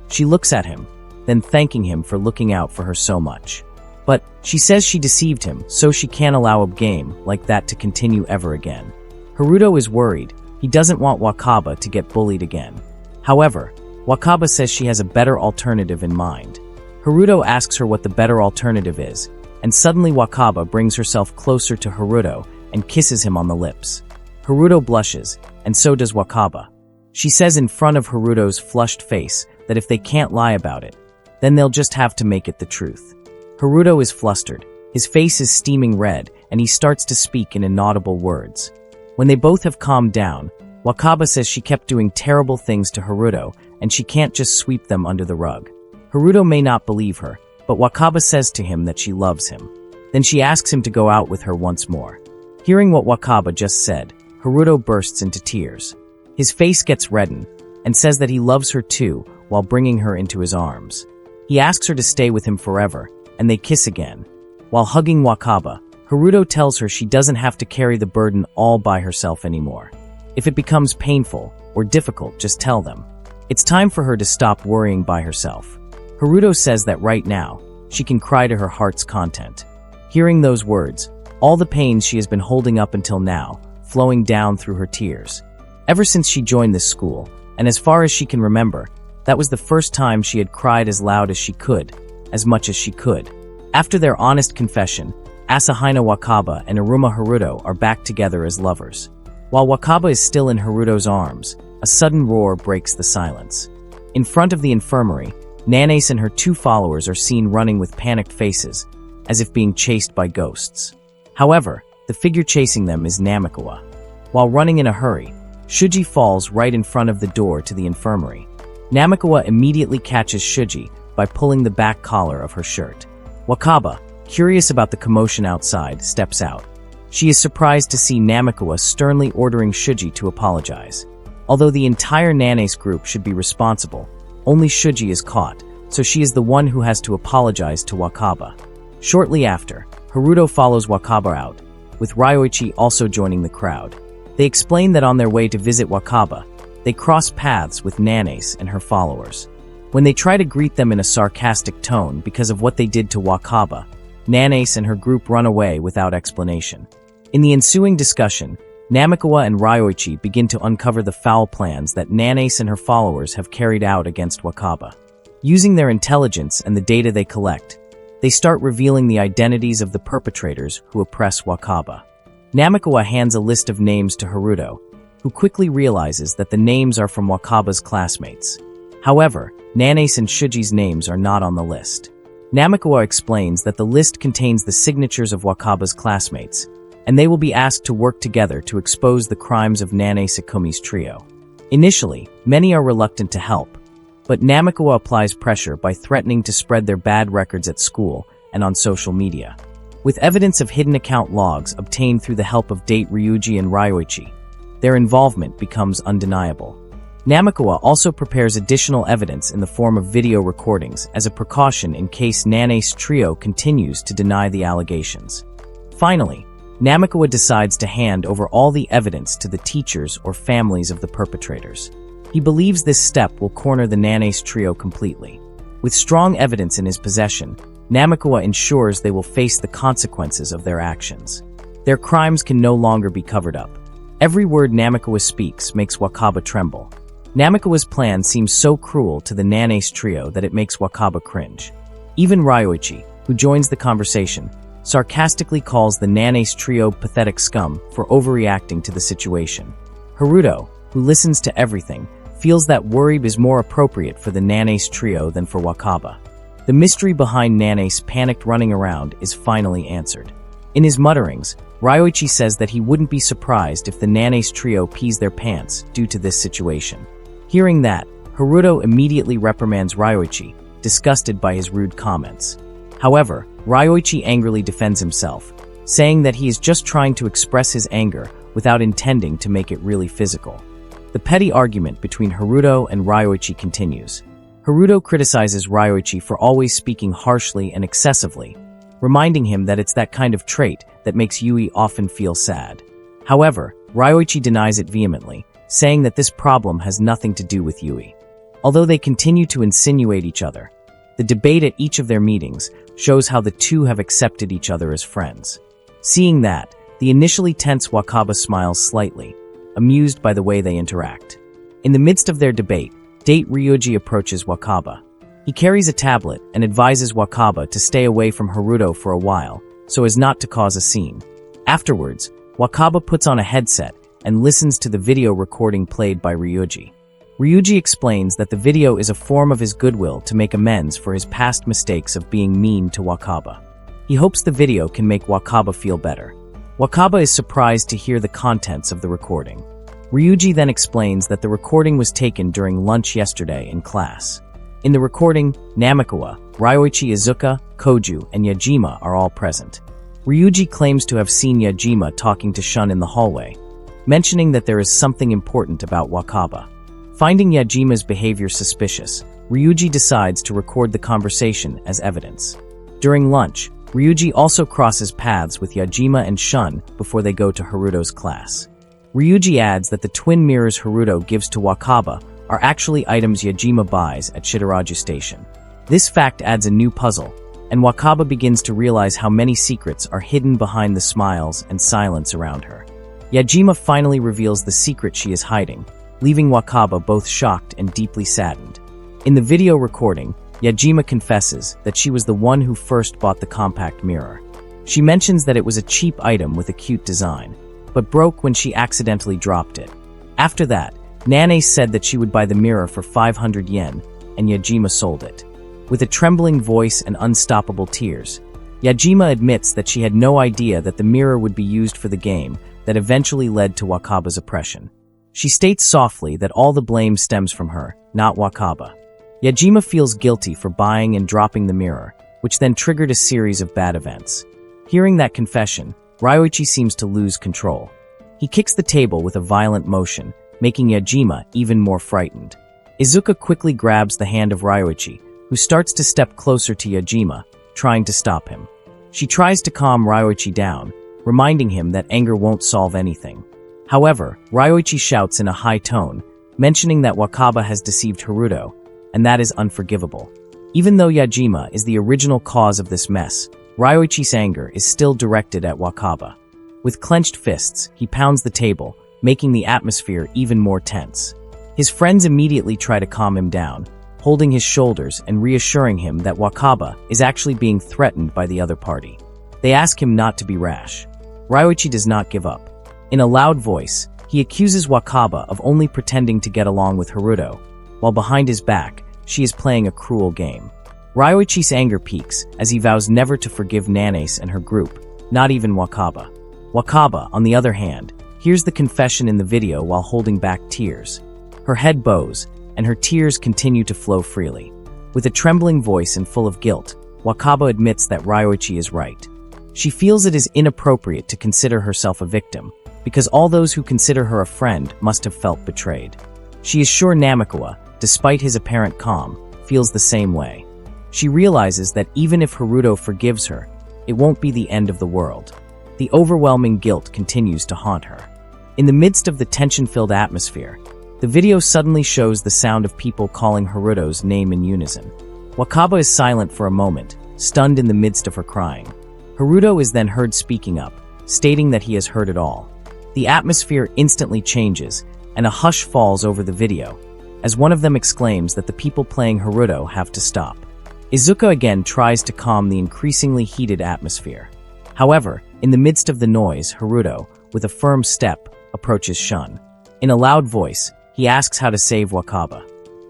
Speaker 1: She looks at him, then thanking him for looking out for her so much. But she says she deceived him, so she can't allow a game like that to continue ever again. Haruto is worried. He doesn't want Wakaba to get bullied again. However, Wakaba says she has a better alternative in mind. Haruto asks her what the better alternative is, and suddenly Wakaba brings herself closer to Haruto and kisses him on the lips. Haruto blushes, and so does Wakaba. She says in front of Haruto's flushed face that if they can't lie about it, then they'll just have to make it the truth. Haruto is flustered. His face is steaming red, and he starts to speak in inaudible words. When they both have calmed down, Wakaba says she kept doing terrible things to Haruto, and she can't just sweep them under the rug. Haruto may not believe her, but Wakaba says to him that she loves him. Then she asks him to go out with her once more. Hearing what Wakaba just said, Haruto bursts into tears. His face gets reddened, and says that he loves her too, while bringing her into his arms. He asks her to stay with him forever, and they kiss again. While hugging Wakaba, Haruto tells her she doesn't have to carry the burden all by herself anymore. If it becomes painful or difficult, just tell them. It's time for her to stop worrying by herself. Haruto says that right now, she can cry to her heart's content. Hearing those words, all the pains she has been holding up until now, flowing down through her tears. Ever since she joined this school, and as far as she can remember, that was the first time she had cried as loud as she could, as much as she could. After their honest confession, Asahina Wakaba and Iruma Haruto are back together as lovers. While Wakaba is still in Haruto's arms, a sudden roar breaks the silence. In front of the infirmary, Nanace and her two followers are seen running with panicked faces, as if being chased by ghosts. However, the figure chasing them is Namikawa. While running in a hurry, Shuji falls right in front of the door to the infirmary. Namikawa immediately catches Shuji by pulling the back collar of her shirt. Wakaba, curious about the commotion outside, steps out. She is surprised to see Namikawa sternly ordering Shuji to apologize. Although the entire Nanace group should be responsible, only Shuji is caught, so she is the one who has to apologize to Wakaba. Shortly after, Haruto follows Wakaba out, with Ryoichi also joining the crowd. They explain that on their way to visit Wakaba, they cross paths with Nanace and her followers. When they try to greet them in a sarcastic tone because of what they did to Wakaba, Nanace and her group run away without explanation. In the ensuing discussion, Namikawa and Ryoichi begin to uncover the foul plans that Nanace and her followers have carried out against Wakaba. Using their intelligence and the data they collect, they start revealing the identities of the perpetrators who oppress Wakaba. Namikawa hands a list of names to Haruto, who quickly realizes that the names are from Wakaba's classmates. However, Nanace and Shuji's names are not on the list. Namikawa explains that the list contains the signatures of Wakaba's classmates, and they will be asked to work together to expose the crimes of Nanace Ikumi's trio. Initially, many are reluctant to help, but Namikawa applies pressure by threatening to spread their bad records at school and on social media. With evidence of hidden account logs obtained through the help of Date Ryuji and Ryoichi, their involvement becomes undeniable. Namikawa also prepares additional evidence in the form of video recordings as a precaution in case Nanace trio continues to deny the allegations. Finally, Namikawa decides to hand over all the evidence to the teachers or families of the perpetrators. He believes this step will corner the Nanace trio completely. With strong evidence in his possession, Namikawa ensures they will face the consequences of their actions. Their crimes can no longer be covered up. Every word Namikawa speaks makes Wakaba tremble. Namikawa's plan seems so cruel to the Nanace trio that it makes Wakaba cringe. Even Ryoichi, who joins the conversation, sarcastically calls the Nanace trio pathetic scum for overreacting to the situation. Haruto, who listens to everything, feels that worry is more appropriate for the Nanace trio than for Wakaba. The mystery behind Nanace panicked running around is finally answered. In his mutterings, Ryoichi says that he wouldn't be surprised if the Nanace trio pees their pants due to this situation. Hearing that, Haruto immediately reprimands Ryoichi, disgusted by his rude comments. However, Ryoichi angrily defends himself, saying that he is just trying to express his anger without intending to make it really physical. The petty argument between Haruto and Ryoichi continues. Haruto criticizes Ryoichi for always speaking harshly and excessively, reminding him that it's that kind of trait that makes Yui often feel sad. However, Ryoichi denies it vehemently, saying that this problem has nothing to do with Yui. Although they continue to insinuate each other, the debate at each of their meetings shows how the two have accepted each other as friends. Seeing that, The initially tense Wakaba smiles slightly, amused by the way they interact. In the midst of their debate, Ryuji approaches Wakaba. He carries a tablet and advises Wakaba to stay away from Haruto for a while, so as not to cause a scene. Afterwards, Wakaba puts on a headset and listens to the video recording played by Ryuji. Ryuji explains that the video is a form of his goodwill to make amends for his past mistakes of being mean to Wakaba. He hopes the video can make Wakaba feel better. Wakaba is surprised to hear the contents of the recording. Ryuji then explains that the recording was taken during lunch yesterday in class. In the recording, Namikawa, Ryoichi Izuka, Koju, and Yajima are all present. Ryuji claims to have seen Yajima talking to Shun in the hallway, mentioning that there is something important about Wakaba. Finding Yajima's behavior suspicious, Ryuji decides to record the conversation as evidence. During lunch, Ryuji also crosses paths with Yajima and Shun before they go to Haruto's class. Ryuji adds that the twin mirrors Haruto gives to Wakaba are actually items Yajima buys at Shitoraju Station. This fact adds a new puzzle, and Wakaba begins to realize how many secrets are hidden behind the smiles and silence around her. Yajima finally reveals the secret she is hiding, leaving Wakaba both shocked and deeply saddened. In the video recording, Yajima confesses that she was the one who first bought the compact mirror. She mentions that it was a cheap item with a cute design, but broke when she accidentally dropped it. After that, Nane said that she would buy the mirror for 500 yen, and Yajima sold it. With a trembling voice and unstoppable tears, Yajima admits that she had no idea that the mirror would be used for the game that eventually led to Wakaba's oppression. She states softly that all the blame stems from her, not Wakaba. Yajima feels guilty for buying and dropping the mirror, which then triggered a series of bad events. Hearing that confession, Ryoichi seems to lose control. He kicks the table with a violent motion, making Yajima even more frightened. Izuka quickly grabs the hand of Ryoichi, who starts to step closer to Yajima, trying to stop him. She tries to calm Ryoichi down, reminding him that anger won't solve anything. However, Ryoichi shouts in a high tone, mentioning that Wakaba has deceived Haruto, and that is unforgivable. Even though Yajima is the original cause of this mess, Ryoichi's anger is still directed at Wakaba. With clenched fists, he pounds the table, making the atmosphere even more tense. His friends immediately try to calm him down, holding his shoulders and reassuring him that Wakaba is actually being threatened by the other party. They ask him not to be rash. Ryoichi does not give up. In a loud voice, he accuses Wakaba of only pretending to get along with Haruto, while behind his back, she is playing a cruel game. Ryoichi's anger peaks as he vows never to forgive Nanace and her group, not even Wakaba. Wakaba, on the other hand, hears the confession in the video while holding back tears. Her head bows, and her tears continue to flow freely. With a trembling voice and full of guilt, Wakaba admits that Ryoichi is right. She feels it is inappropriate to consider herself a victim, because all those who consider her a friend must have felt betrayed. She is sure Namikawa, despite his apparent calm, feels the same way. She realizes that even if Haruto forgives her, it won't be the end of the world. The overwhelming guilt continues to haunt her. In the midst of the tension-filled atmosphere, the video suddenly shows the sound of people calling Haruto's name in unison. Wakaba is silent for a moment, stunned in the midst of her crying. Haruto is then heard speaking up, stating that he has heard it all. The atmosphere instantly changes, and a hush falls over the video, as one of them exclaims that the people playing Haruto have to stop. Izuka again tries to calm the increasingly heated atmosphere. However, in the midst of the noise, Haruto, with a firm step, approaches Shun. In a loud voice, he asks how to save Wakaba.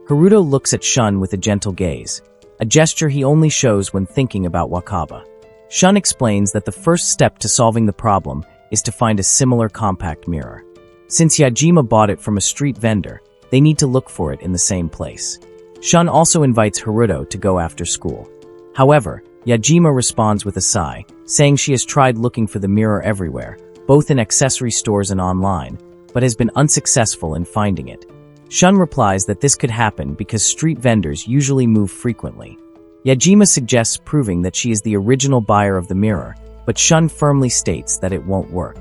Speaker 1: Haruto looks at Shun with a gentle gaze, a gesture he only shows when thinking about Wakaba. Shun explains that the first step to solving the problem is to find a similar compact mirror. Since Yajima bought it from a street vendor, they need to look for it in the same place. Shun also invites Haruto to go after school. However, Yajima responds with a sigh, saying she has tried looking for the mirror everywhere, both in accessory stores and online, but has been unsuccessful in finding it. Shun replies that this could happen because street vendors usually move frequently. Yajima suggests proving that she is the original buyer of the mirror, but Shun firmly states that it won't work.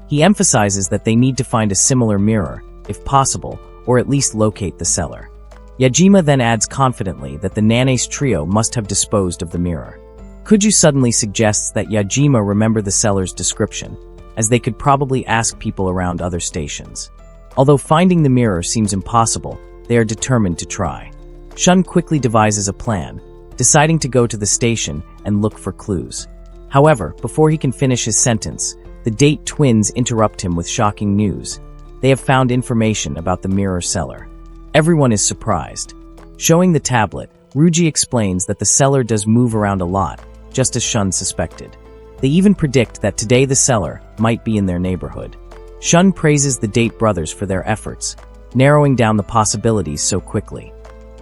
Speaker 1: He emphasizes that they need to find a similar mirror, if possible, or at least locate the seller. Yajima then adds confidently that the Nanace trio must have disposed of the mirror. Kuju suddenly suggests that Yajima remember the seller's description, as they could probably ask people around other stations. Although finding the mirror seems impossible, they are determined to try. Shun quickly devises a plan, deciding to go to the station and look for clues. However, before he can finish his sentence, the Date twins interrupt him with shocking news. They have found information about the mirror seller. Everyone is surprised. Showing the tablet, Ryuji explains that the seller does move around a lot, just as Shun suspected. They even predict that today the seller might be in their neighborhood. Shun praises the Date brothers for their efforts, narrowing down the possibilities so quickly.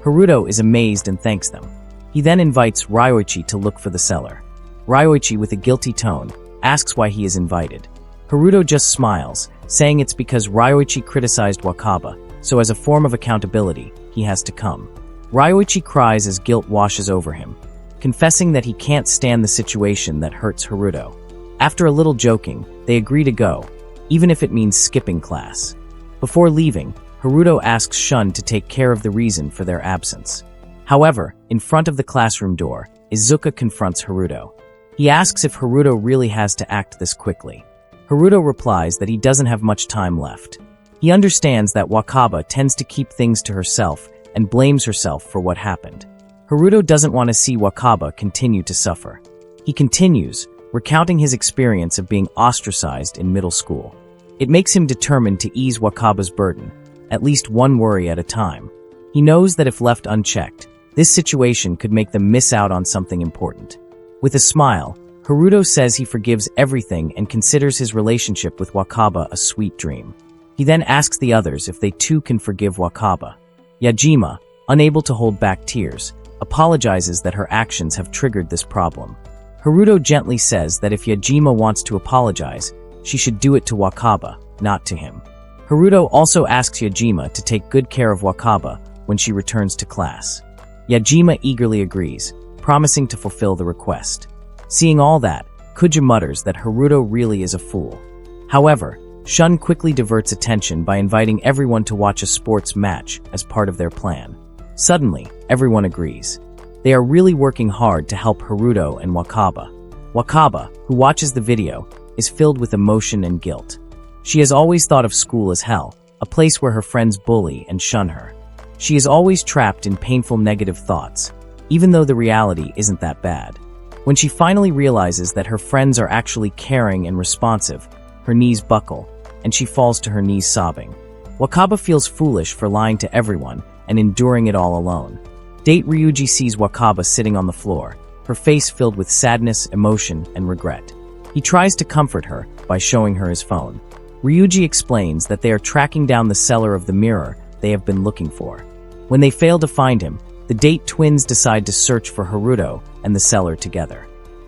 Speaker 1: Haruto is amazed and thanks them. He then invites Ryoichi to look for the seller. Ryoichi, with a guilty tone, asks why he is invited. Haruto just smiles, saying it's because Ryoichi criticized Wakaba, so as a form of accountability, he has to come. Ryoichi cries as guilt washes over him, confessing that he can't stand the situation that hurts Haruto. After a little joking, they agree to go, even if it means skipping class. Before leaving, Haruto asks Shun to take care of the reason for their absence. However, in front of the classroom door, Izuka confronts Haruto. He asks if Haruto really has to act this quickly. Haruto replies that he doesn't have much time left. He understands that Wakaba tends to keep things to herself and blames herself for what happened. Haruto doesn't want to see Wakaba continue to suffer. He continues, recounting his experience of being ostracized in middle school. It makes him determined to ease Wakaba's burden, at least one worry at a time. He knows that if left unchecked, this situation could make them miss out on something important. With a smile, Haruto says he forgives everything and considers his relationship with Wakaba a sweet dream. He then asks the others if they too can forgive Wakaba. Yajima, unable to hold back tears, apologizes that her actions have triggered this problem. Haruto gently says that if Yajima wants to apologize, she should do it to Wakaba, not to him. Haruto also asks Yajima to take good care of Wakaba when she returns to class. Yajima eagerly agrees, promising to fulfill the request. Seeing all that, Kuja mutters that Haruto really is a fool. However, Shun quickly diverts attention by inviting everyone to watch a sports match as part of their plan. Suddenly, everyone agrees. They are really working hard to help Haruto and Wakaba. Wakaba, who watches the video, is filled with emotion and guilt. She has always thought of school as hell, a place where her friends bully and shun her. She is always trapped in painful negative thoughts, even though the reality isn't that bad. When she finally realizes that her friends are actually caring and responsive, her knees buckle, and she falls to her knees sobbing. Wakaba feels foolish for lying to everyone and enduring it all alone. Date Ryuji sees Wakaba sitting on the floor, her face filled with sadness, emotion, and regret. He tries to comfort her by showing her his phone. Ryuji explains that they are tracking down the seller of the mirror they have been looking for. When they fail to find him, the Date twins decide to search for Haruto and the seller together.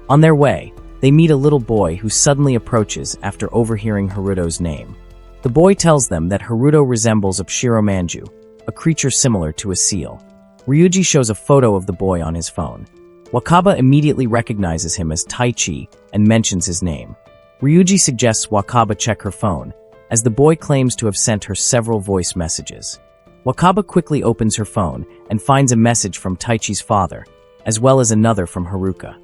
Speaker 1: On their way, they meet a little boy who suddenly approaches after overhearing Haruto's name. The boy tells them that Haruto resembles a Shiromanju, a creature similar to a seal. Ryuji shows a photo of the boy on his phone. Wakaba immediately recognizes him as Taichi and mentions his name. Ryuji suggests Wakaba check her phone, as the boy claims to have sent her several voice messages. Wakaba quickly opens her phone and finds a message from Taichi's father, as well as another from Haruka.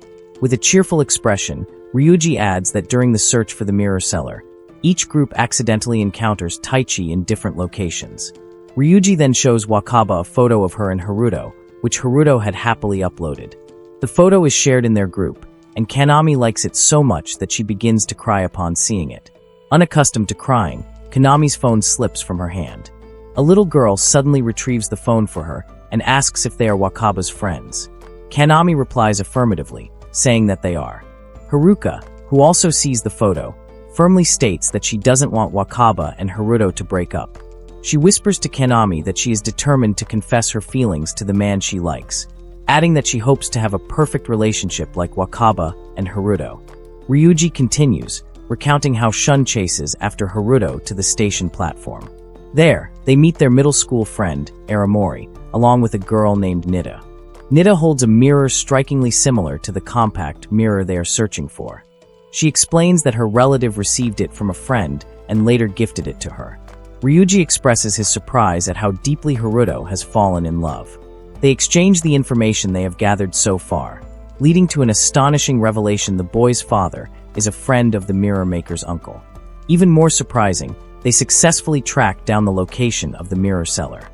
Speaker 1: With a cheerful expression, Ryuji adds that during the search for the mirror seller, each group accidentally encounters Taichi in different locations. Ryuji then shows Wakaba a photo of her and Haruto, which Haruto had happily uploaded. The photo is shared in their group, and Kanami likes it so much that she begins to cry upon seeing it. Unaccustomed to crying, Kanami's phone slips from her hand. A little girl suddenly retrieves the phone for her and asks if they are Wakaba's friends. Kanami replies affirmatively, saying that they are. Haruka, who also sees the photo, firmly states that she doesn't want Wakaba and Haruto to break up. She whispers to Kanami that she is determined to confess her feelings to the man she likes, adding that she hopes to have a perfect relationship like Wakaba and Haruto. Ryuji continues, recounting how Shun chases after Haruto to the station platform. There, they meet their middle school friend, Aramori, along with a girl named Nida. Nida holds a mirror strikingly similar to the compact mirror they are searching for. She explains that her relative received it from a friend and later gifted it to her. Ryuji expresses his surprise at how deeply Haruto has fallen in love. They exchange the information they have gathered so far, leading to an astonishing revelation: the boy's father is a friend of the mirror maker's uncle. Even more surprising, they successfully track down the location of the mirror seller.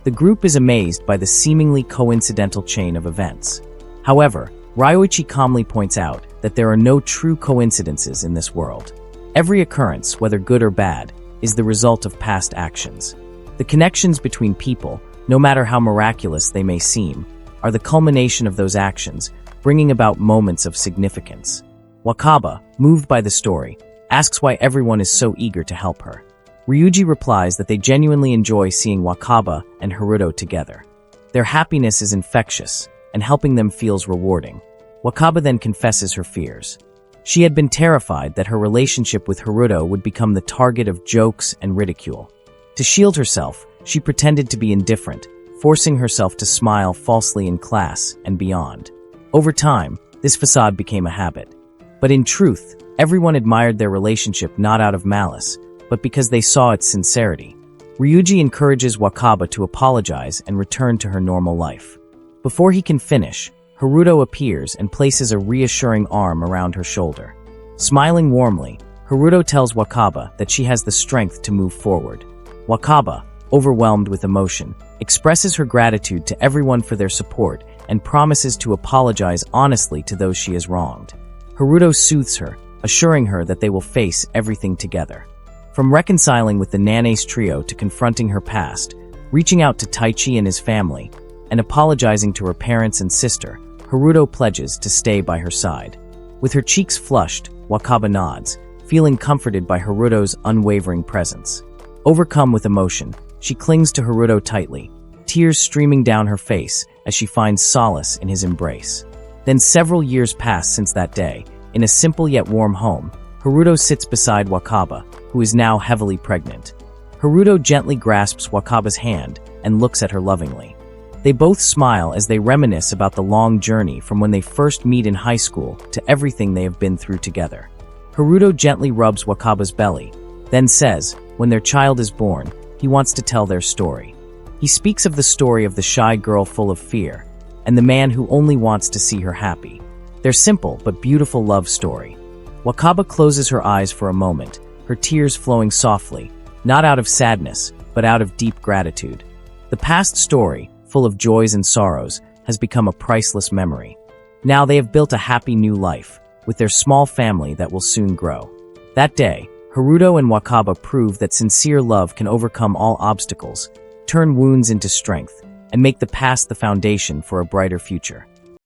Speaker 1: The group is amazed by the seemingly coincidental chain of events. However, Ryoichi calmly points out that there are no true coincidences in this world. Every occurrence, whether good or bad, is the result of past actions. The connections between people, no matter how miraculous they may seem, are the culmination of those actions, bringing about moments of significance. Wakaba, moved by the story, asks why everyone is so eager to help her. Ryuji replies that they genuinely enjoy seeing Wakaba and Haruto together. Their happiness is infectious, and helping them feels rewarding. Wakaba then confesses her fears. She had been terrified that her relationship with Haruto would become the target of jokes and ridicule. To shield herself, she pretended to be indifferent, forcing herself to smile falsely in class and beyond. Over time, this facade became a habit. But in truth, everyone admired their relationship not out of malice, but because they saw its sincerity. Ryuji encourages Wakaba to apologize and return to her normal life. Before he can finish, Haruto appears and places a reassuring arm around her shoulder. Smiling warmly, Haruto tells Wakaba that she has the strength to move forward. Wakaba, overwhelmed with emotion, expresses her gratitude to everyone for their support and promises to apologize honestly to those she has wronged. Haruto soothes her, assuring her that they will face everything together. From reconciling with the Nanes trio to confronting her past, reaching out to Taichi and his family, and apologizing to her parents and sister, Haruto pledges to stay by her side. With her cheeks flushed, Wakaba nods, feeling comforted by Haruto's unwavering presence. Overcome with emotion, she clings to Haruto tightly, tears streaming down her face as she finds solace in his embrace. Then several years pass since that day. In a simple yet warm home, Haruto sits beside Wakaba, who is now heavily pregnant. Haruto gently grasps Wakaba's hand and looks at her lovingly. They both smile as they reminisce about the long journey from when they first meet in high school to everything they have been through together. Haruto gently rubs Wakaba's belly, then says, when their child is born, he wants to tell their story. He speaks of the story of the shy girl full of fear, and the man who only wants to see her happy. Their simple but beautiful love story. Wakaba closes her eyes for a moment, her tears flowing softly, not out of sadness, but out of deep gratitude. The past story, full of joys and sorrows, has become a priceless memory. Now they have built a happy new life, with their small family that will soon grow. That day, Haruto and Wakaba prove that sincere love can overcome all obstacles, turn wounds into strength, and make the past the foundation for a brighter future.